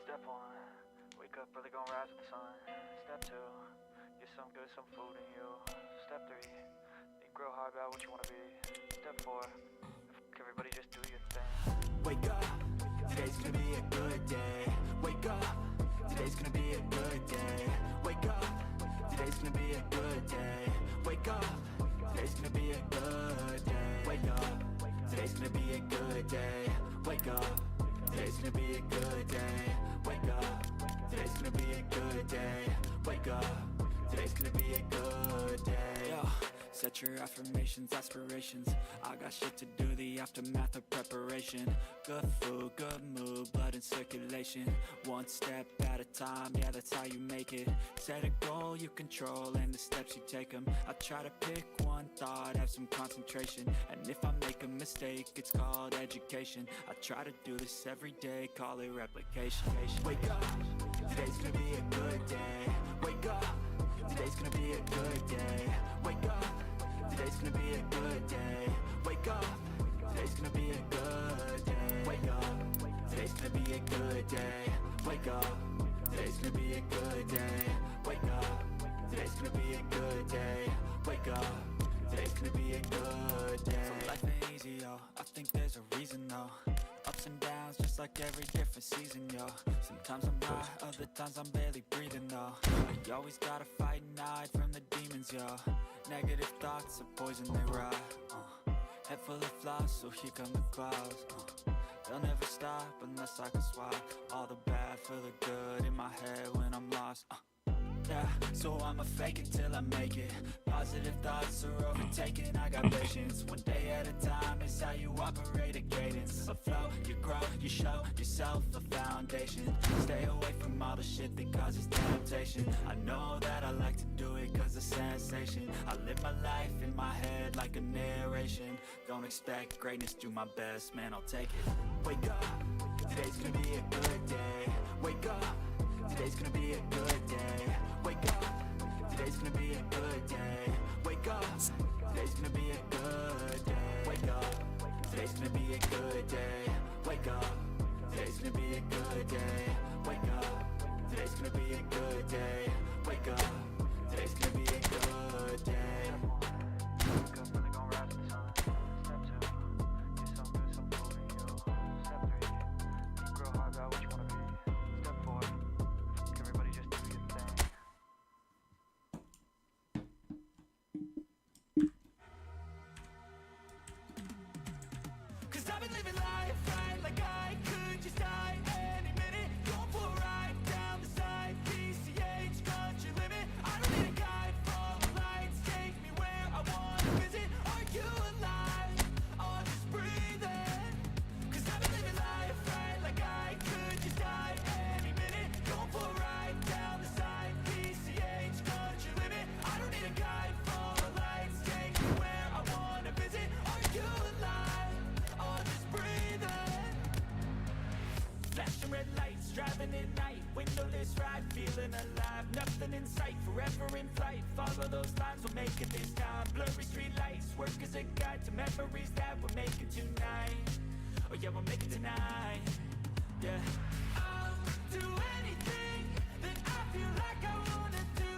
Step 1, wake up early, gonna rise with the sun. Step 2, get some good, some food in you. Step 3, think real hard about what you wanna be. Step 4, everybody just do your thing. Wake up, today's gonna be a good day. Wake up, today's gonna be a good day. Wake up, today's gonna be a good day. Wake up, today's gonna be a good day. Wake up, today's gonna be a good day. Wake up, today's gonna be a good day. Wake up, today's gonna be a good day. Wake up, today's gonna be a good day. Yo, set your affirmations, aspirations. I got shit to do, the aftermath of preparation. Good food, good mood, blood in circulation. One step at a time, yeah, that's how you make it. Set a goal you control and the steps you take them. I try to pick one thought, have some concentration. And if I make a mistake, it's called education. I try to do this every day, call it replication. Wake up, today's gonna be a good day. Wake up, today's gonna be a good day. Wake up, today's gonna be a good day. Wake up, today's gonna be a good day. Wake up, today's gonna be a good day. Wake up, today's gonna be a good day. Wake up, today's gonna be a good day. Wake up, today's gonna be a good day. So life ain't easy, yo, I think there's a reason though. Ups and downs, just like every different season, yo. Sometimes I'm high, other times I'm barely breathing, though. You always gotta fight and hide from the demons, yo. Negative thoughts are poison, they rot. Head full of flies, so here come the clouds. They'll never stop unless I can swap all the bad for the good in my head when I'm lost. Yeah, so I'ma fake it till I make it. Positive thoughts are overtaken, I got patience. One day at a time is how you operate a cadence. A flow, you grow, you show yourself a foundation. Stay away from all the shit that causes temptation. I know that I like to do it cause of sensation. I live my life in my head like a narration. Don't expect greatness, do my best, man, I'll take it. Wake up, today's gonna be a good day. Wake up, today's gonna be a good day. Wake up, today's gonna be a good day. Wake up, today's gonna be a good day. Wake up, today's gonna be a good day. Wake up, today's gonna be a good day. Wake up, today's gonna be a good day. Wake up, today's gonna be a good day. Wake up, really gon' rise with the sun. Step 2, get some good, some food in you. Step 3, think real hard about what you wanna be. Step 4, everybody just do your thing. Cause I've been living life right like I could just die any minute. Going for a ride down the side, PCH, country limit. I don't need a guide, follow lights, take me where I wanna visit. Are you alive? Or just breathing? Cause I've been living life right like I could just die any minute. Going for a ride down the side, PCH, country limit. I don't need a guide, follow lights, take me where I wanna visit. Are you alive? Or just breathing? Flashing red lights, driving at night, windowless ride, feeling alive. Nothing in sight, forever in flight. Follow those lines, we'll make it this time. Blurry street lights, work as a guide to memories that we're making tonight. Oh yeah, we'll make it tonight. Yeah. I'll do anything that I feel like I wanna do.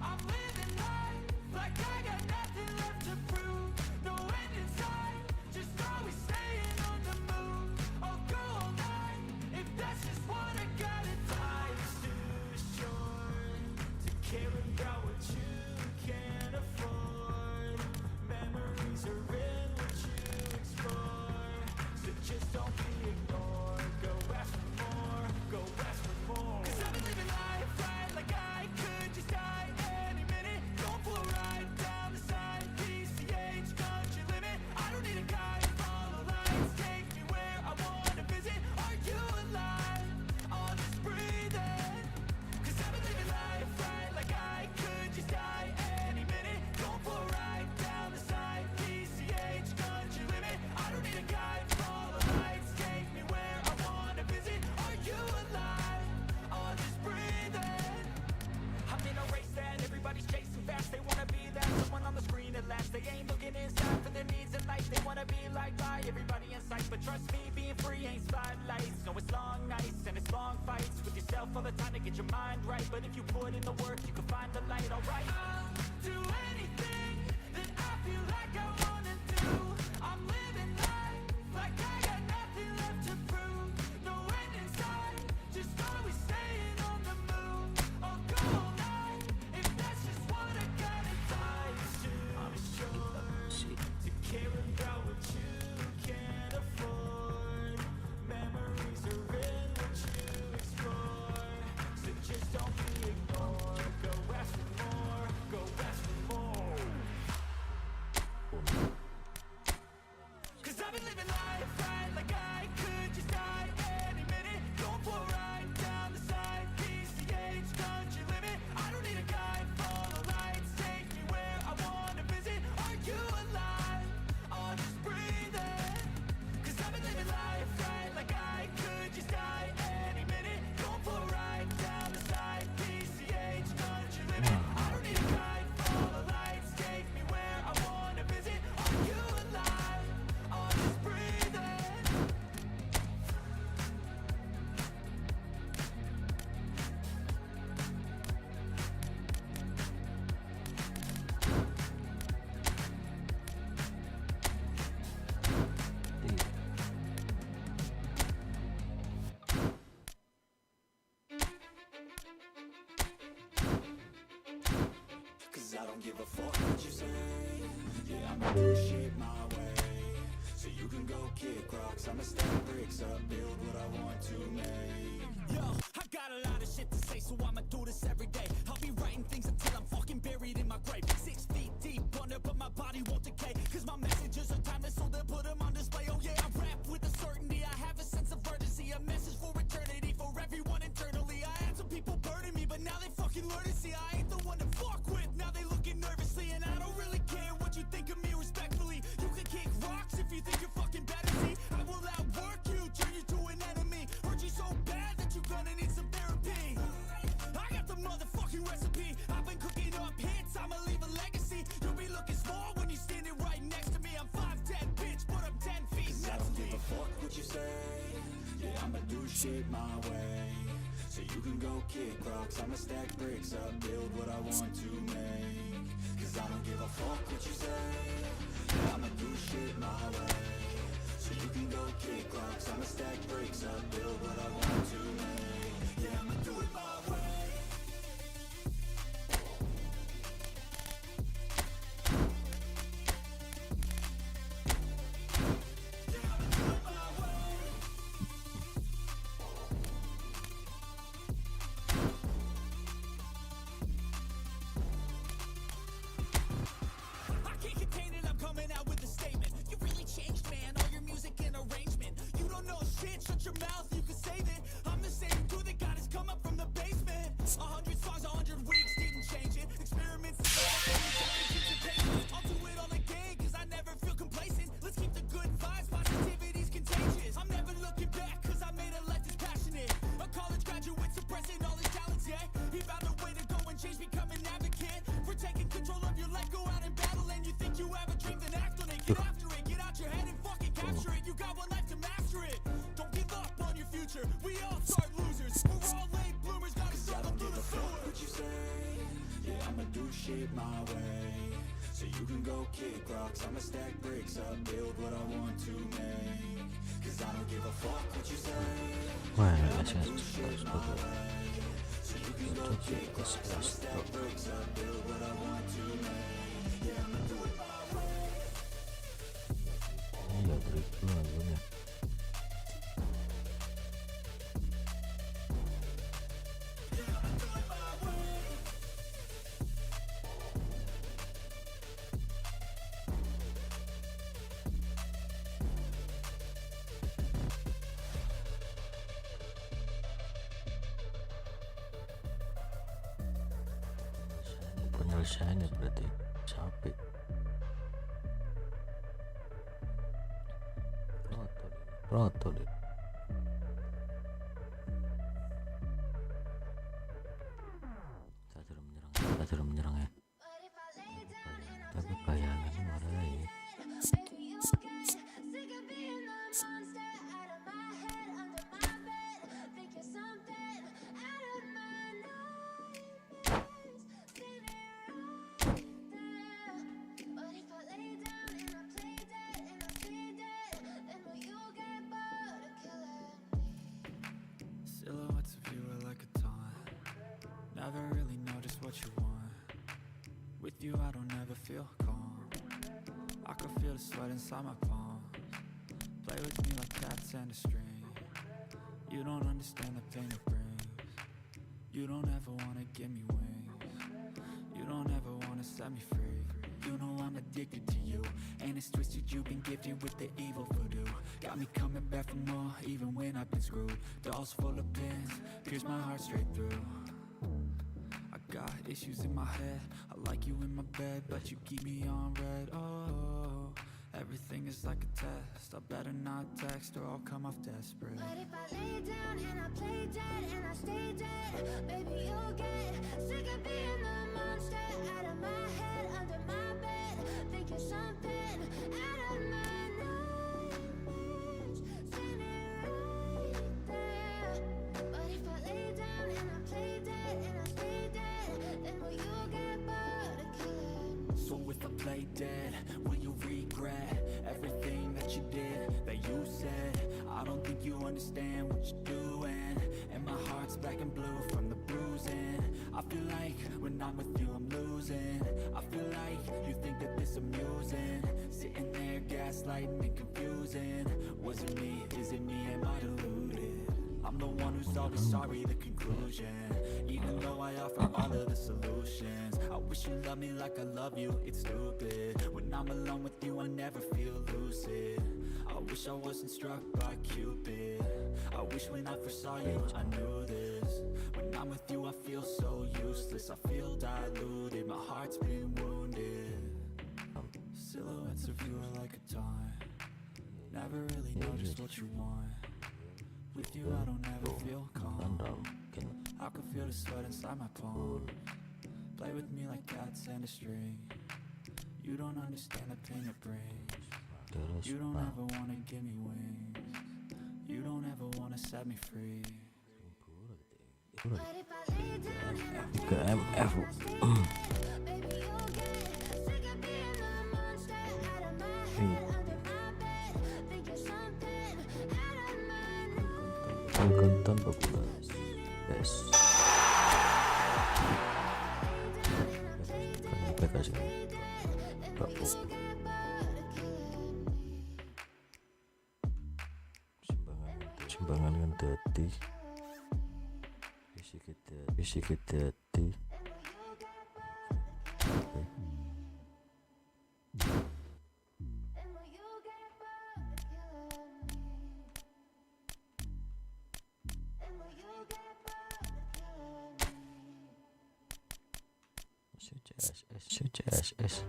I'm living life like I got nothing left to prove. No end in sight, just always staying on the move. I'll go all night if that's just what I gotta do. Life's too short to care about what you can't afford. Memories are in what you explore, so just don't be ignored. Go ask for more, go ask for more. Cause I've been living life right like I could just die any minute. Going for a ride down the side, PCH, country limit. I don't need a guide, follow lights, take me where I wanna visit. Are you alive? Or just breathing? Cause I've been living life right like I could just die any minute. Going for a ride down the side, PCH, country limit. I don't need a guide, follow lights, take me where I wanna visit. Are you alive? Or just breathing? I'm in a race that everybody's chasing fast. They wanna be that someone on the screen at last. They ain't looking inside for their needs in life. They wanna be liked by everybody in sight. But trust me, being free ain't spotlights. No, it's long nights and it's long fights with yourself all the time to get your mind right. But if you put in the work, you can find the light, alright? I'll do anything that I feel like I wanna do. I'm living life like I got nothing left to prove. No end in sight, just always staying on the move. I'll go all night if that's just what I gotta do. Life's too short to care about what you can't afford. Memories are in what you explore, so just don't be ignored. Go ask for more, go ask for more. Cause I've been living life right like I could just die any minute. Going for a ride down the side, PCH, country limit. I don't need a guide, follow lights, take me where I wanna visit. Are you alive? Or just breathing? Cause I've been living life right like I could just die any minute. Going for a ride down the side, PCH, country limit. I don't need a guide, follow lights, take me where I wanna visit. Are you alive? Or just breathing? Cause I don't give a fuck what you say. Yeah, I'ma do shit my way. So you can go kick rocks, I'ma stack bricks up, build what I want to make. Yo, I got a lot of shit to say, so I'ma do this every day. I'll be writing things until I'm fucking buried in my grave. 6 feet deep under, but my body won't decay. Cause my messages are timeless, so they'll put them on display. Oh yeah, I rap with a certainty, I have a sense of urgency. A message for eternity, for everyone internally. I had some people burning me, but now they fucking learn to see I ain't the one to fuck with. Now they looking nervously, and I don't really care what you think of me respectfully. You can kick rocks if you think you're fucking better. See, I will outwork you, turn you to an enemy. Hurt you so bad that you're gonna need some therapy. I got the motherfucking recipe. I've been cooking up hits, I'ma leave a legacy. You'll be looking small when you're standing right next to me. I'm 5'10", bitch, but I'm 10 feet now. what you say. Yeah, I'ma do shit my way. So you can go kick rocks, I'ma stack bricks up, build what I want to make. Cause I don't give a fuck what you say. Yeah, I'ma do shit my way. So you can go kick rocks, I'ma stack bricks up, build what I want to make. Yeah, I'ma do it my way. Shut your mouth, you can save it. I'm the same dude that got his come up from the basement. 100 songs, 100 weeks, didn't change it. Experiments, I'll do it all again, cause I never feel complacent. Let's keep the good vibes, positivity's contagious. I'm never looking back, cause I made a life that's passionate. A college graduate suppressing all his talents, yeah. He found a way to go and change, become an advocate. For taking control of your life, go out and battle. And you think you have a dream, then act on it. Get after it, get out your head and fucking capture it. You got one life to master it. Don't give up on your future. We all start losers. We're all late bloomers. Gotta start through the sewer. What you say? Yeah, I'ma do shit my way. So you can go kick rocks, I'ma stack bricks up, build what I want to make. Cause I don't give a fuck what you say. Yeah, I'ma do shit my way. So you can go kick rocks, I'ma stack bricks up, build what I want to make. Yeah, I'ma do it my way. Iya, dribble lagunya. Penyelesaiannya berarti capek. Roto deh. Kita sudah menyerang ya. Tapi bayangin marah ya. Silhouettes of you are like a taunt. Never really know just what you want. With you I don't ever feel calm. I can feel the sweat inside my palms. Play with me like cats and a string. You don't understand the pain it brings. You don't ever wanna give me wings. You don't ever wanna set me free. You know I'm addicted to you, and it's twisted. You've been gifted with the evil voodoo. Got me coming back for more, even when I've been screwed. Dolls full of pins, pierce my heart straight through. I got issues in my head. I like you in my bed, but you keep me on red. Oh, everything is like a test. I better not text or I'll come off desperate. But if I lay down and I play dead and I stay dead, baby, you'll get sick of being the monster out of my head, under my bed. Think you're something out of my nightmares, standing right there. But if I lay down and I play dead and I stay dead, then will you get bored of killing me? So if I play dead, will you regret everything that you did, that you said? I don't think you understand what you're doing, and my heart's black and blue from the bruising. I feel like when I'm with you I'm losing. I feel like you think that this amusing, sitting there gaslighting and confusing. Was it me? Is it me? Am I deluded? I'm the one who's always sorry, the conclusion. Even though I offer all of the solutions, I wish you loved me like I love you, it's stupid. When I'm alone with you I never feel lucid. I wish I wasn't struck by Cupid. I wish when I first saw you I knew this. When I'm with you I feel so useless. I feel diluted, my heart's been wounded. Silhouettes of you are like a taunt. Never really know just what you want. With you I don't ever feel calm. I can feel the sweat inside my palms. Play with me like cats and a string. You don't understand the pain it brings. You don't ever wanna give me wings. You don't ever wanna set me free. Ke MF. Konten bagus. Yes. Kasih. Bagus. Simbangan kan dadi. Isi kita dadi. CSS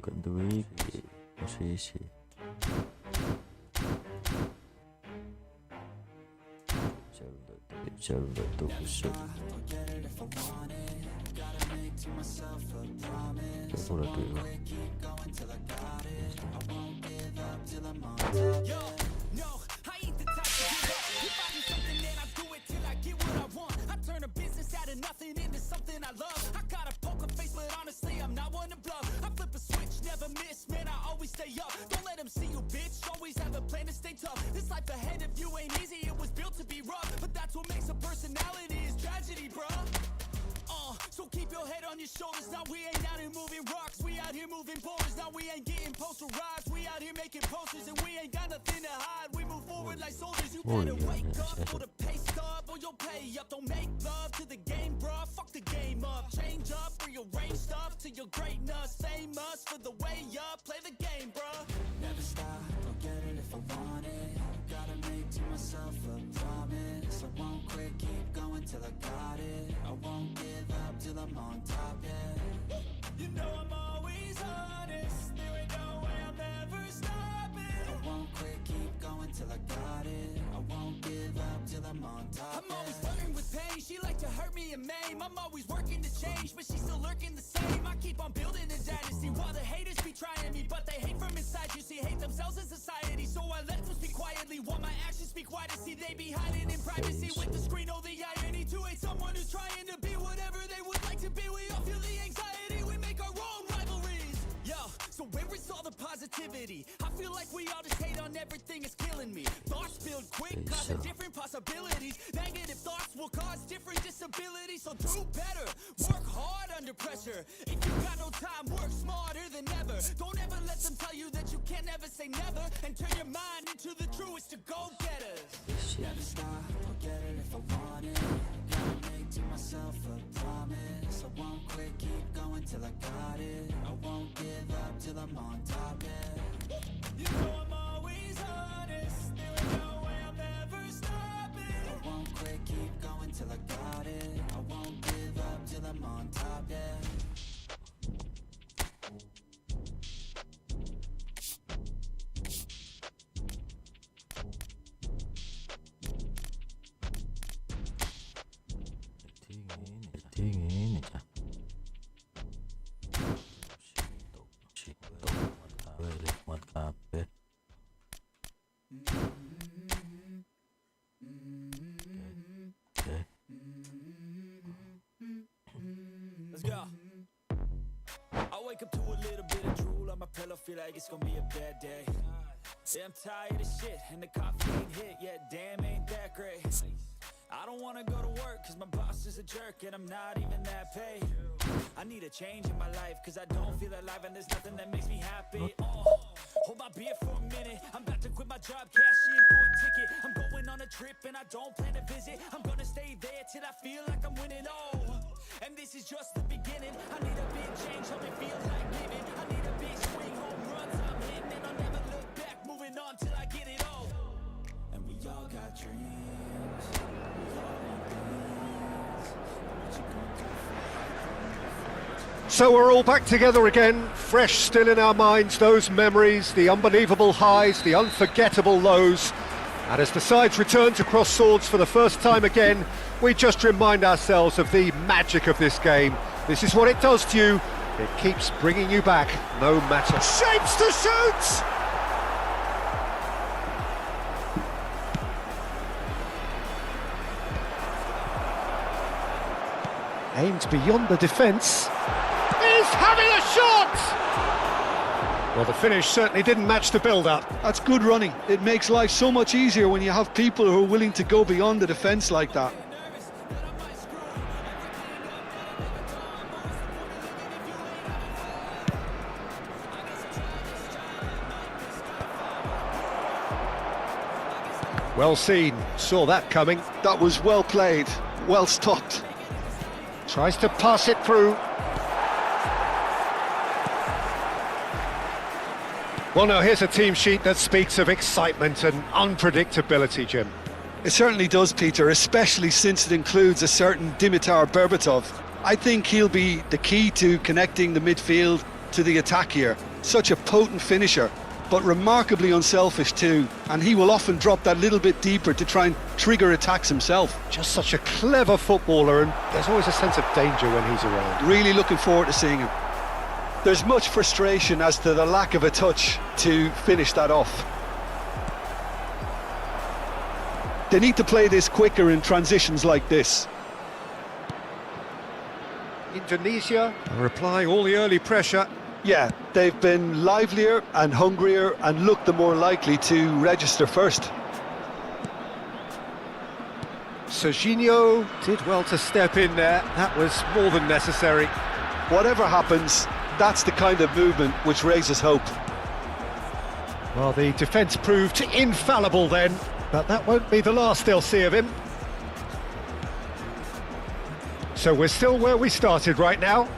kedua posisi jalur kusuk Bola dulu. Nothing into something I love. I got a poker face, but honestly, I'm not one to bluff. I flip a switch, never miss, man, I always stay up. Don't let them see you, bitch, always have a plan to stay tough. This life ahead of you ain't easy, it was built to be rough. But that's what makes a personality, is tragedy, bruh. So keep your head on your shoulders. Now we ain't out here moving rocks, we out here moving boulders. Now we ain't getting posterized, we out here making posters. And we ain't got nothing to hide, we move forward like soldiers. You better wake up for the pay stub, or you'll pay up. Don't make love to the game, bruh, fuck the game up. Change up, rearrange stuff to your greatness. Famous for the way up, play the game, bruh. Never stop, I'll get it if I want it. Gotta make to myself a promise. I won't quit, keep going till I got it. I won't give up till I'm on top, yeah. You know I'm always honest, there ain't no way I'm ever stopping. I won't quit, keep going till I got it. I won't give up till I'm on top, I'm always flirting with pain, she like to hurt me and maim. I'm always working to change, but she's still lurking the same. I keep on building a dynasty while the haters be trying me. But they hate from inside, you see, hate themselves in society. So I let them speak quietly while my actions speak wider. See, they be hiding in privacy with the screen. Oh, the irony to hate someone who's trying to be whatever they would like to be. We all feel the anxiety, we make our own rivalries. Yo, so where is all the positivity? I feel like we all just hate on everything, it's killing me. Thoughts build quick, causing different possibilities. Negative thoughts will cause different disabilities. So do better, work hard under pressure. If you got no time, work smarter than ever. Don't ever let them tell you that you can never say never. And turn your mind into the truest to go-getters. Never stop, I'll get it if I want it. Gotta make to myself a promise. I won't quit, keep going till I got it. I won't give up till I'm on top, yeah. You know I'm always honest, there ain't no way I'm ever stopping. I won't quit, keep going till I got it. I won't give up till I'm on top, yeah. Dingin aja. Mat kabeh. Let's go. I wake up to a little bit of drool on my pillow, feel like it's gonna be a bad day. Yeah, I'm tired of shit, and the coffee ain't hit yet, damn, ain't that great. I don't wanna go to work, cause my boss is a jerk, and I'm not even that paid. I need a change in my life, cause I don't feel alive, and there's nothing that makes me happy. Hold my beer for a minute, I'm about to quit my job, cash in for a ticket. I'm going on a trip, and I don't plan to visit. I'm gonna stay there till I feel like I'm winning, and this is just the beginning. I need a big change, help me feel like living. I need a big swing, home runs I'm hitting, and I'll never look back, moving on till I get it all. And we all got dreams, we all want things. What you gonna do for it? So we're all back together again, fresh still in our minds, those memories, the unbelievable highs, the unforgettable lows. And as the sides return to cross swords for the first time again, we just remind ourselves of the magic of this game. This is what it does to you. It keeps bringing you back, no matter. Shapes to shoot! Aimed beyond the defence. He's having a shot! Well, the finish certainly didn't match the build-up. That's good running. It makes life so much easier when you have people who are willing to go beyond the defence like that. Well seen, saw that coming. That was well played, well stopped. Tries to pass it through. Well, now here's a team sheet that speaks of excitement and unpredictability, Jim. It certainly does, Peter, especially since it includes a certain Dimitar Berbatov. I think he'll be the key to connecting the midfield to the attack here. Such a potent finisher, but remarkably unselfish too, and he will often drop that little bit deeper to try and trigger attacks himself. Just such a clever footballer, and there's always a sense of danger when he's around. Really looking forward to seeing him. There's much frustration as to the lack of a touch to finish that off. They need to play this quicker in transitions like this. Indonesia are applying all the early pressure. Yeah, they've been livelier and hungrier and looked the more likely to register first. Serginho did well to step in there. That was more than necessary. Whatever happens, that's the kind of movement which raises hope. Well, the defence proved infallible then, but that won't be the last they'll see of him. So we're still where we started right now.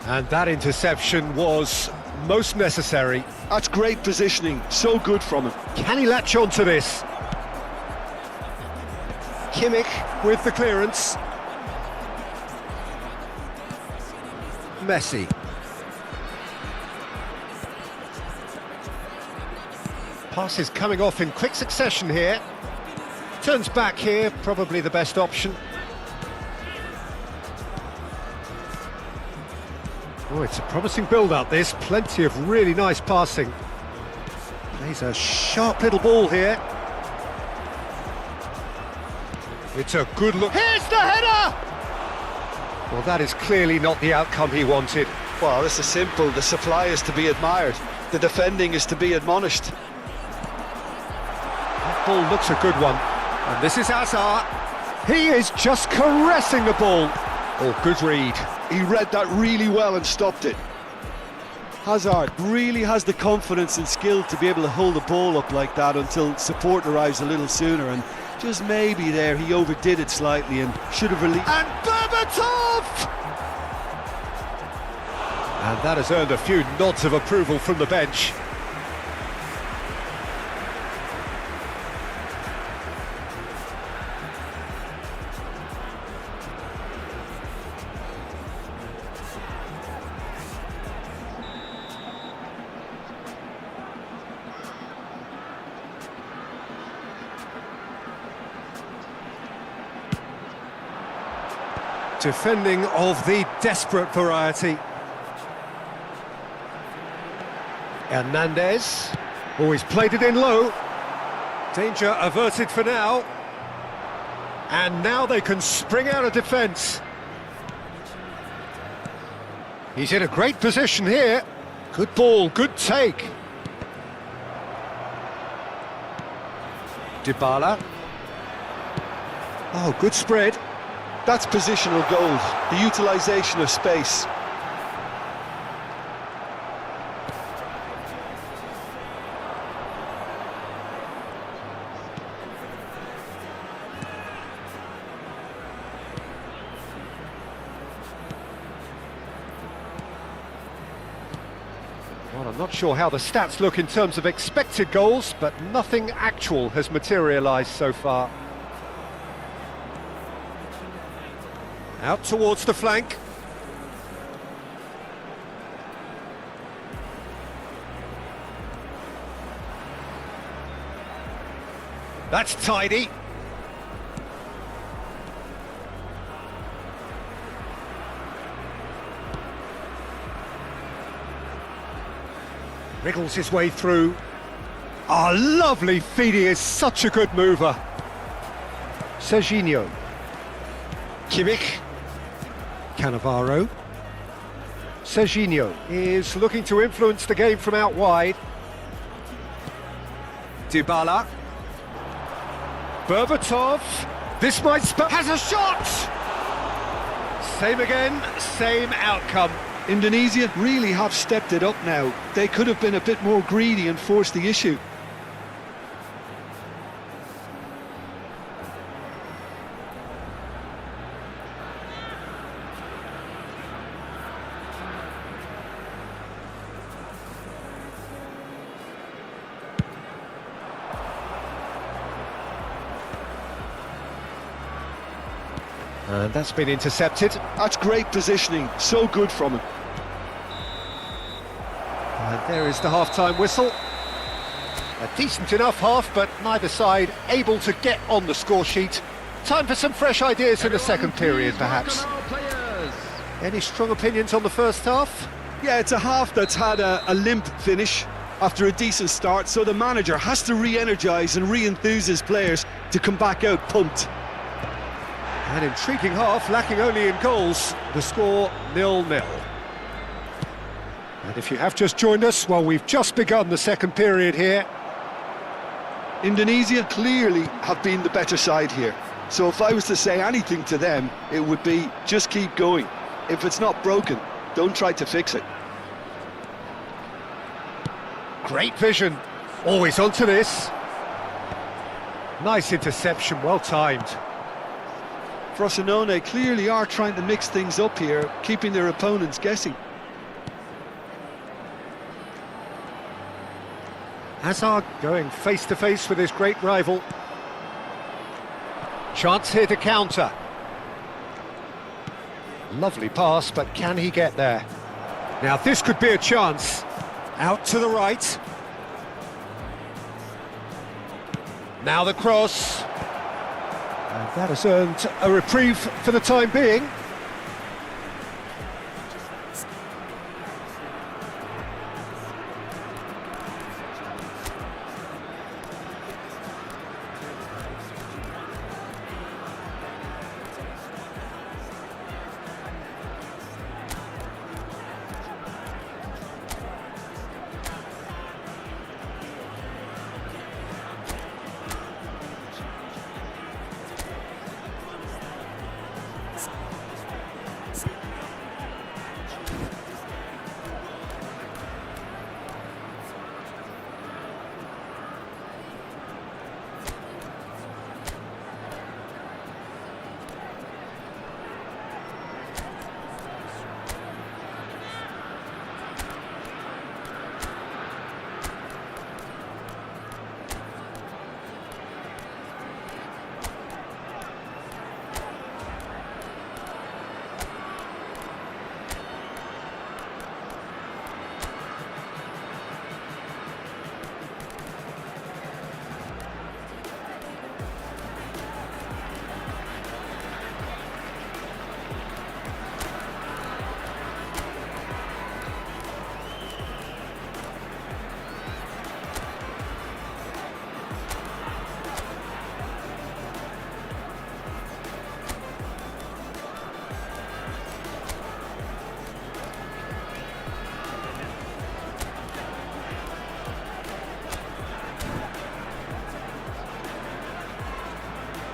And that interception was most necessary. That's great positioning, so good from him. Can he latch on to this? Kimmich with the clearance. Messi. Pass is coming off in quick succession here. Turns back here, probably the best option. Oh, it's a promising build-up, this. Plenty of really nice passing. Plays a sharp little ball here. It's a good look. Here's the header! Well, that is clearly not the outcome he wanted. Well, this is simple. The supply is to be admired. The defending is to be admonished. That ball looks a good one. And this is Hazard. He is just caressing the ball. Oh, good read. He read that really well and stopped it. Hazard really has the confidence and skill to be able to hold the ball up like that until support arrives a little sooner, and just maybe there he overdid it slightly and should have released. And Berbatov! And that has earned a few nods of approval from the bench. Defending of the desperate variety. Hernandez. Oh, he's played it in low. Danger averted for now. And now they can spring out of defence. He's in a great position here. Good ball, good take. Bola. Oh, good spread. That's positional gold, the utilisation of space. Well, I'm not sure how the stats look in terms of expected goals, but nothing actual has materialised so far. Out towards the flank. That's tidy. Wriggles his way through. Ah, lovely feed, he is such a good mover. Serginho. Kimmich. Cannavaro. Serginho is looking to influence the game from out wide. Bola. Berbatov. This might has a shot! Same again, same outcome. Indonesia really have stepped it up now. They could have been a bit more greedy and forced the issue. And that's been intercepted. That's great positioning, so good from him. And there is the half-time whistle. A decent enough half, but neither side able to get on the score sheet. Time for some fresh ideas in the second period, perhaps. Any strong opinions on the first half? Yeah, it's a half that's had a limp finish after a decent start, so the manager has to re-energise and re-enthuse his players to come back out pumped. An intriguing half, lacking only in goals. The score 0-0. And if you have just joined us, well, we've just begun the second period here. Indonesia clearly have been the better side here. So if I was to say anything to them, it would be just keep going. If it's not broken, don't try to fix it. Great vision. Always onto this. Nice interception, well timed. Frosinone clearly are trying to mix things up here, keeping their opponents guessing. Hazard going face-to-face with his great rival. Chance here to counter. Lovely pass, but can he get there? Now this could be a chance. Out to the right. Now the cross. And that has earned a reprieve for the time being.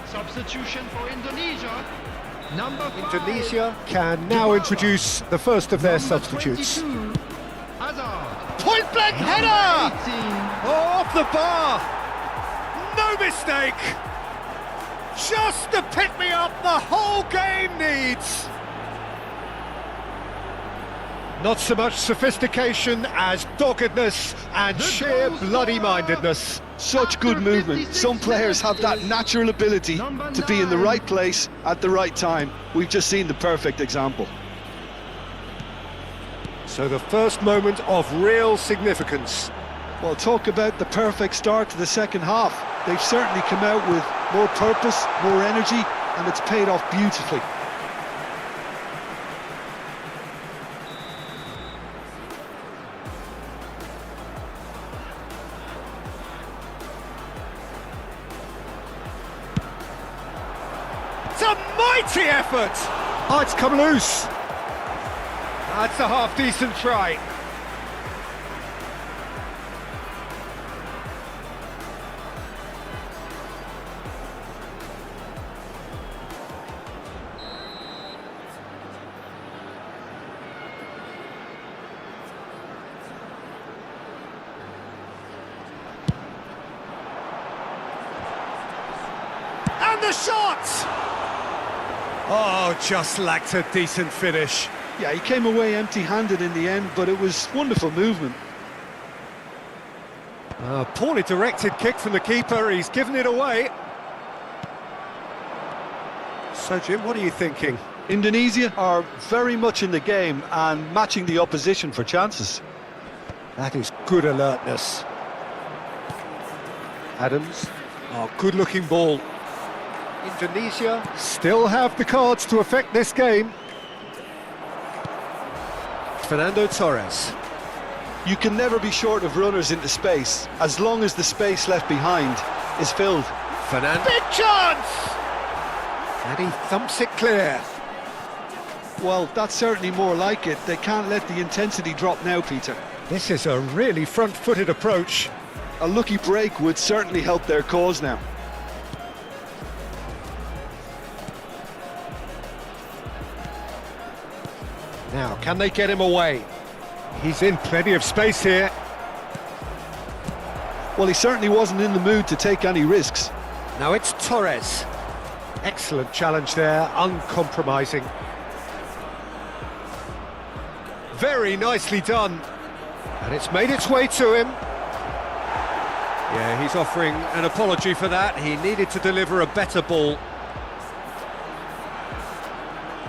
Substitution for Indonesia. Number 5. Indonesia can now introduce the first of their substitutes. Hazard. Point blank header! Oh, off the bar! No mistake! Just the pick-me-up the whole game needs! Not so much sophistication as doggedness and sheer bloody-mindedness. Such good movement. Some players have that natural ability to be in the right place at the right time. We've just seen the perfect example. So the first moment of real significance. Well, talk about the perfect start to the second half. They've certainly come out with more purpose, more energy, and it's paid off beautifully. It's a mighty effort! Oh, it's come loose. That's a half-decent try. And the shot! Oh, just lacked a decent finish. Yeah, he came away empty-handed in the end, but it was wonderful movement. Poorly directed kick from the keeper, he's given it away. So, Jim, what are you thinking? Indonesia are very much in the game and matching the opposition for chances. That is good alertness. Adams, good-looking ball. Indonesia still have the cards to affect this game. Fernando Torres. You can never be short of runners into space, as long as the space left behind is filled. Fernando. Big chance! And he thumps it clear. Well, that's certainly more like it. They can't let the intensity drop now, Peter. This is a really front-footed approach. A lucky break would certainly help their cause now. Now, can they get him away? He's in plenty of space here. Well, he certainly wasn't in the mood to take any risks. Now it's Torres. Excellent challenge there, uncompromising. Very nicely done. And it's made its way to him. Yeah, he's offering an apology for that. He needed to deliver a better ball.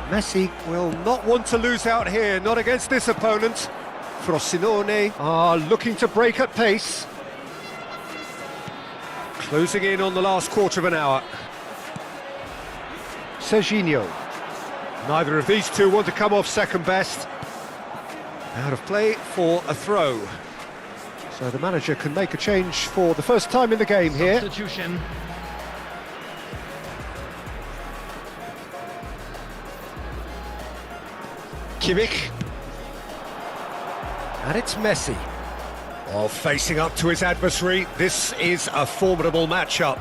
Messi will not want to lose out here, not against this opponent. Frosinone are looking to break at pace. Closing in on the last quarter of an hour. Serginho. Neither of these two want to come off second best. Out of play for a throw. So the manager can make a change for the first time in the game here. Substitution. Kimmich. And it's Messi. Oh, facing up to his adversary, this is a formidable matchup.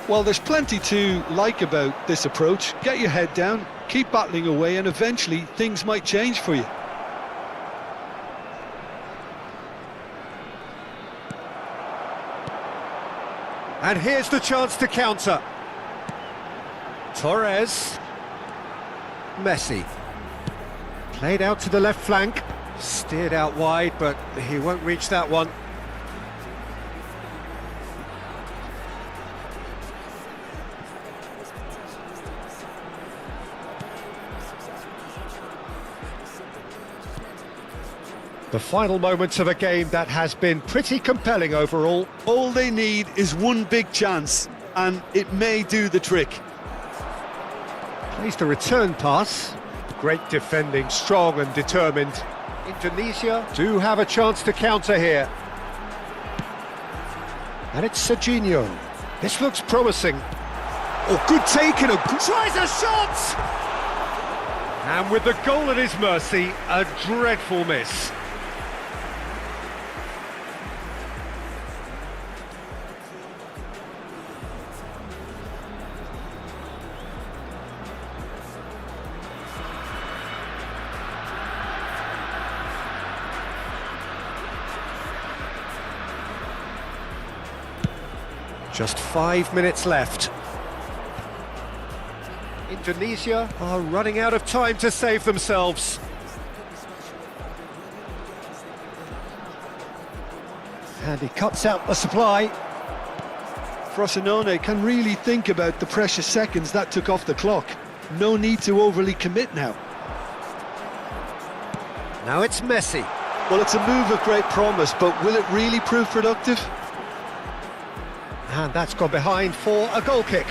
Well, there's plenty to like about this approach. Get your head down, keep battling away, and eventually things might change for you. And here's the chance to counter. Torres. Messi. Played out to the left flank. Steered out wide, but he won't reach that one. The final moments of a game that has been pretty compelling overall. All they need is one big chance, and it may do the trick. Plays the return pass. Great defending, strong and determined. Indonesia do have a chance to counter here. And it's Serginho. This looks promising. Oh, good take and tries a shot! And with the goal at his mercy, a dreadful miss. Just 5 minutes left. Indonesia are running out of time to save themselves. And he cuts out the supply. Frosinone can really think about the precious seconds that took off the clock. No need to overly commit now. Now it's Messi. Well, it's a move of great promise, but will it really prove productive? And that's gone behind for a goal kick.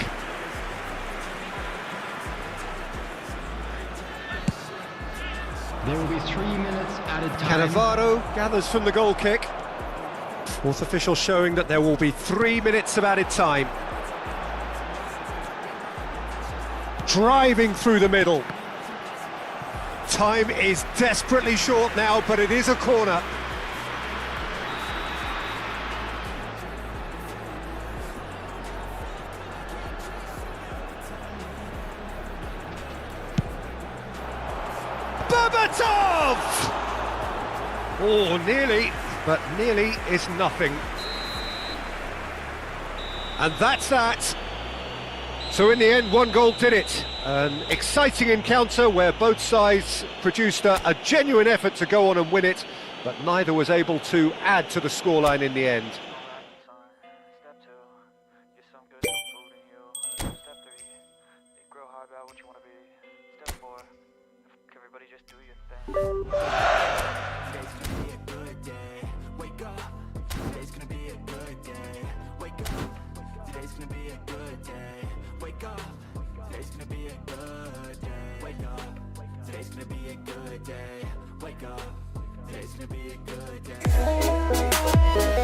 There will be 3 minutes added time. Cannavaro gathers from the goal kick. Fourth official showing that there will be 3 minutes of added time. Driving through the middle. Time is desperately short now, but it is a corner. Berbatov! Oh, nearly, but nearly is nothing. And that's that. So in the end, one goal did it. An exciting encounter where both sides produced a genuine effort to go on and win it, but neither was able to add to the scoreline in the end. Step 2, get some good, some food in you. Step 3, think real hard about what you want to be. Step 4, everybody just do your thing. Today's gonna be a good day. Wake up. Today's gonna be a good day. Wake up. Today's gonna be a good day. Wake up. Today's gonna be a good day. Wake up. Today's gonna be a good day. Wake up. Today's gonna be a good day.